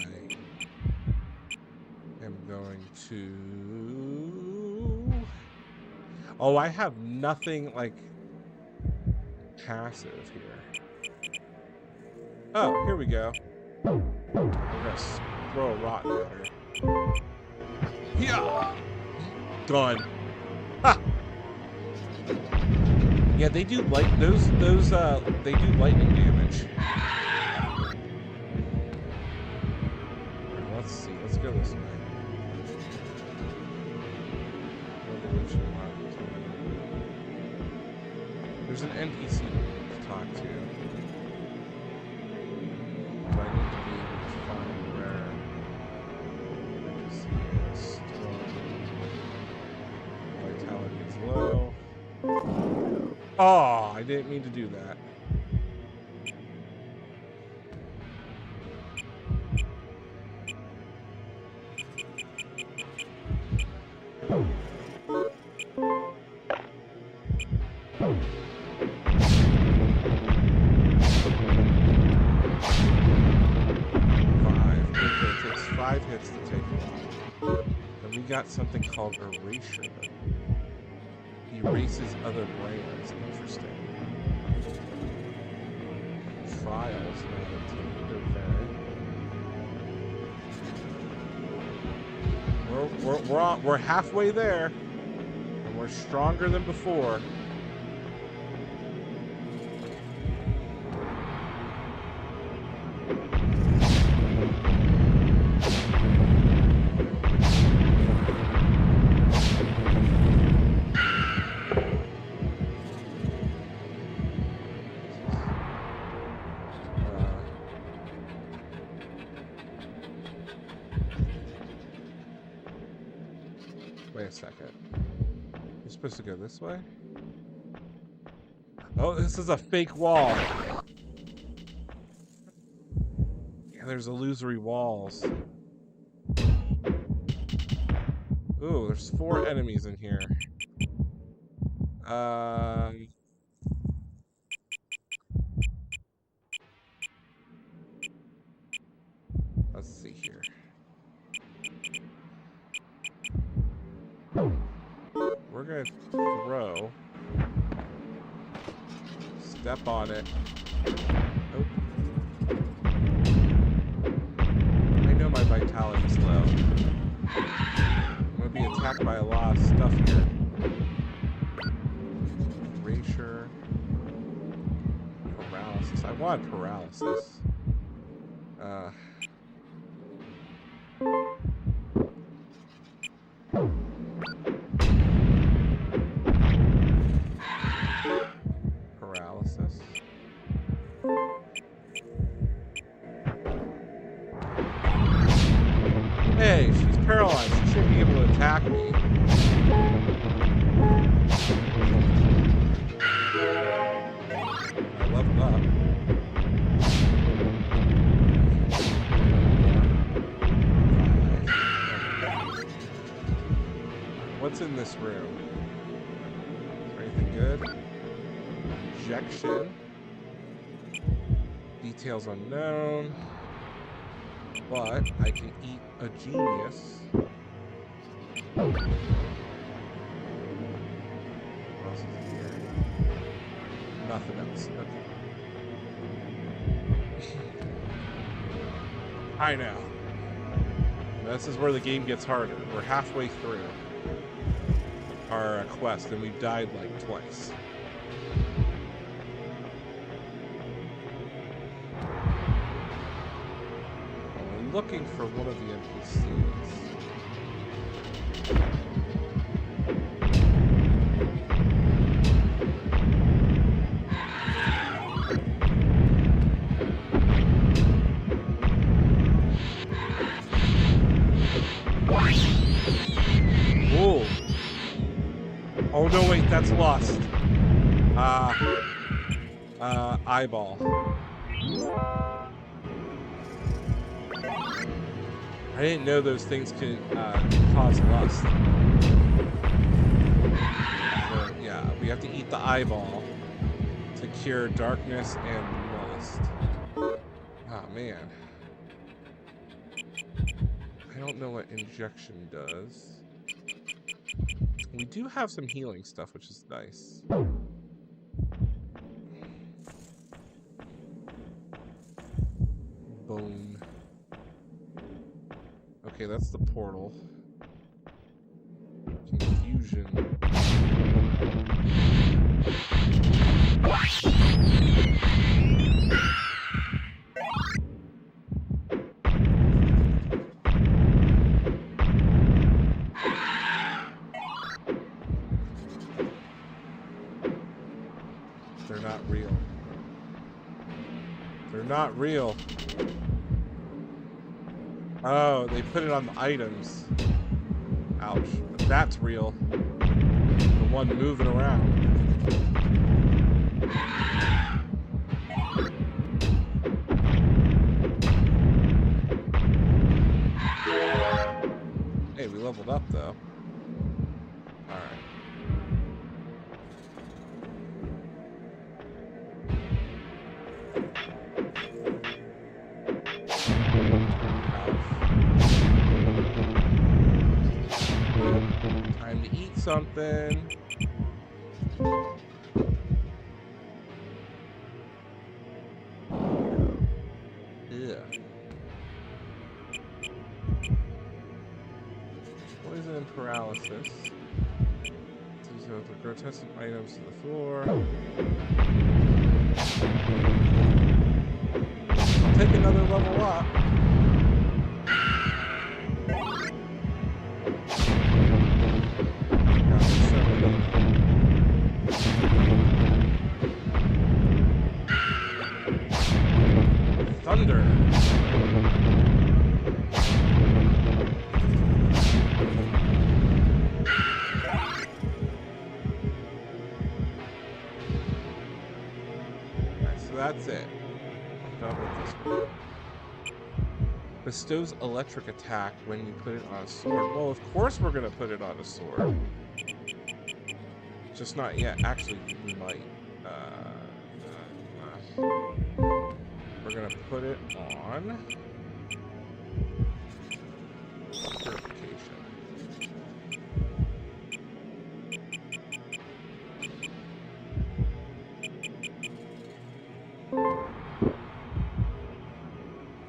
Speaker 1: am going to... Oh, I have nothing, like, passive here. Oh, here we go. I'm gonna throw a rotten at her. Yeah! Done. Ha! Yeah, they do they do lightning damage. Let's see. Let's go this way. There's an NPC to talk to. But I need to be able to find where NPC is strong. Vitality is low. Oh, I didn't mean to do that. Five hits to take it off. And we got something called erasure. He erases other brands. Interesting. Trials not obtained. Okay. We're halfway there, and we're stronger than before. Wait a second. You're supposed to go this way? Oh, this is a fake wall. Yeah, there's illusory walls. Ooh, there's 4 enemies in here. Let's see here. We're gonna throw. Step on it. Oh. I know my vitality's low. I'm gonna be attacked by a lot of stuff here. Erasure. I want paralysis. Paralysis. Hey, she's paralyzed. She shouldn't be able to attack me. I leveled up. What's in this room? Is there anything good? Injection. Details unknown. But I can eat a genius. What else is here? Nothing else. Okay. I know. This is where the game gets harder. We're halfway through our quest and we've died like twice. I'm looking for one of the NPCs. Whoa. Oh no, wait, that's lost. Eyeball. I didn't know those things could cause lust. So, yeah, we have to eat the eyeball to cure darkness and lust. Oh man. I don't know what injection does. We do have some healing stuff, which is nice. Bone. Okay, that's the portal. Confusion. They're not real. They're not real. Oh, they put it on the items. Ouch. But that's real. The one moving around. Hey, we leveled up though. Alright. Time to eat something. Yeah. Poison and paralysis. These are the grotesque items to the floor. I'll take another level up. Thunder. Alright, so that's it. I'm done with this one. Bestows electric attack when you put it on a sword. Well, of course we're gonna put it on a sword. Just not yet. Actually, we might. We're gonna put it on purification.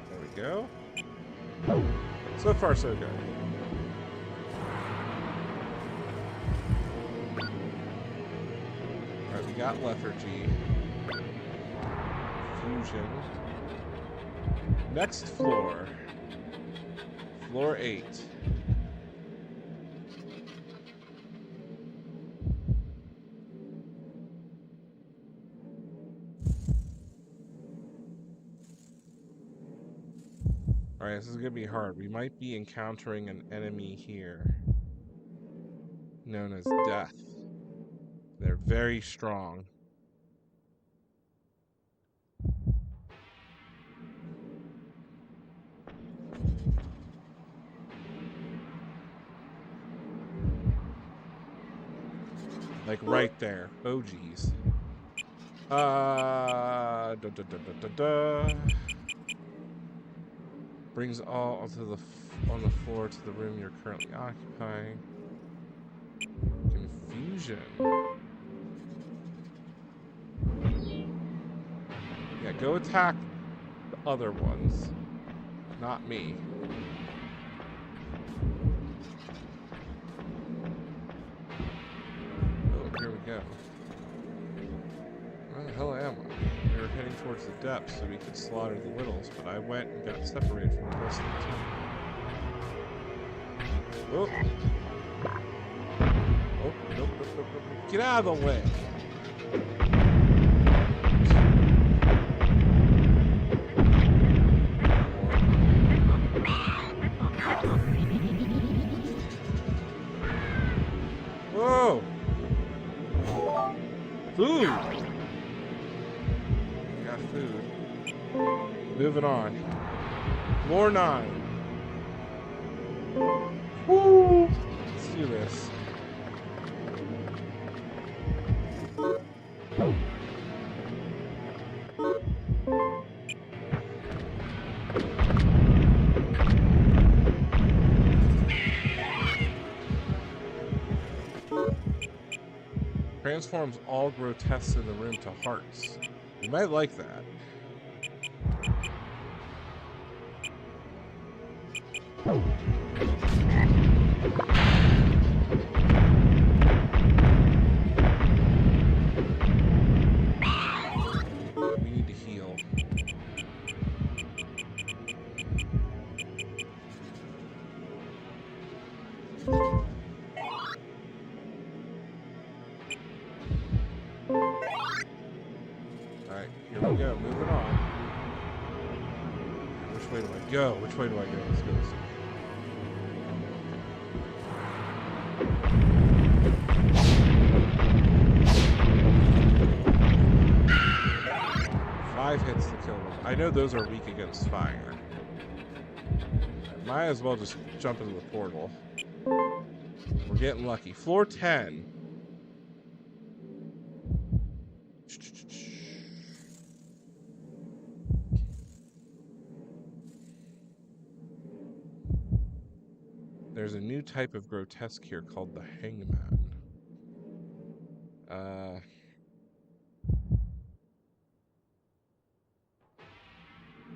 Speaker 1: There we go. So far, so good. Alright, we got lethargy. confusion. Next floor. Floor 8. Alright, this is gonna be hard. We might be encountering an enemy here, known as Death. They're very strong. Like right there. Oh geez. Brings all onto the on the floor to the room you're currently occupying. Confusion. Yeah, go attack the other ones, not me. Oh, here we go. Where the hell am I? We were heading towards the depths so we could slaughter the littles, but I went and got separated from the rest of the team. Oh. Oh, nope. Get out of the way. Whoa. Food. Got food. Moving on. Floor 9. Woo! Let's do this. Transforms all grotesques in the room to hearts. You might like that. We need to heal. Alright, here we go. Moving on. Which way do I go? Which way do I go? Let's go this way. 5 hits to kill them. I know those are weak against fire. Might as well just jump into the portal. We're getting lucky. Floor 10. There's a new type of grotesque here called the Hangman.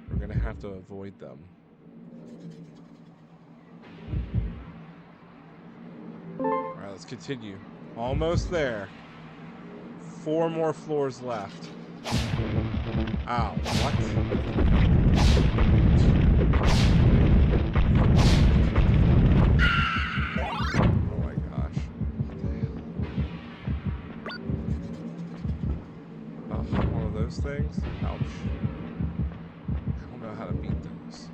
Speaker 1: We're gonna have to avoid them. Alright, let's continue. Almost there. 4 more floors left. Ow, what? Oh my gosh. What the hell? Oh, one of those things? Ouch. I don't know how to beat those.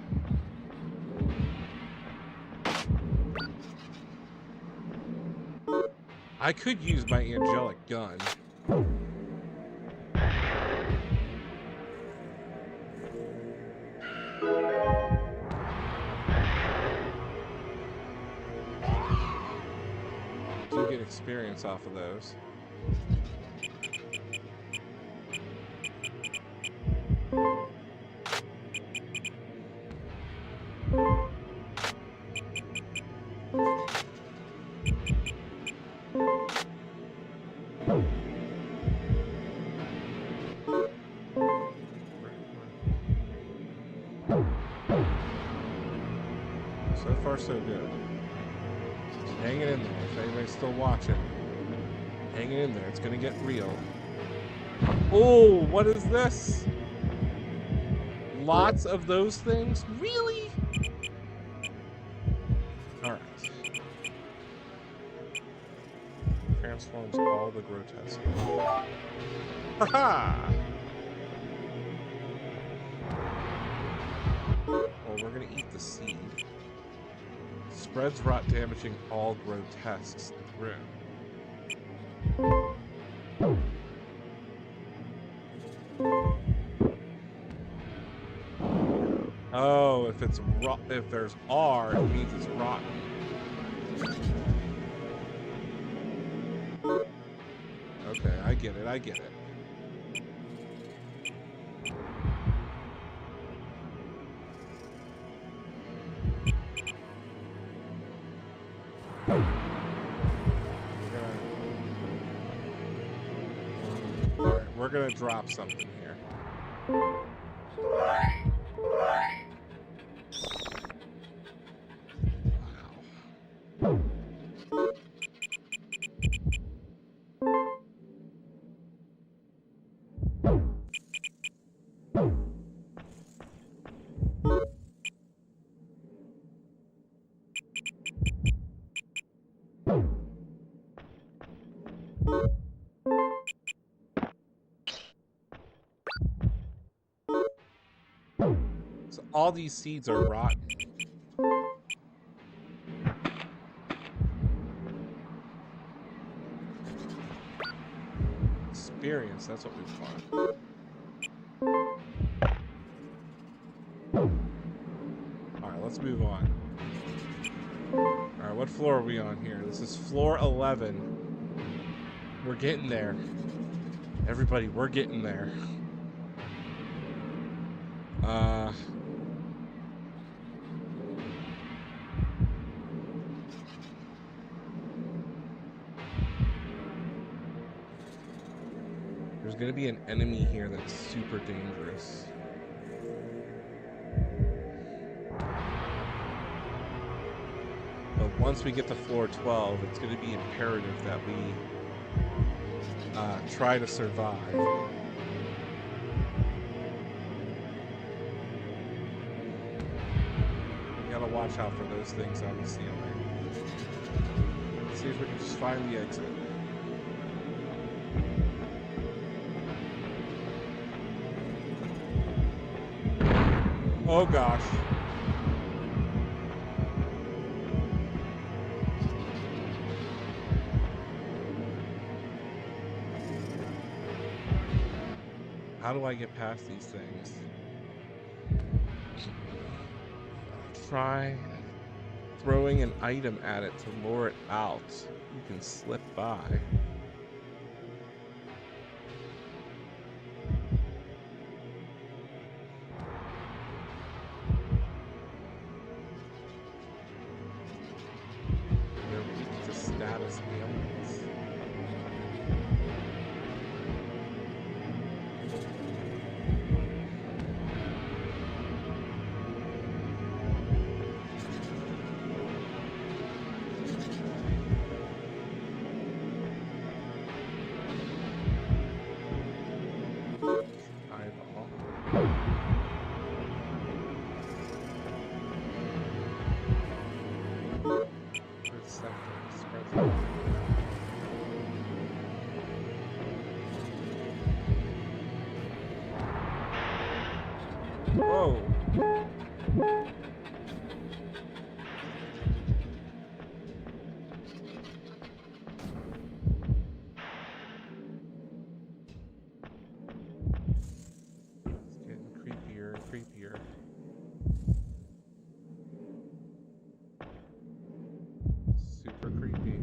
Speaker 1: I could use my angelic gun. Do get experience off of those. So far, so good. Just hang it in there. If anybody's still watching, hang it in there. It's gonna get real. Oh, what is this? lots of those things? Really? Alright. Transforms all the grotesque. Haha! Well, we're gonna eat the seed. Spreads rot, damaging all grotesques through. Oh, if there's R, it means it's rotten. Okay, I get it. We're gonna drop something here. Wow. So all these seeds are rotten. Experience, that's what we want. Alright, let's move on. Alright, what floor are we on here? This is floor 11. We're getting there. Everybody, we're getting there. There's gonna be an enemy here that's super dangerous. But once we get to floor 12, it's gonna be imperative that we try to survive. You gotta watch out for those things on the ceiling. Let's see if we can just find the exit. Oh gosh. How do I get past these things? Try throwing an item at it to lure it out. You can slip by. They're weak to status ailments. Whoa. It's getting creepier and creepier. Super creepy.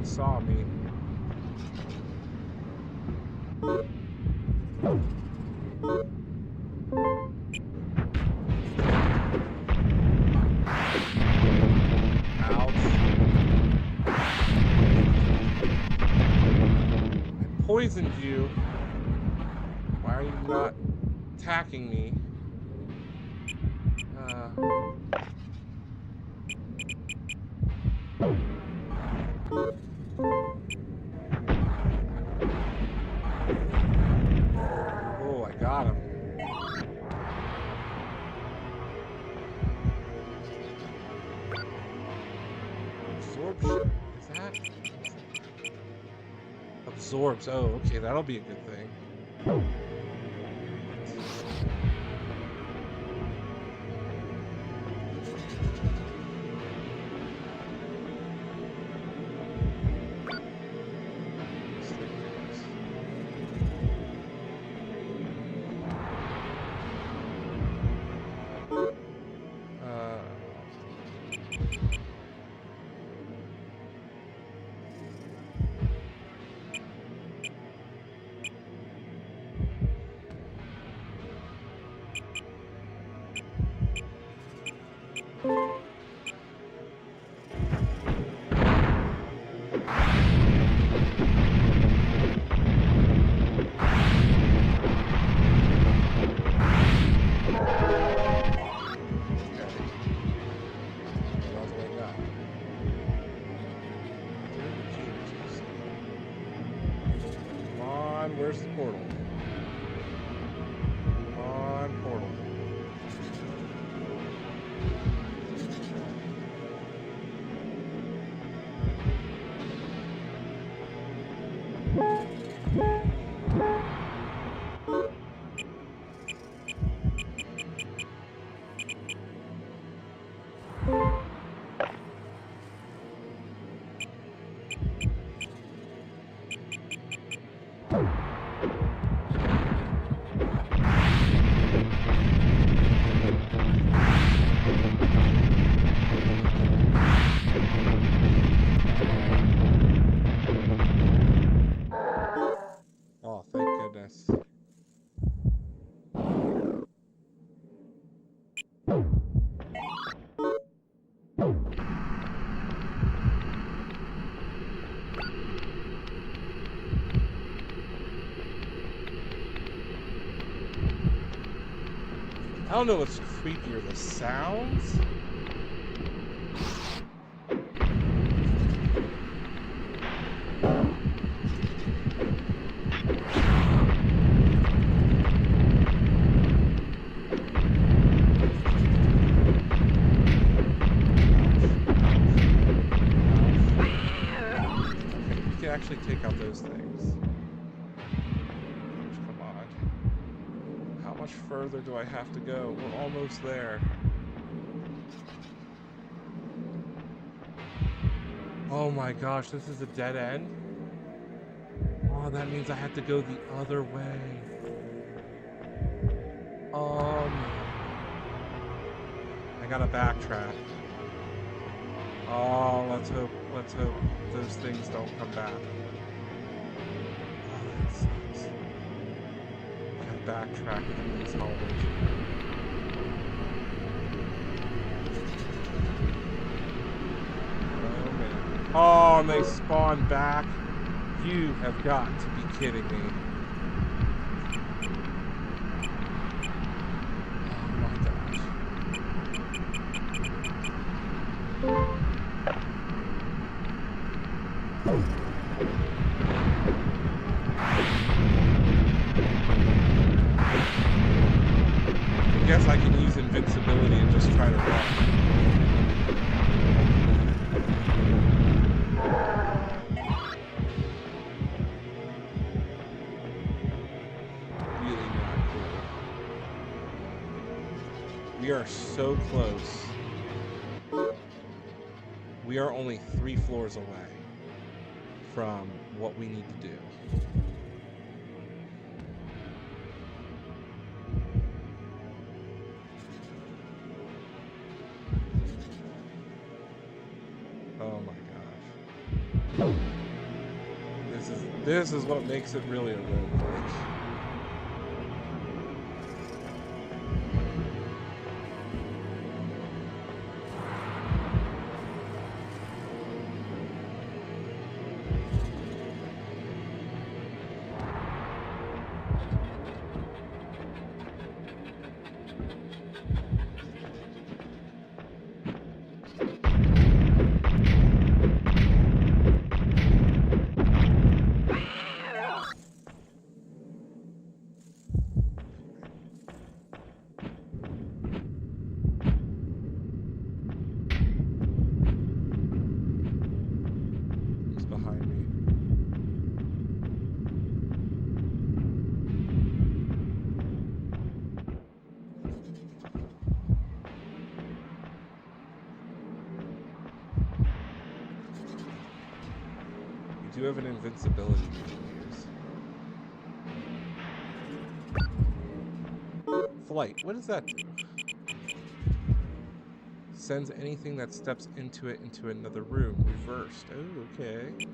Speaker 1: Saw me. Ouch. I poisoned you. Why are you not attacking me? Oh, I got him. Absorption. Is that? Absorbs. Oh, okay. That'll be a good thing. Where's the portal? Come on, portal. Oh, thank goodness. I don't know what's creepier, the sounds? Actually take out those things. Come on. How much further do I have to go? We're almost there. Oh my gosh, this is a dead end? Oh, that means I have to go the other way. I gotta backtrack. Oh, let's hope those things don't come back. Oh, that sucks. Gotta backtrack through these hallways. Oh man. Oh, and they spawn back. You have got to be kidding me. Oh my gosh. I guess I can use invincibility and just try to run. Really not cool. We are so close. We are only 3 floors away from what we need to do. Oh my gosh. This is what makes it really a roguelike. do have an invincibility we can use. Flight. What does that do? Sends anything that steps into it into another room. Reversed. Oh, okay.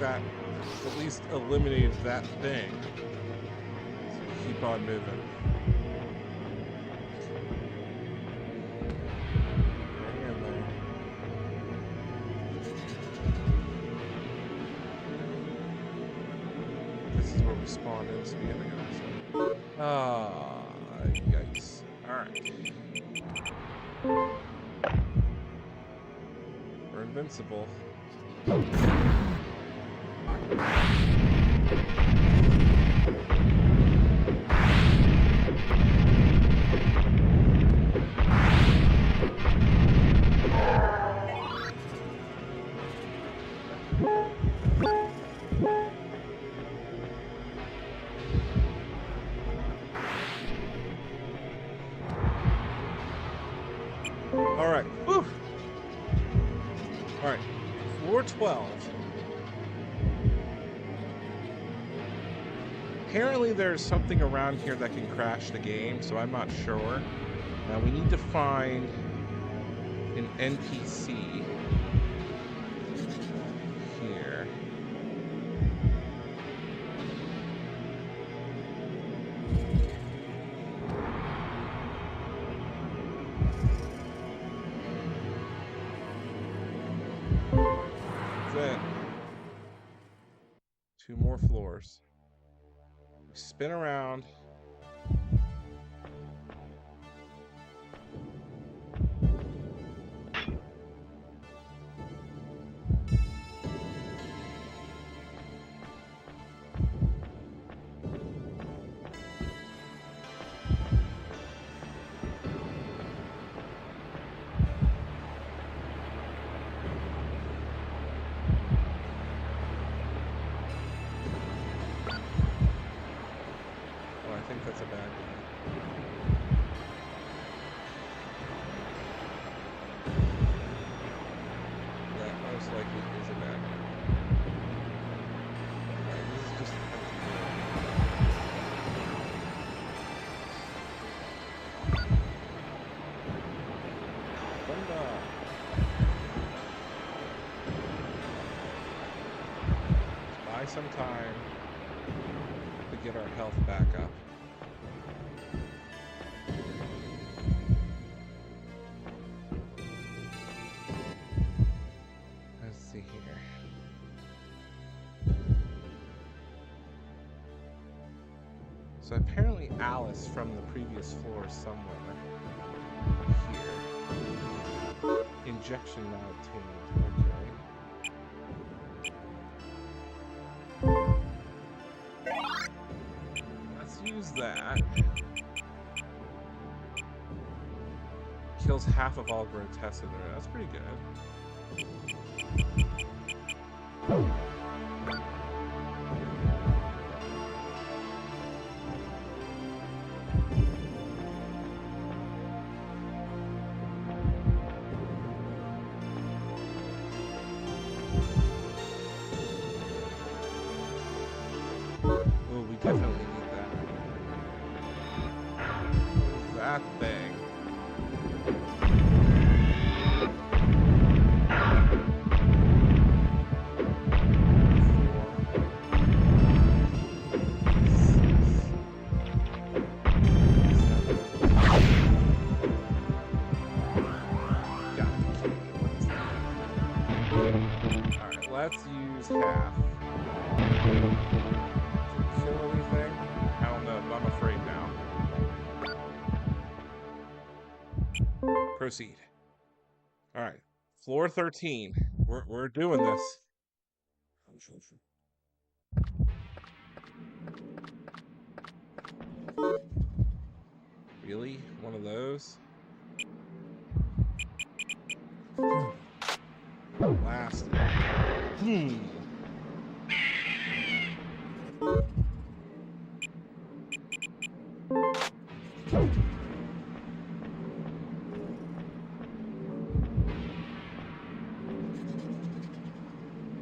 Speaker 1: That at least eliminated that thing. So keep on moving. Hang in there. This is where we spawn into the other guys. Ah, yikes. Alright. We're invincible. Alright. Whew. Alright. Floor 12. Apparently there's something around here that can crash the game, so I'm not sure. Now we need to find an NPC here. That's it. 2 more floors. Spin around. I think that's a bad guy. That most likely is a bad guy. Alright, this is just Thunder. Let's buy some time to get our health back up. So apparently Alice from the previous floor is somewhere here. Injection now obtained. Okay. Let's use that. Kills half of all grotesque in there. That's pretty good. Definitely need that. That thing. Alright, let's use half. Proceed. All right, floor 13. We're doing this. Really? One of those? Blasted.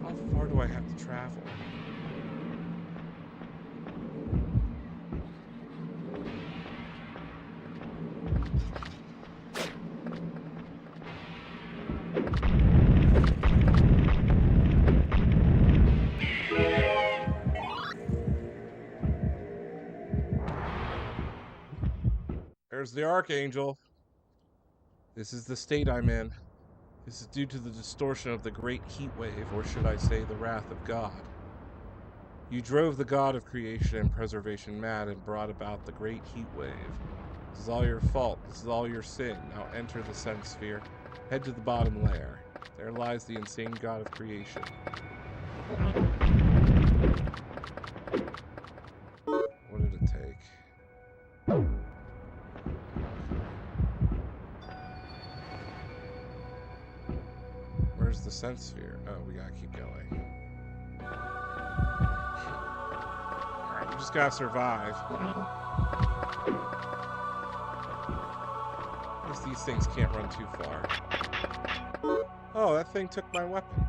Speaker 1: How far do I have to travel? There's the Archangel. This is the state I'm in. This is due to the distortion of the great heat wave, or should I say the wrath of God. You drove the God of creation and preservation mad and brought about the great heat wave. This is all your fault. This is all your sin. Now enter the sense sphere. Head to the bottom layer. There lies the insane God of creation. What did it take? Where's the sense sphere? Oh, we gotta keep going. Alright, we just gotta survive. At least these things can't run too far. Oh, that thing took my weapon.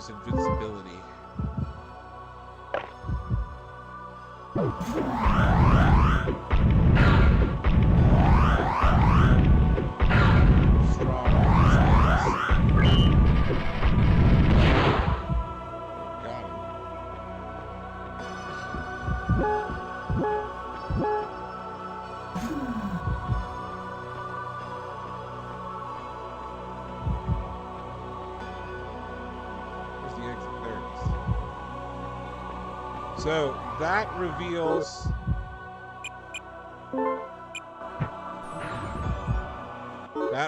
Speaker 1: Invincibility. So that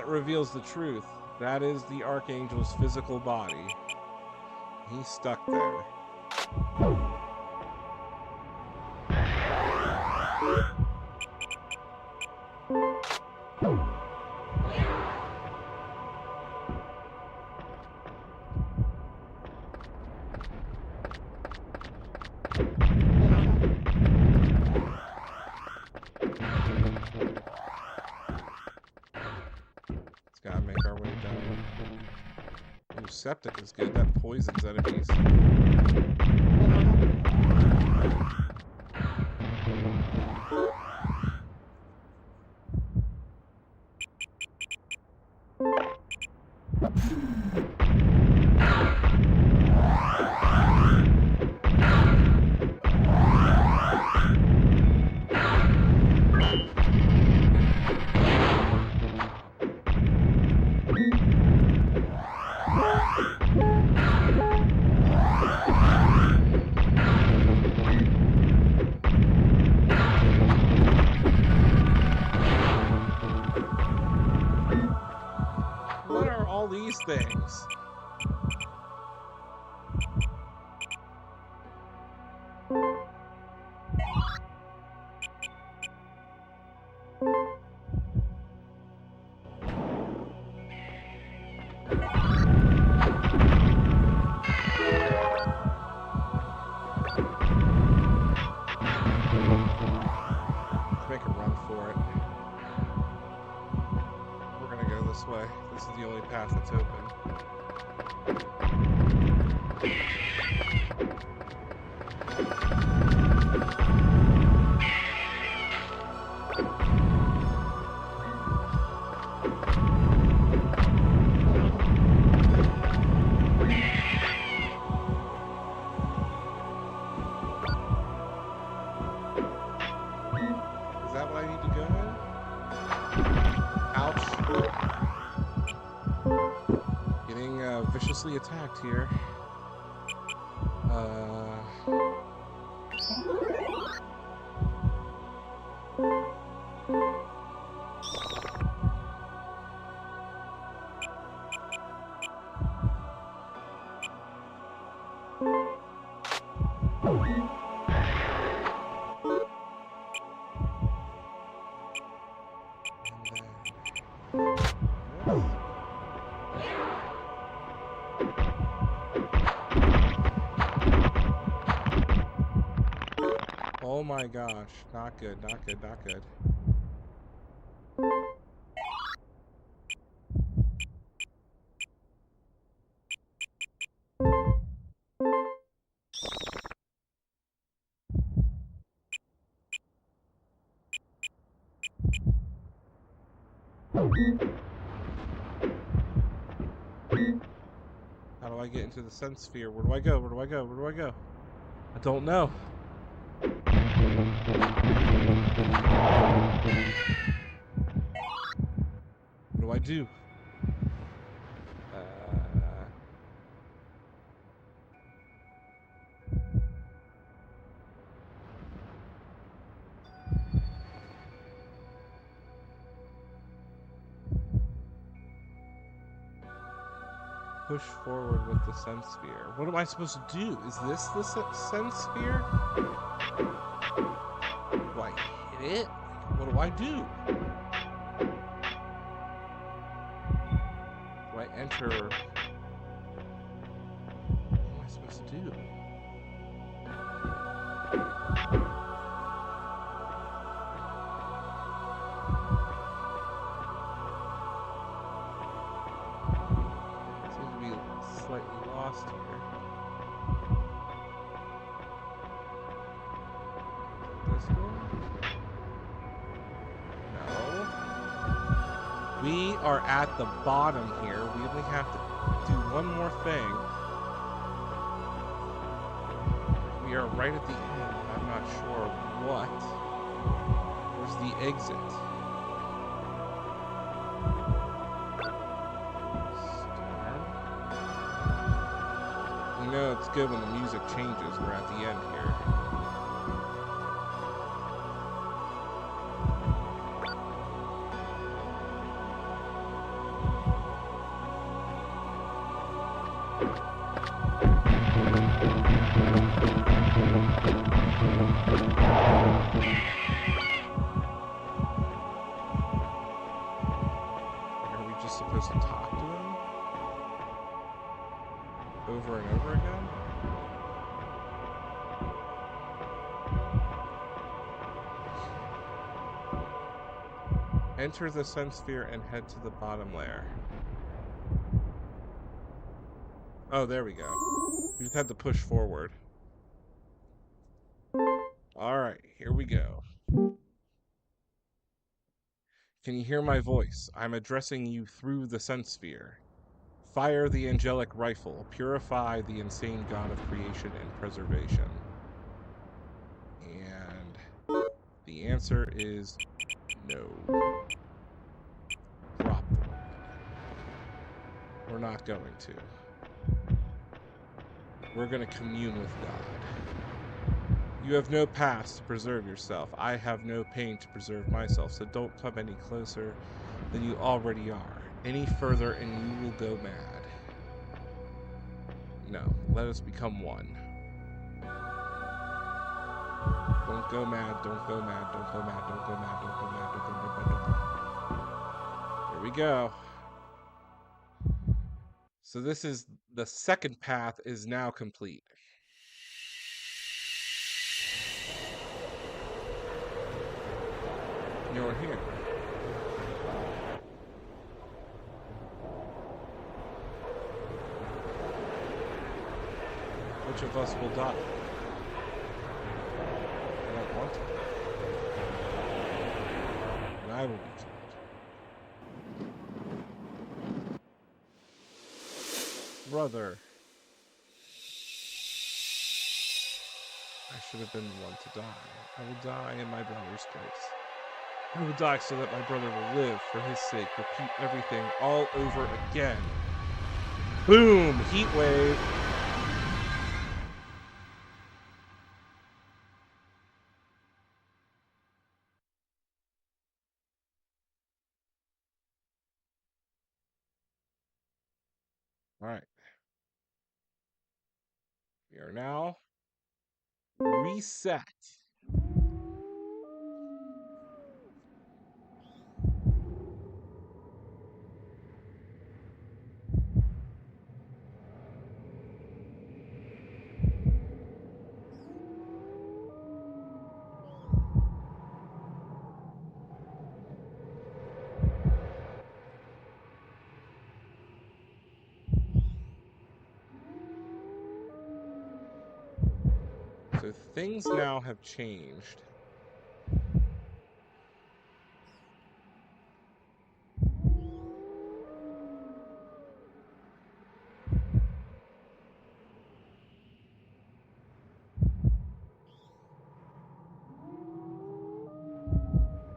Speaker 1: reveals the truth. That is the Archangel's physical body. He's stuck there. Gotta make our way down. Ooh, septic is good. That poisons enemies. These things. Let's make a run for it. We're gonna go this way. This is the only path that's open. viciously attacked here. Oh my gosh, not good, not good, not good. How do I get into the sense sphere? Where do I go? Where do I go? Where do I go? I don't know. What do I do? Push forward with the sense sphere. What am I supposed to do? Is this the sense sphere? Do I hit it? What do I do? Do I enter? What am I supposed to do? Slightly lost here. This one? No. We are at the bottom here. We only have to do one more thing. We are right at the end. I'm not sure what. Where's the exit? You know it's good when the music changes. We're at the end here. Are we just supposed to talk to him? Over and over again? Enter the sense sphere and head to the bottom layer. Oh, there we go. We just had to push forward. Alright, here we go. Can you hear my voice? I'm addressing you through the sense sphere. Fire the angelic rifle. Purify the insane god of creation and preservation. And the answer is no. Drop the weapon. We're not going to. We're going to commune with God. You have no past to preserve yourself. I have no pain to preserve myself, so don't come any closer than you already are. Any further and you will go mad. No, let us become one. Don't go mad, don't go mad, don't go mad, don't go mad, don't go mad, don't go mad, don't go mad. Here we go. So this is the second path is now complete. You're here. Which of us will die? I don't want to. And I will be killed. Brother. I should have been the one to die. I will die in my brother's place. I will die so that my brother will live for his sake. Repeat everything all over again. Boom! Heat wave. All right. We are now reset. So things now have changed.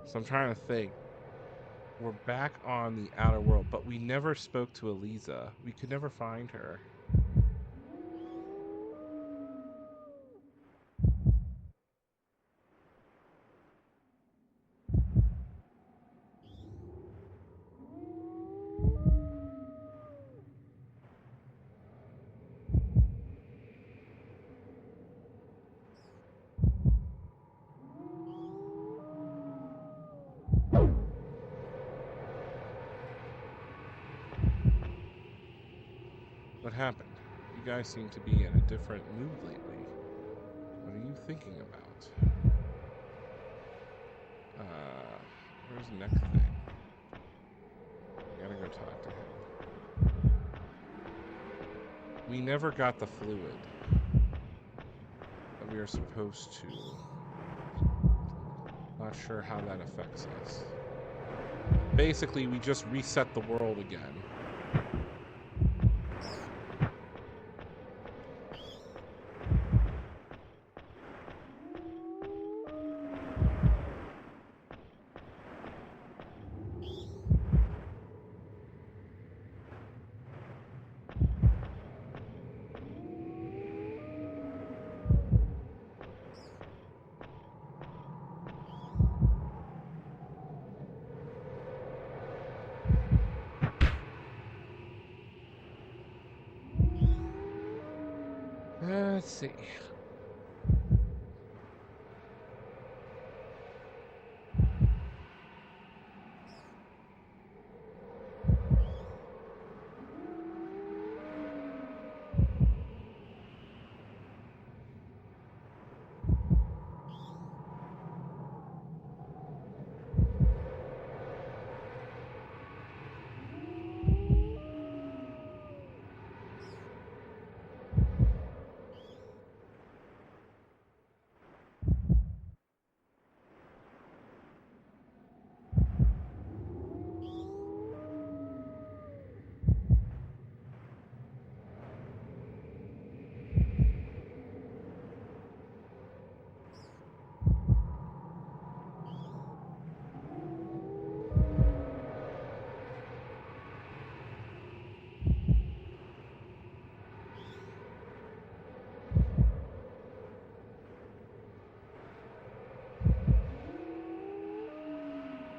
Speaker 1: So I'm trying to think. We're back on the outer world, but we never spoke to Eliza. We could never find her. What happened? You guys seem to be in a different mood lately. What are you thinking about? Where's the next thing? I gotta go talk to him. We never got the fluid that we are supposed to. Not sure how that affects us. Basically, we just reset the world again. Let's see.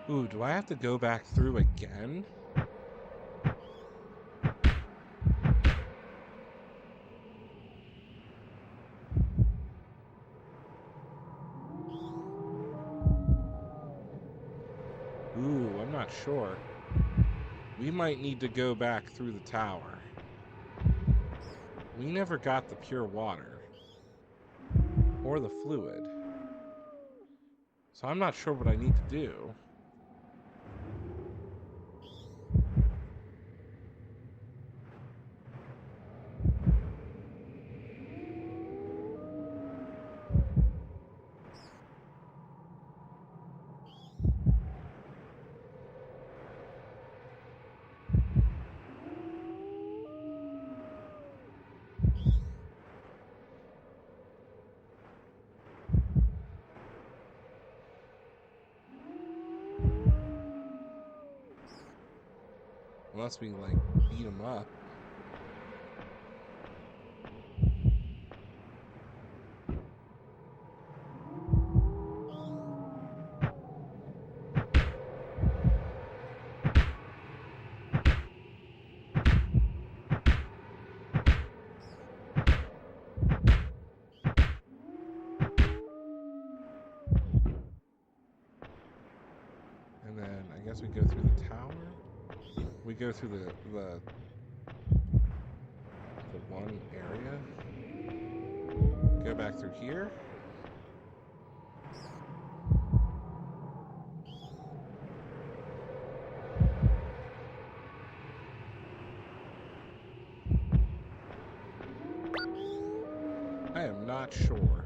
Speaker 1: Ooh, do I have to go back through again? Ooh, I'm not sure. We might need to go back through the tower. We never got the pure water. Or the fluid. So I'm not sure what I need to do. Unless we, like, beat them up. guess we go through the tower. We go through the one area. Go back through here. I am not sure.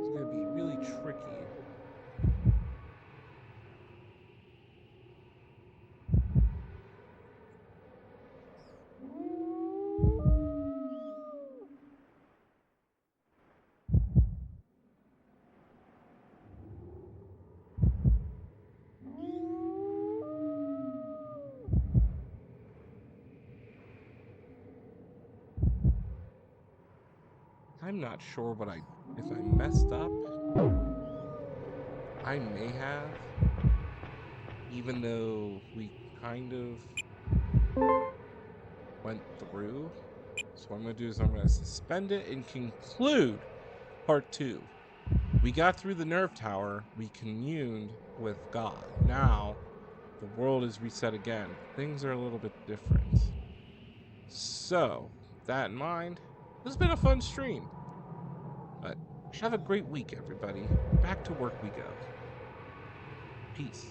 Speaker 1: It's gonna be really tricky. I'm not sure what if I messed up. I may have, even though we kind of went through. So what I'm going to do is I'm going to suspend it and conclude part 2. We got through the nerve tower. We communed with God. Now, the world is reset again. Things are a little bit different. So, with that in mind, this has been a fun stream. But have a great week, everybody. Back to work we go. Peace.